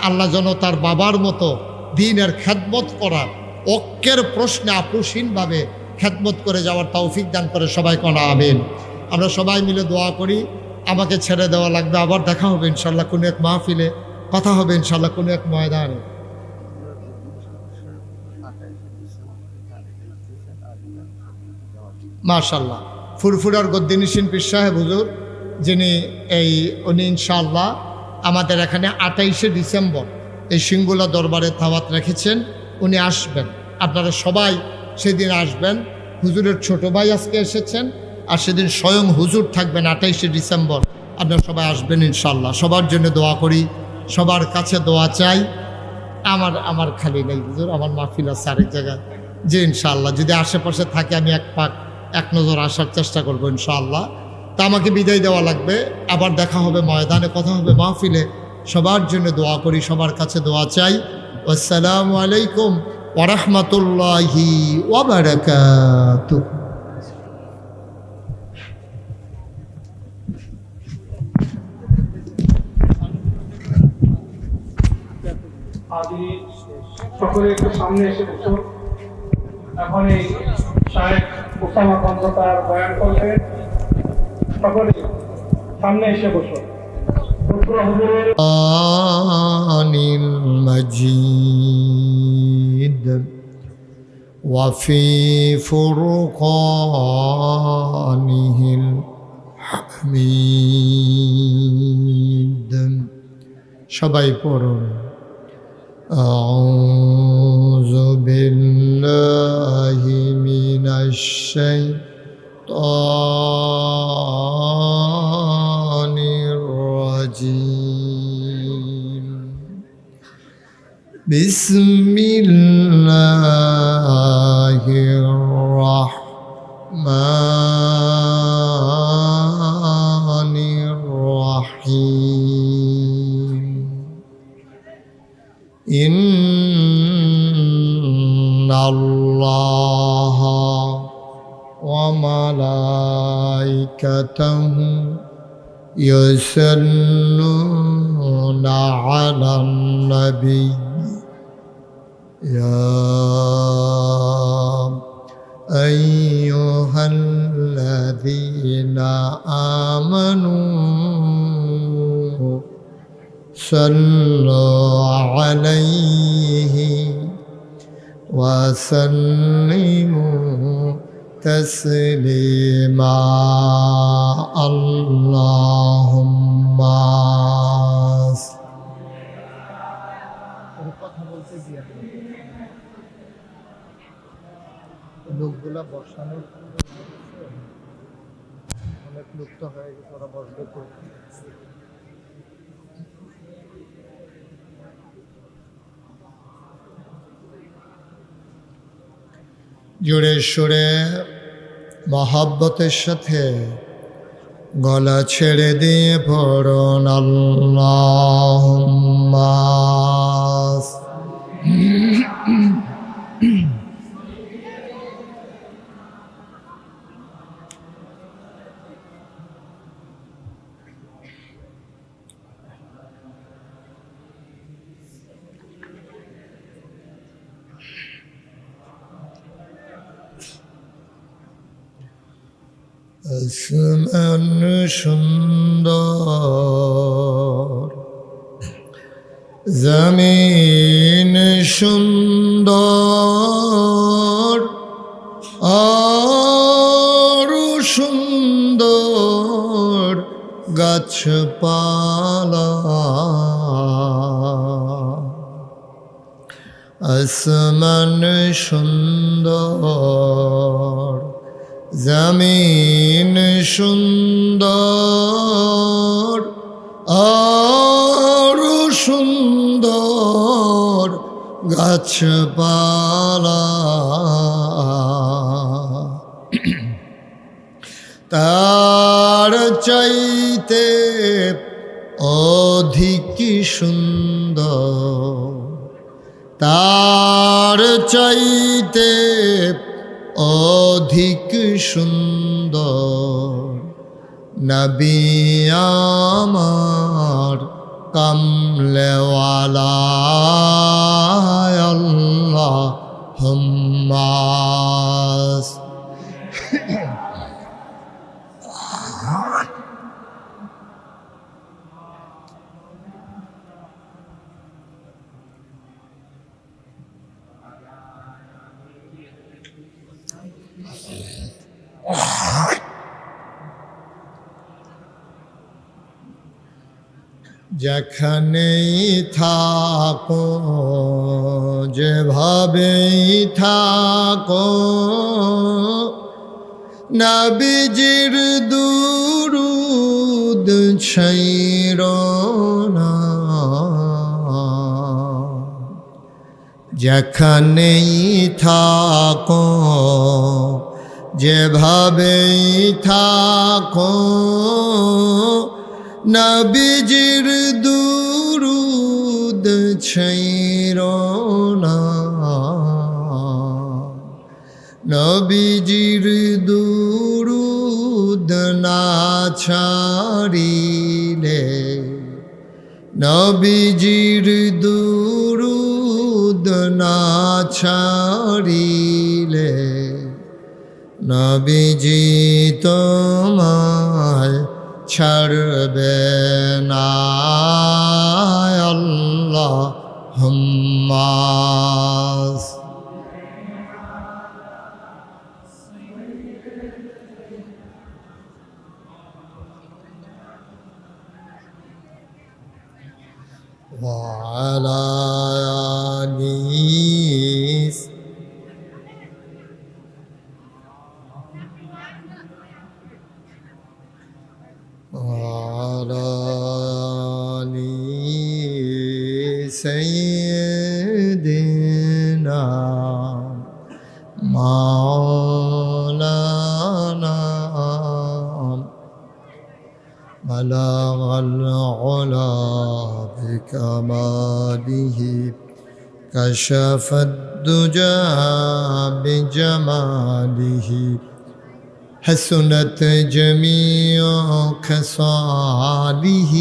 আল্লাহ যেন তার বাবার মতো দ্বীনের খেদমত করার, ঐক্যের প্রশ্নে আপোষহীনভাবে খেদমত করে যাওয়ার তৌফিক দান করে। সবাই কোন আমিন। আমরা সবাই মিলে দোয়া করি। আমাকে ছেড়ে দেওয়া লাগবে। আবার দেখা হবে ইনশাল্লাহ কোনো এক মাহফিলে, কথা হবে ইনশাল্লাহ কোনো এক ময়দানে। মাশাল্লাহ, ফুরফুরার গদ্দিনিসিন পীর সাহেব হুজুর যিনি উনি ইনশাআল্লাহ আমাদের এখানে 28শে ডিসেম্বর এই সিঙ্গুলা দরবারে দাওয়াত রেখেছেন, উনি আসবেন। আপনারা সবাই সেদিন আসবেন। হুজুরের ছোট ভাই আজকে এসেছেন, আর সেদিন স্বয়ং হুজুর থাকবেন 28শে ডিসেম্বর। আপনারা সবাই আসবেন ইনশাআল্লাহ। সবার জন্য দোয়া করি, সবার কাছে দোয়া চাই। আমার খালি নেই হুজুর, আমার মাহফিল আছে আরেক জায়গায়। যে ইনশাআল্লাহ যদি আশেপাশে থাকে আমি এক নজর আসার চেষ্টা করবো ইনশাআল্লাহ। তা আমাকে বিদায় দেওয়া লাগবে। আবার দেখা হবে ময়দানে, কথা হবে মাহফিলে। সবার জন্য দোয়া করি, সবার কাছে দোয়া চাই। আসসালামু আলাইকুম ওয়া রাহমাতুল্লাহি ওয়া বারাকাতুহু। আদি সকলে একটু সামনে এসে বসুন। এখন এই শায়েখ ওসামা খন্দকার বয়ান করবেন, সকলে সামনে এসে বসুন। আনিল মজিদ ওয়াফি ফুরকানিহিল হামিদ। সবাই পড়ুন। أعوذ بالله من الشيطان الرجيم. بسم الله الرحمن الرحيم. إن الله وملائكته يصلون على النبي يا أيها الذين آمنوا صلوا عليه وسلموا تسليما. اللهم লোকগুলা বসানোর অনেক লোক তো হয়ে গেছে, ওরা বসবে তো। জোরে সোরে মহাব্বতের সাথে গলা ছেড়ে দিয়ে পড়ুন আল্লাহুম্মা। আসমান সুন্দর, জমিন সুন্দর, আরো সুন্দর গাছপালা। আসমান সুন্দর, জমিন সুন্দর, আরো সুন্দর গাছপালা। তার চাইতে অধিক সুন্দর, তার চাইতে অধিক সুন্দর নবী আমার কামলেওয়ালা। আল্লাহুম্মা যেখানেই থাকো যেভাবেই থাকো নবীজির দুরূদ ছাইরো না। যেখানেই থাকো যেভাবেই থাকো নবীজির দুরূদ ছাইরো না। নবীজির দুরূদ না ছাড়িলে নবীজির দুরূদ না ছাড়িলে নবীজি তোমায় ছাড়বে না। আল্লাহুম্মা وعلى آله وعلى آل سيدنا مولانا بلغ العلا بكماله كشف الدجى بجماله حسنت جميع خصاله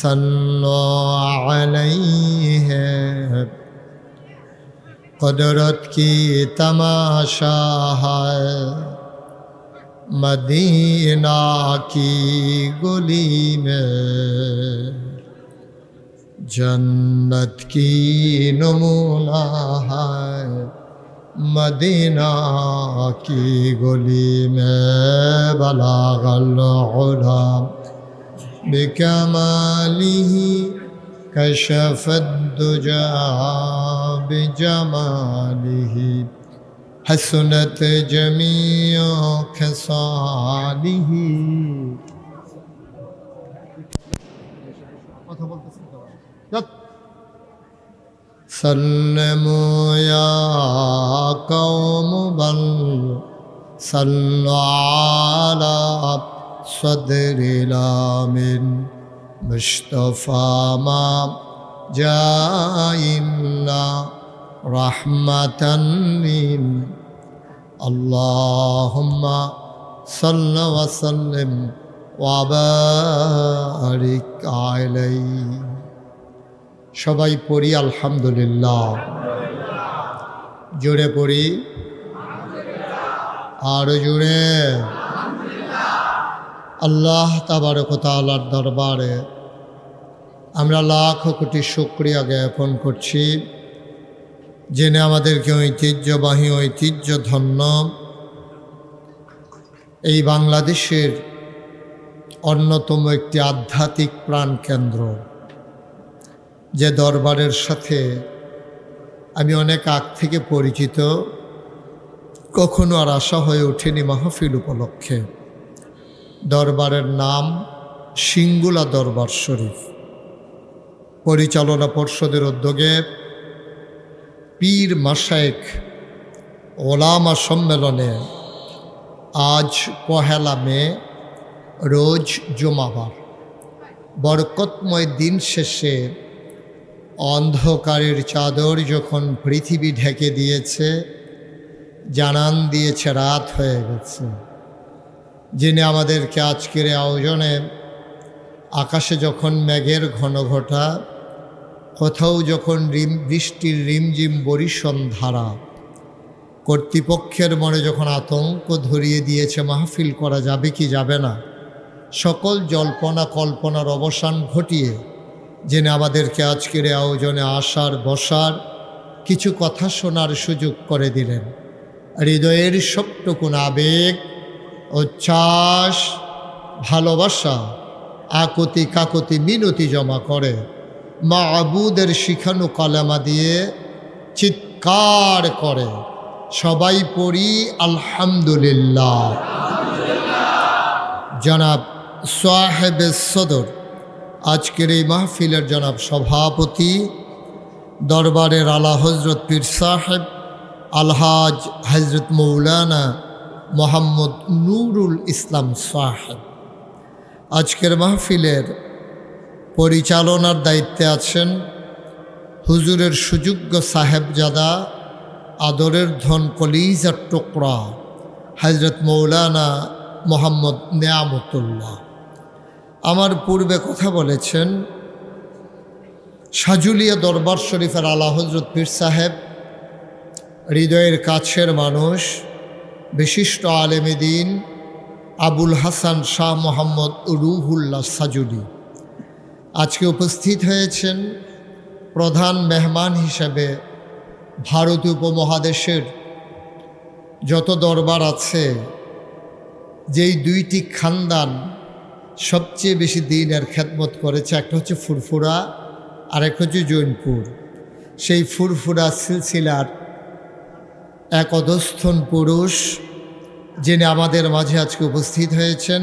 صلوا عليه قدرت کی تماشا ہے مدینہ کی گلی میں جنت کی نمونہ ہے مدینہ کی گلی میں بلغ العلا بکمالہ کشف الدجى بجمالہ حسنت جميع خصاله سلموا يا قوم بل صلوا على صدر الامن مصطفى ما جاء إلا رحمة للعالمين اللهم صل وسلم وبارك عليه সবাই পড়ি আলহামদুলিল্লাহ জোরে পড়ি আরো জোরে আল্লাহ তাবারক ওয়া তাআলার দরবারে আমরা লাখ কোটি শুকরিয়া জ্ঞাপন করছি জেনে আমাদেরকে ঐতিহ্যবাহী ঐতিহ্যধন্য এই বাংলাদেশের অন্যতম একটি আধ্যাত্মিক প্রাণকেন্দ্র যে দরবারের সাথে আমি অনেক আগ থেকে পরিচিত, কখনো আর আশা হয়ে ওঠেনি মাহফিল উপলক্ষে। দরবারের নাম সিঙ্গুলা দরবার শরীফ। পরিচালনা পর্ষদের উদ্যোগে পীর মাশায়েখ ওলামা সম্মেলনে আজ 1 মে রোজ জুমাবার বরকতময় দিন শেষে অন্ধকারের চাদর যখন পৃথিবী ঢেকে দিয়েছে, জানান দিয়েছে রাত হয়ে গেছে। যিনি আমাদেরকে আজকের আয়োজনে আকাশে যখন মেঘের ঘনঘটা, কোথাও যখন বৃষ্টির রিমঝিম বরিশন ধারা, কর্তৃপক্ষের মনে যখন আতঙ্ক ধরিয়ে দিয়েছে মাহফিল করা যাবে কি যাবে না, সকল জল্পনা কল্পনার অবসান ঘটিয়ে যিনি আমাদেরকে আজকের আয়োজনে আসার বসার কিছু কথা শোনার সুযোগ করে দিলেন। হৃদয়ের সবটুকুন আবেগ, উচ্ছ্বাস, ভালোবাসা আকতি কাকতি মিনতি জমা করে মাবুদের শিখানো কালেমা দিয়ে চিৎকার করে, সবাই পড়ি আলহামদুলিল্লাহ। জনাব সাহেবে সদর, আজকের এই মাহফিলের জনাব সভাপতি, দরবারের আলা হজরত পীর সাহেব আলহাজ হজরত মৌলানা মোহাম্মদ নুরুল ইসলাম সাহেব, আজকের মাহফিলের পরিচালনার দায়িত্বে আছেন হুজুরের সুযোগ্য সাহেবজাদা, আদরের ধন কলিজার টুকরা হজরত মৌলানা মোহাম্মদ নেয়ামতুল্লাহ। আমার পূর্বে কথা বলেছেন সাজুলিয়া দরবার শরীফের আলা হজরত পীর সাহেব, হৃদয়ের কাছের মানুষ, বিশিষ্ট আলেমে দ্বীন আবুল হাসান শাহ মোহাম্মদ রুহুল্লাহ সাজুলি আজকে উপস্থিত হয়েছেন প্রধান মেহমান হিসেবে। ভারতীয় উপমহাদেশের যত দরবার আছে, যেই দুইটি খানদান সবচেয়ে বেশি দিনের খেদমত করেছে, একটা হচ্ছে ফুরফুরা আর একটা হচ্ছে জৈনপুর। সেই ফুরফুরা সিলসিলার এক অধস্থন পুরুষ যিনি আমাদের মাঝে আজকে উপস্থিত হয়েছেন,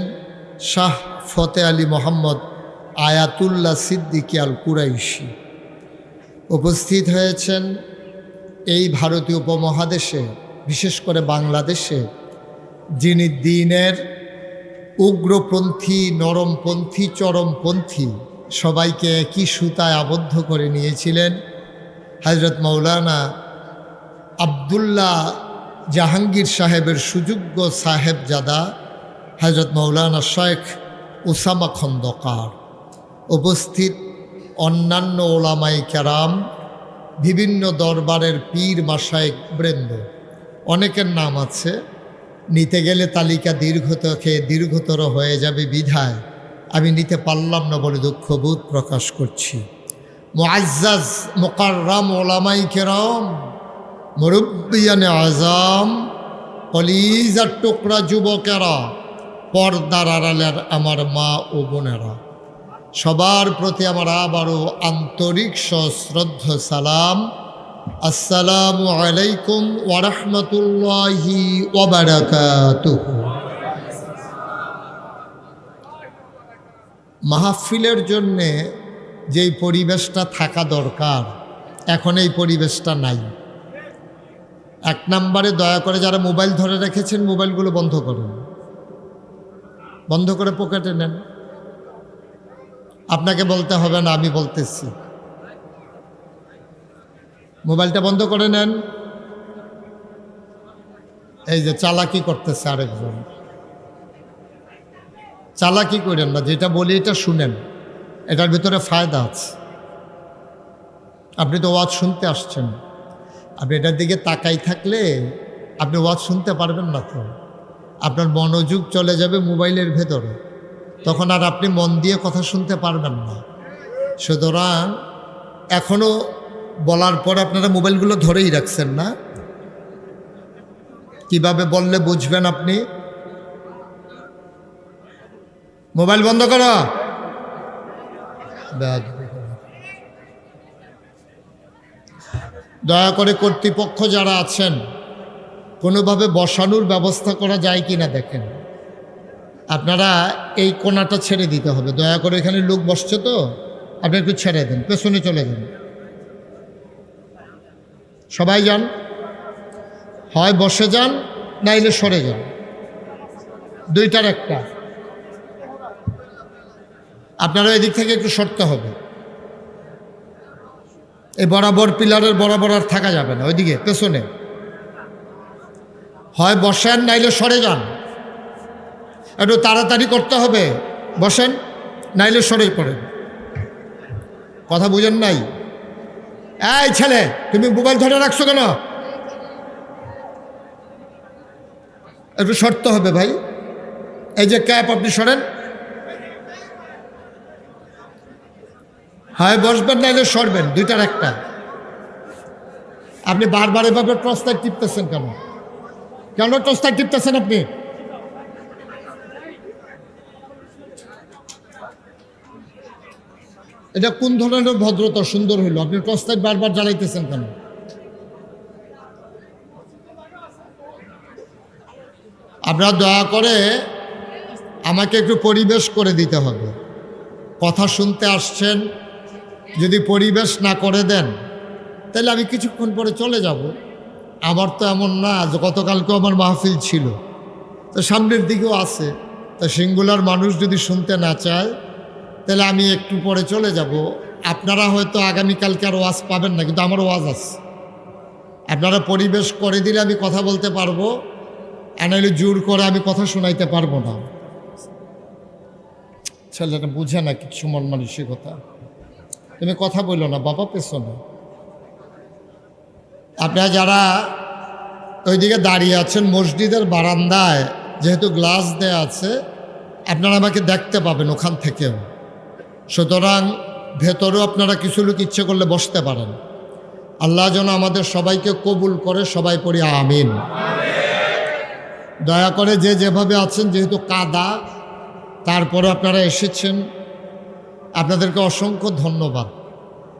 শাহ ফতে আলী মোহাম্মদ আয়াতুল্লাহ সিদ্দিকী আল কুরাইশি উপস্থিত হয়েছেন। এই ভারতীয় উপমহাদেশে, বিশেষ করে বাংলাদেশে, যিনি দ্বীনের উগ্রপন্থী, নরমপন্থী, চরমপন্থী সবাইকে একই সুতায় আবদ্ধ করে নিয়েছিলেন, হজরত মৌলানা আবদুল্লাহ জাহাঙ্গীর সাহেবের সুযোগ্য সাহেবজাদা হজরত মৌলানা শেখ উসামা খন্দকার, উপস্থিত অন্যান্য ওলামাই কেরাম, বিভিন্ন দরবারের পীর মাশায়েখ বৃন্দ, অনেকের নাম আছে, নিতে গেলে তালিকা দীর্ঘতর হয়ে যাবে বিধায় আমি নিতে পারলাম না বলে দুঃখবোধ প্রকাশ করছি। মুআজ্জাজ মুকাররাম ওলামাই কেরাম, মুরব্বিয়ানে আজম, কলিজার টুকরা যুবকেরা, পর্দার আড়ালের আমার মা ও বোনেরা, সবার প্রতি আমার আবারও আন্তরিক সশ্রদ্ধ সালাম। আসসালামু আলাইকুম ওয়া রাহমাতুল্লাহি ওয়া বারাকাতুহু। মাহফিলের জন্যে যেই পরিবেশটা থাকা দরকার, এখন এই পরিবেশটা নাই। এক নম্বরে দয়া করে যারা মোবাইল ধরে রেখেছেন, মোবাইলগুলো বন্ধ করুন, বন্ধ করে পকেটে নেন। আপনাকে বলতে হবে না, আমি বলতেছি। মোবাইলটা বন্ধ করে নেন। এই যে চালাকি করতেছে আরেকজন, চালাকি করেন না, যেটা বলি এটা শুনেন, এটার ভিতরে ফায়দা আছে। আপনি তো ওয়াজ শুনতে আসছেন, আপনি এটার দিকে তাকাই থাকলে আপনি ওয়াজ শুনতে পারবেন না, তো আপনার মনোযোগ চলে যাবে মোবাইলের ভেতরে, তখন আর আপনি মন দিয়ে কথা শুনতে পারবেন না। সুতরাং এখনও বলার পর আপনারা মোবাইলগুলো ধরেই রাখছেন না, কিভাবে বললে বুঝবেন আপনি? মোবাইল বন্ধ করো। দয়া করে কর্তৃপক্ষ যারা আছেন, কোনোভাবে বসানোর ব্যবস্থা করা যায় কি না দেখেন। আপনারা এই কোণাটা ছেড়ে দিতে হবে, দয়া করে। এখানে লোক বসছে তো, আপনি একটু ছেড়ে দেন, পেছনে চলে যান, সবাই যান, হয় বসে যান নাইলে সরে যান, দুইটার একটা। আপনারা এদিক থেকে একটু সরতে হবে, এই বরাবর পিলারের বরাবর আর থাকা যাবে না, ওইদিকে পেছনে হয় বসেন নাইলে সরে যান। একটু তাড়াতাড়ি করতে হবে, বসেন নাইলে সরে পড়েন। কথা বুঝেন নাই? এই ছেলে, তুমি মোবাইল ধরে রাখছো কেন? একটু সরতে হবে ভাই। এই যে ক্যাপ, আপনি সরেন, হয় বসবেন নাইলে সরবেন, দুইটার একটা। আপনি বারবার এভাবে টর্চলাইট টিপতেছেন কেন? কেন টর্চলাইট টিপতেছেন আপনি? এটা কোন ধরনের ভদ্রতা সুন্দর হইল? আপনি টর্চ লাইট বারবার জ্বালাইতেছেন কেন? আপনারা দয়া করে আমাকে একটু পরিবেশ করে দিতে হবে। কথা শুনতে আসছেন, যদি পরিবেশ না করে দেন তাহলে আমি কিছুক্ষণ পরে চলে যাব। আমার তো এমন না যে গতকালকেও আমার মাহফিল ছিল, তো সামনের দিকেও আছে, তা সিঙ্গুলার মানুষ যদি শুনতে না চায় তাহলে আমি একটু পরে চলে যাব। আপনারা হয়তো আগামীকালকে আর ওয়াজ পাবেন না, কিন্তু আমার ওয়াজ আছে। আপনারা পরিবেশ করে দিলে আমি কথা বলতে পারবো, আর নাহলে জোর করে আমি কথা শোনাইতে পারবো না। ছেলেটা বুঝে না কিছু মন মানসিকতা। তুমি কথা বললো না বাবা, পেছনে। আপনারা যারা ওইদিকে দাঁড়িয়ে আছেন মসজিদের বারান্দায়, যেহেতু গ্লাস দেয়া আছে, আপনারা আমাকে দেখতে পাবেন ওখান থেকেও। সুতরাং ভেতরেও আপনারা কিছু লোক ইচ্ছে করলে বসতে পারেন। আল্লাহ যেন আমাদের সবাইকে কবুল করে, সবাই পড়ি আমিন। দয়া করে যে যেভাবে আছেন, যেহেতু কাদা, তারপরে আপনারা এসেছেন, আপনাদেরকে অসংখ্য ধন্যবাদ।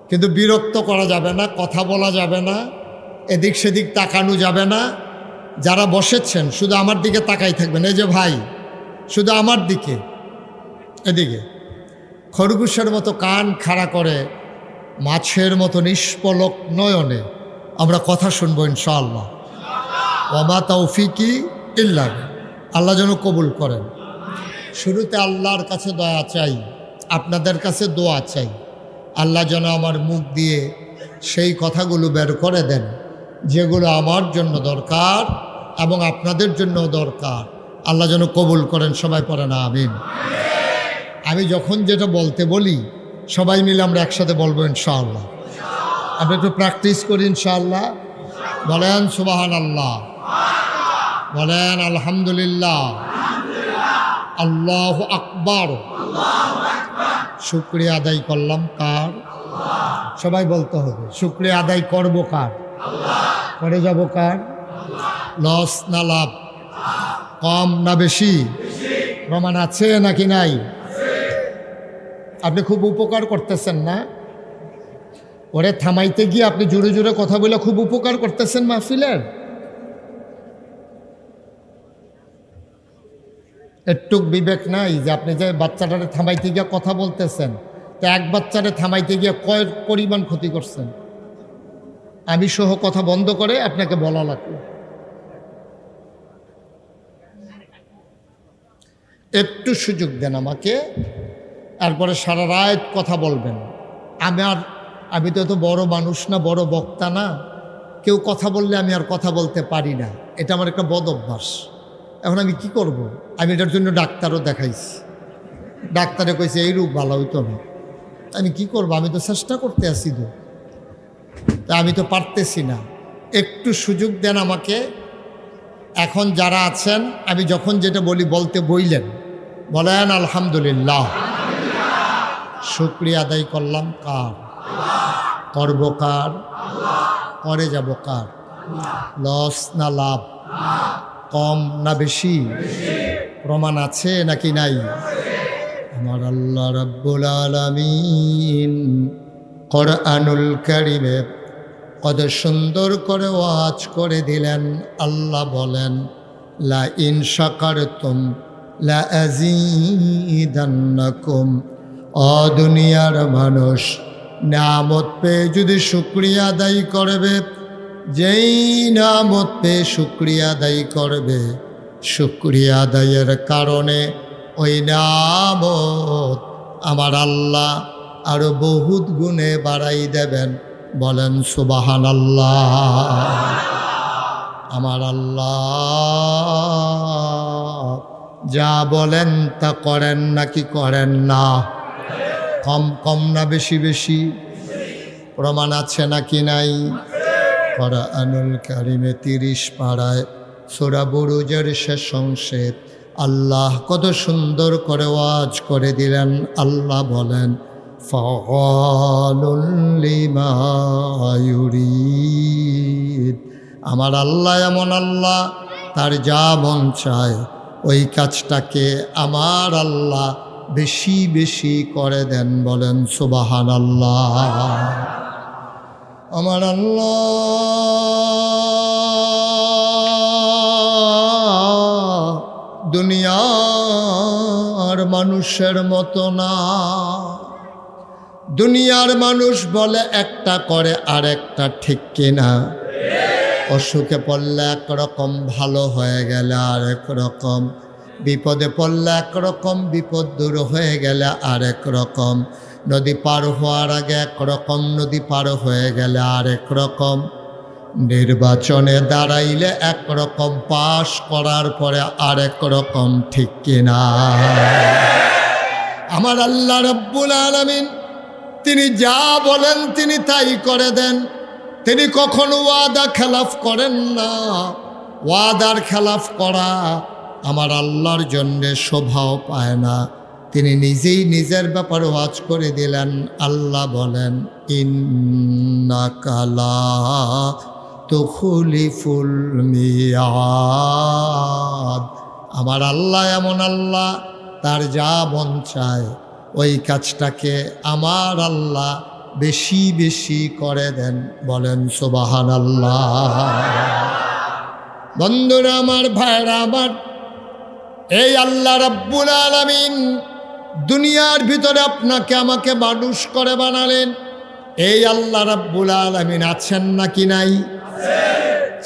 কিন্তু বিরক্ত করা যাবে না, কথা বলা যাবে না, এদিক সেদিক তাকানো যাবে না। যারা বসেছেন শুধু আমার দিকে তাকাই থাকবেন। এই যে ভাই, শুধু আমার দিকে, এদিকে খরগোশের মতো কান খাড়া করে, মাছের মতো নিষ্পলক নয়নে আমরা কথা শুনবো ইনশাআল্লাহ। ওয়া তৌফিকি ইল্লা বিল্লাহ। আল্লাহ যেন কবুল করেন। শুরুতে আল্লাহর কাছে দয়া চাই, আপনাদের কাছে দোয়া চাই। আল্লাহ যেন আমার মুখ দিয়ে সেই কথাগুলো বের করে দেন যেগুলো আমার জন্য দরকার এবং আপনাদের জন্য দরকার। আল্লাহ যেন কবুল করেন, সবাই পড়েন আমিন। আমি যখন যেটা বলতে বলি সবাই মিলে আমরা একসাথে বলবো ইনশাআল্লাহ। আমরা একটু প্র্যাকটিস করি ইনশাআল্লাহ। বলেন সুবহানাল্লাহ, বলেন আলহামদুলিল্লাহ, আল্লাহু আকবার। শুকরিয়া আদায় করলাম কার? সবাই বলতে হবে। শুকরিয়া আদায় করব কার? করে যাব কার? লস না লাভ? কম না বেশি? প্রমাণ আছে নাকি নাই? আপনি খুব উপকার করতেছেন না? ওরে থামাইতে গিয়ে আপনি জোরে জোরে কথা বলে খুব উপকার করতেছেন মাহফিলের। একটুক বিবেক নাই যে আপনি যে বাচ্চাটারে থামাইতে গিয়ে কথা বলতেছেন, তো এক বাচ্চারে থামাইতে গিয়ে কয় পরিমাণ ক্ষতি করছেন? আমি সহ কথা বন্ধ করে আপনাকে বলা লাগবে। একটু সুযোগ দেন আমাকে, তারপরে সারা রাত কথা বলবেন। আমি তো এত বড় মানুষ না, বড় বক্তা না। কেউ কথা বললে আমি আর কথা বলতে পারি না, এটা আমার একটা বদ অভ্যাস। এখন আমি কি করব? আমি এটার জন্য ডাক্তারও দেখাইছি, ডাক্তারে কইছে এই রোগ ভালো হইতো না। আমি কি করব? আমি তো চেষ্টা করতে আসি, তো তা আমি তো পারতেছি না। একটু সুযোগ দেন আমাকে। এখন যারা আছেন, আমি যখন যেটা বলি বলতে বইলেন, বলেন আলহামদুলিল্লাহ। শুকরিয়া আদায় করলাম কার? করব কার? করে যাব কার? লস না লাভ? কম না বেশি? প্রমাণ আছে নাকি নাই? আমার আল্লাহ রাব্বুল আলামিন কোরআনুল কারীমে কত সুন্দর করে ওয়াজ করে দিলেন। আল্লাহ বলেন, লা ইন শাকারতুম লা আযীদান্নাকুম। ও দুনিয়ার মানুষ, নিয়ামত পেয়ে যদি শুকরিয়া আদায় করবে, যেই নিয়ামত পেয়ে শুকরিয়া আদায় করবে, শুকরিয়া আদায়ের কারণে ওই নিয়ামত আমার আল্লাহ আরো বহুত গুণে বাড়াই দেবেন। বলেন সুবহানাল্লাহ। আমার আল্লাহ যা বলেন তা করেন নাকি করেন না? কম কম না বেশি বেশি? প্রমাণ আছে নাকি নাই? কোরআনুল কারীমে 30 পারায় সূরা বুরুজের শেষ অংশে আল্লাহ কত সুন্দর করে ওয়াজ করে দিলেন। আল্লাহ বলেন, ফাআলুল লিমা ইউরিদ। আমার আল্লাহ এমন আল্লাহ, তার যা মন চায় ওই কাজটাকে আমার আল্লাহ বেশি বেশি করে দেন, বলেন সুবহানাল্লাহ। আমার আল্লাহ দুনিয়ার মানুষের মতো না। দুনিয়ার মানুষ বলে একটা করে আর একটা, ঠিক কিনা? অসুখে পড়লে একরকম, ভালো হয়ে গেলে আরেক রকম, বিপদে পড়লে একরকম, বিপদ দূর হয়ে গেলে আরেক রকম, নদী পার হওয়ার আগে একরকম, নদী পার হয়ে গেলে আরেক রকম, নির্বাচনে দাঁড়াইলে একরকম, পাশ করার পরে আরেক রকম, ঠিক কিনা? আমার আল্লাহ রাব্বুল আলামিন তিনি যা বলেন তিনি তাই করে দেন। তিনি কখনো ওয়াদা খেলাফ করেন না। ওয়াদার খেলাফ করা আমার আল্লাহর জন্যে শোভাও পায় না। তিনি নিজেই নিজের ব্যাপারে ওয়াজ করে দিলেন। আল্লাহ বলেন, ইন্নাকা লা তুখলিফুল মিয়াদ। আমার আল্লাহ এমন আল্লাহ, তার যা মন চায় ওই কাজটাকে আমার আল্লাহ বেশি বেশি করে দেন, বলেন সুবহানাল্লাহ। বন্ধুরা আমার, ভাইরা আমার, এই আল্লাহ রাব্বুল আলামিন দুনিয়ার ভিতরে আপনাকে আমাকে মানুষ করে বানালেন। এই আল্লাহ রাব্বুল আলামিন আছেন নাকি নাই?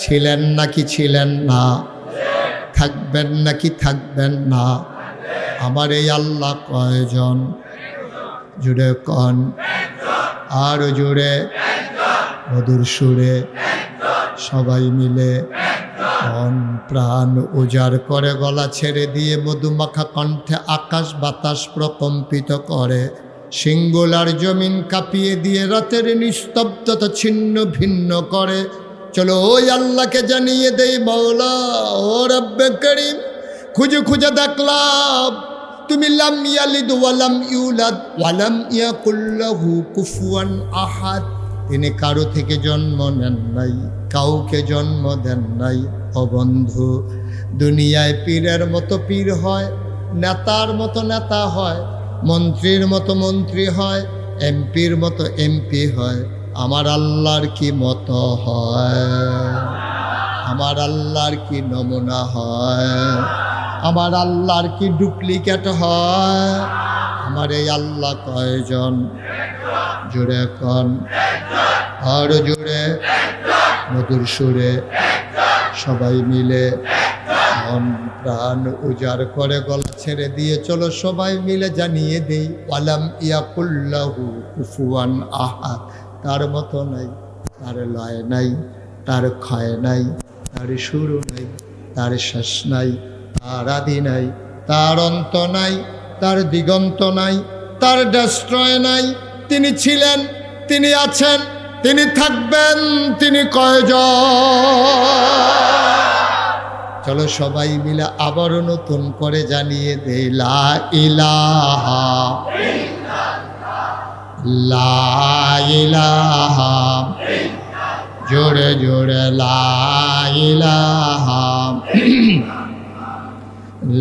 ছিলেন নাকি ছিলেন না? থাকবেন নাকি থাকবেন না? আমার এই আল্লাহ কয়জন? জুড়ে কন, আর জুড়ে, মধুর সুরে সবাই মিলে মন প্রাণ উজাড় করে, গলা ছেড়ে দিয়ে মধুমাখা কণ্ঠে আকাশ বাতাস প্রকম্পিত করে, সিঙ্গুলার জমিন কাঁপিয়ে দিয়ে রাতের নিস্তব্ধতা ছিন্ন ভিন্ন করে। চলো ওই আল্লাহকে জানিয়ে দেই, মাওলা ও রব্বে করিম, খুঁজে খুঁজে দেখলাম তুমি লাম ইয়ালিদ ওয়ালাম ইউলাদ ওয়ালাম ইয়াকুল লাহু কুফুয়ান আহাদ। তিনি কারো থেকে জন্ম নেন নাই, কাউকে জন্ম দেন নাই। ও বন্ধু, দুনিয়ায় পীরের মতো পীর হয়, নেতার মতো নেতা হয়, মন্ত্রীর মতো মন্ত্রী হয়, এমপির মতো এমপি হয়। আমার আল্লাহর কি মতো হয়? আমার আল্লাহর কি নমুনা হয়? আমার আল্লাহর কি ডুপ্লিকেট হয়? আমার এই আল্লাহ কয়জন? জুড়ে কন, আর জুড়ে, মধুর সুরে সবাই মিলে মন প্রাণ উজাড় করে গলা ছেড়ে দিয়ে চলো সবাই মিলে জানিয়ে দেই, ওয়ালাম ইয়াকুল লাহু কুফুয়ান আহাদ। তার মতো নাই, তার লয় নাই, তার ক্ষয় নাই, তার শুরু নাই, তার শেষ নাই, তার আদি নাই, তার অন্ত নাই, তার দিগন্ত নাই, তার ডেস্ট্রয় নাই। তিনি ছিলেন, তিনি আছেন, তিনি থাকবেন, তিনি কয়জন? চলো সবাই মিলে আবারও নতুন করে জানিয়ে দেই, লা ইলাহা লা ইলাহা, জোরে জোরে লা ইলাহা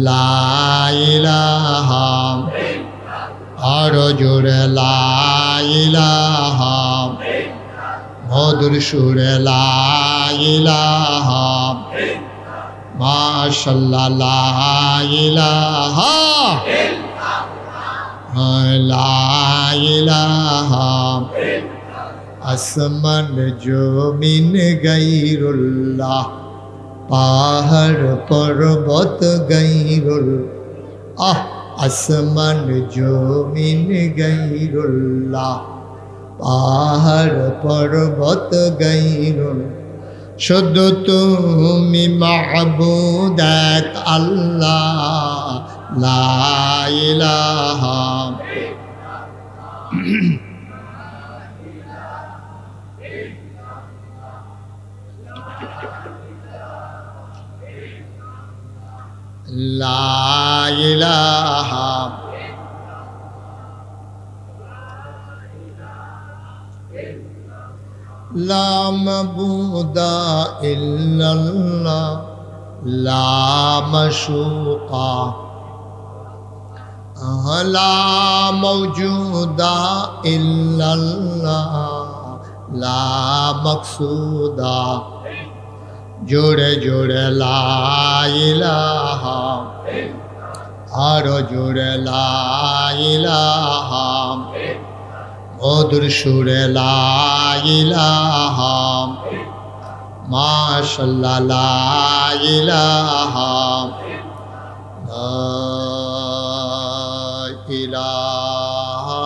লা ইলাহা, আরো জোরে লা ইলাহা, মধুর সুরে লা ইলাহা, মাশাআল্লাহ লা ইলাহা লা ইলাহা, আসমান জমিন গায়রুল্লাহ, পাহাড় পর্বত গায়রুল, আসমান জমিন গায়রুল্লাহ, পাহাড় পর্বত গায়রুল, শুধু তুমি মাহবুদ এক আল্লাহ, লা ইলাহা। লা ইলাহা লা মাবুদা ইল্লাল্লাহ, লা মাশুকা লা মওজুদা ইল্লাল্লাহ লা মাকসুদা জোরে জোরে লা ইলাহা আরো জোরে লা ইলাহা মধুর সুরে লা ইলাহা মাশাআল্লাহ লা ইলাহা লা ইলাহা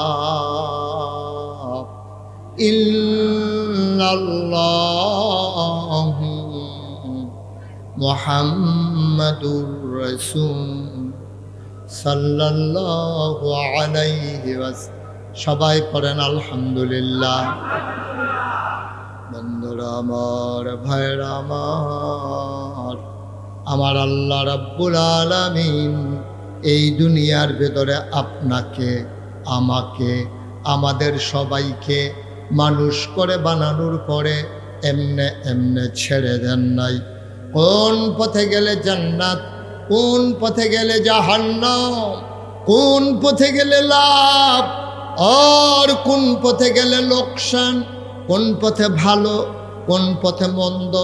ইল্লাল্লাহ মুহাম্মাদুর রাসূল সাল্লাল্লাহু আলাইহি ওয়াসাল্লাম। সবাই পড়েন আলহামদুলিল্লাহ। বন্ধুরা আমার, ভাইরা আমার আল্লাহ রাব্বুল আলামিন এই দুনিয়ার ভেতরে আপনাকে, আমাকে, আমাদের সবাইকে মানুষ করে বানানোর পরে এমনে এমনে ছেড়ে দেন নাই। কোন পথে গেলে জান্নাত, কোন পথে গেলে জাহান্নাম, কোন পথে গেলে লাভ আর কোন পথে গেলে লোকসান, কোন পথে ভালো, কোন পথে মন্দ,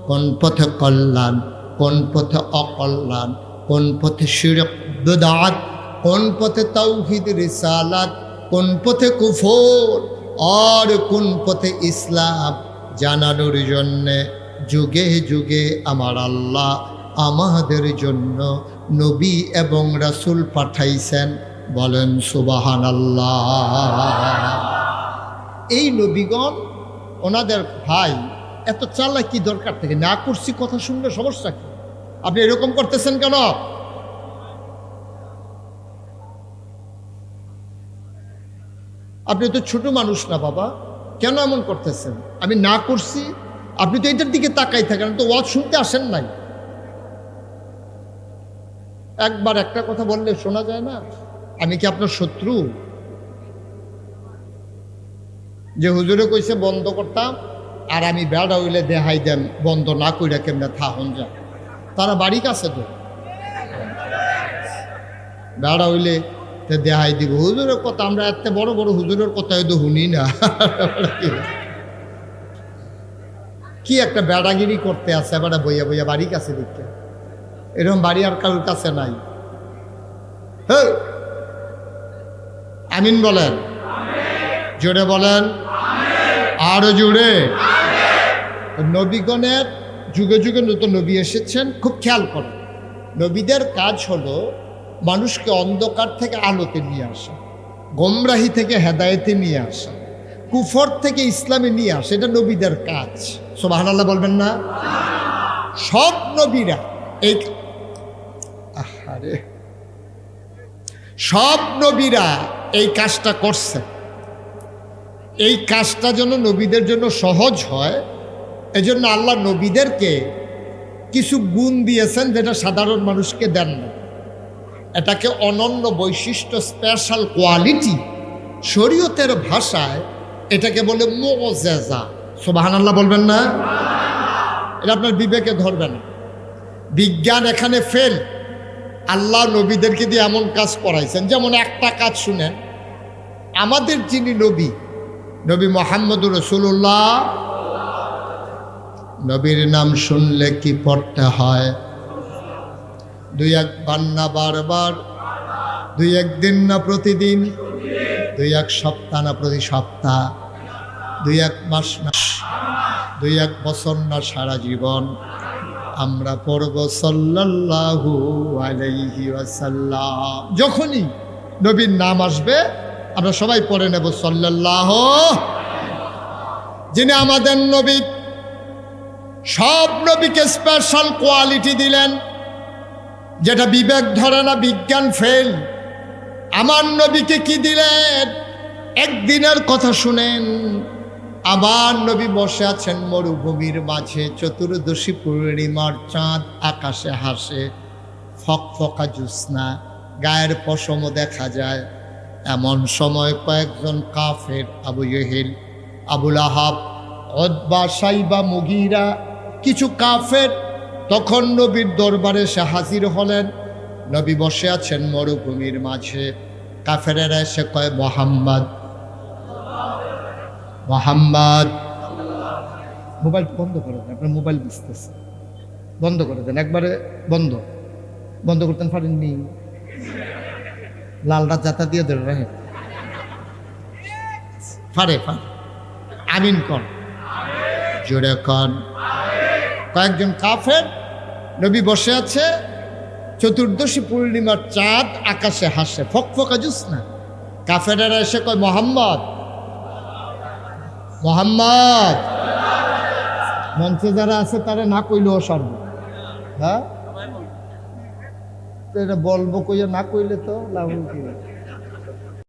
কোন পথে কল্যাণ, কোন পথে অকল্যাণ, কোন পথে শিরক বিদআত, কোন পথে তাওহীদ রিসালাত, কোন পথে কুফর আর কোন পথে ইসলাম জানানোর জন্যে যুগে যুগে আমার আল্লাহ আমাদের জন্য নবী এবং রাসূল পাঠাইছেন। বলেন সুবহানাল্লাহ। এই নবীগণ ওনাদের ভাই এত চালাকি দরকার থেকে না করছি কথা শুনলে সমস্যা কি? আপনি এরকম করতেছেন কেন? আপনি তো ছোট মানুষ না বাবা, কেন এমন করতেছেন? আমি না করছি, আপনি তো এটার দিকে তাকাই থাকেন, তো ওয়াজ শুনতে আসেন নাই। একবার একটা কথা বললে শোনা যায় না? আমি কি আপনার শত্রু যে হুজুরে কইছে বন্ধ করতাম আর আমি বেড়া হইলে দেখাই দেন বন্ধ না কইরা কেমনে থাহন যা? তারা বাড়ি কাছে তো বেড়া হইলে দেখাই দিব হুজুরের কথা। আমরা এত বড় বড় হুজুরের কথা হয়তো শুনি না। কি একটা বেড়াগিরি করতে আছে বেড়া বইয়া বইয়া বাড়ি কাছে দেখতে, এরকম বাড়ি আর কারোর কাছে নাই। হ্যাঁ, আমিন বলেন, জোরে বলেন, আরো জোরে। নবীগণের যুগে যুগে নতুন নবী এসেছেন, খুব খেয়াল করেন। নবীদের কাজ হলো মানুষকে অন্ধকার থেকে আলোতে নিয়ে আসা, গোমরাহি থেকে হেদায়েতে নিয়ে আসা, কুফর থেকে ইসলামে নিয়ে আসা। এটা নবীদের কাজ। সুবহানাল্লাহ বলবেন না? সব নবীরা এই সব নবীরা এই কাজটা করছে। এই কাজটা যেন নবীদের জন্য সহজ হয়, এজন্য আল্লাহ নবীদেরকে কিছু গুণ দিয়েছেন যেটা সাধারণ মানুষকে দেন না। এটাকে অনন্য বৈশিষ্ট্য, স্পেশাল কোয়ালিটি। শরীয়তের ভাষায় এটাকে বলে মুআজিজা। সুবহানাল্লাহ বলবেন না? এটা আপনার বিবেকে ধরবে না। বিজ্ঞান এখানে ফেল। আল্লাহ নবীদেরকে দিয়ে এমন কাজ করাইছেন। যেমন একটা কাজ শুনেন, আমাদের যিনি নবী, নবী মুহাম্মদুর রাসূলুল্লাহ, নবীর নাম শুনলে কি পড়তে হয়? দুই একবার না বারবার, দুই একদিন না প্রতিদিন, দুই এক সপ্তাহ না প্রতি সপ্তাহ, দুই এক মাস না, দুই এক বছর না সারা জীবন আমরা পড়ব সাল্লাল্লাহু আলাইহি ওয়াসাল্লাম। যখনই নবীর নাম আসবে আমরা সবাই পড়ে নেব সাল্লাল্লাহু। যিনি আমাদের নবী, সব নবীকে স্পেশাল কোয়ালিটি দিলেন যেটা বিবেক ধরে না, বিজ্ঞান ফেল। আমার নবীকে কি দিলেন? একদিনের কথা শুনেন। আমার নবী বসে আছেন মরুভূমির মাঝে, চতুর্দশী পূর্ণিমার চাঁদ আকাশে হাসে, ফকফকা জ্যোৎস্না, গায়ের পশমও দেখা যায়। এমন সময় কয়েকজন কাফের, আবু জেহেল, আবুল আহাব, উতবা, সাইবা, মুগীরা, কিছু কাফের তখন নবীর দরবারে এসে হাজির হলেন। নবী বসে আছেন মরুভূমির মাঝে, কাফেরেরা এসে কয় মোহাম্মদ মোহাম্মদ। মোবাইল বন্ধ করে দেন, আপনার মোবাইল বুঝতেছে, বন্ধ করে দেন, একবারে বন্ধ বন্ধ করতেন পারেননি, লাল রাত যাতা দিয়ে দেন রাহে ফারে ফারে আমিন কর জোরে কন। কয়েকজন কাফের, নবী বসে আছে, চতুর্দশী পূর্ণিমার চাঁদ আকাশে হাসে, ফকফকা জ্যোৎস্না। কাফেরেরা এসে কয় মোহাম্মদ মোহাম্মদ। মঞ্চে যারা আছে তারা না কইলেও সর্ব, হ্যাঁ তো এটা বলবো কইয়া না কইলে তো লাভ কি।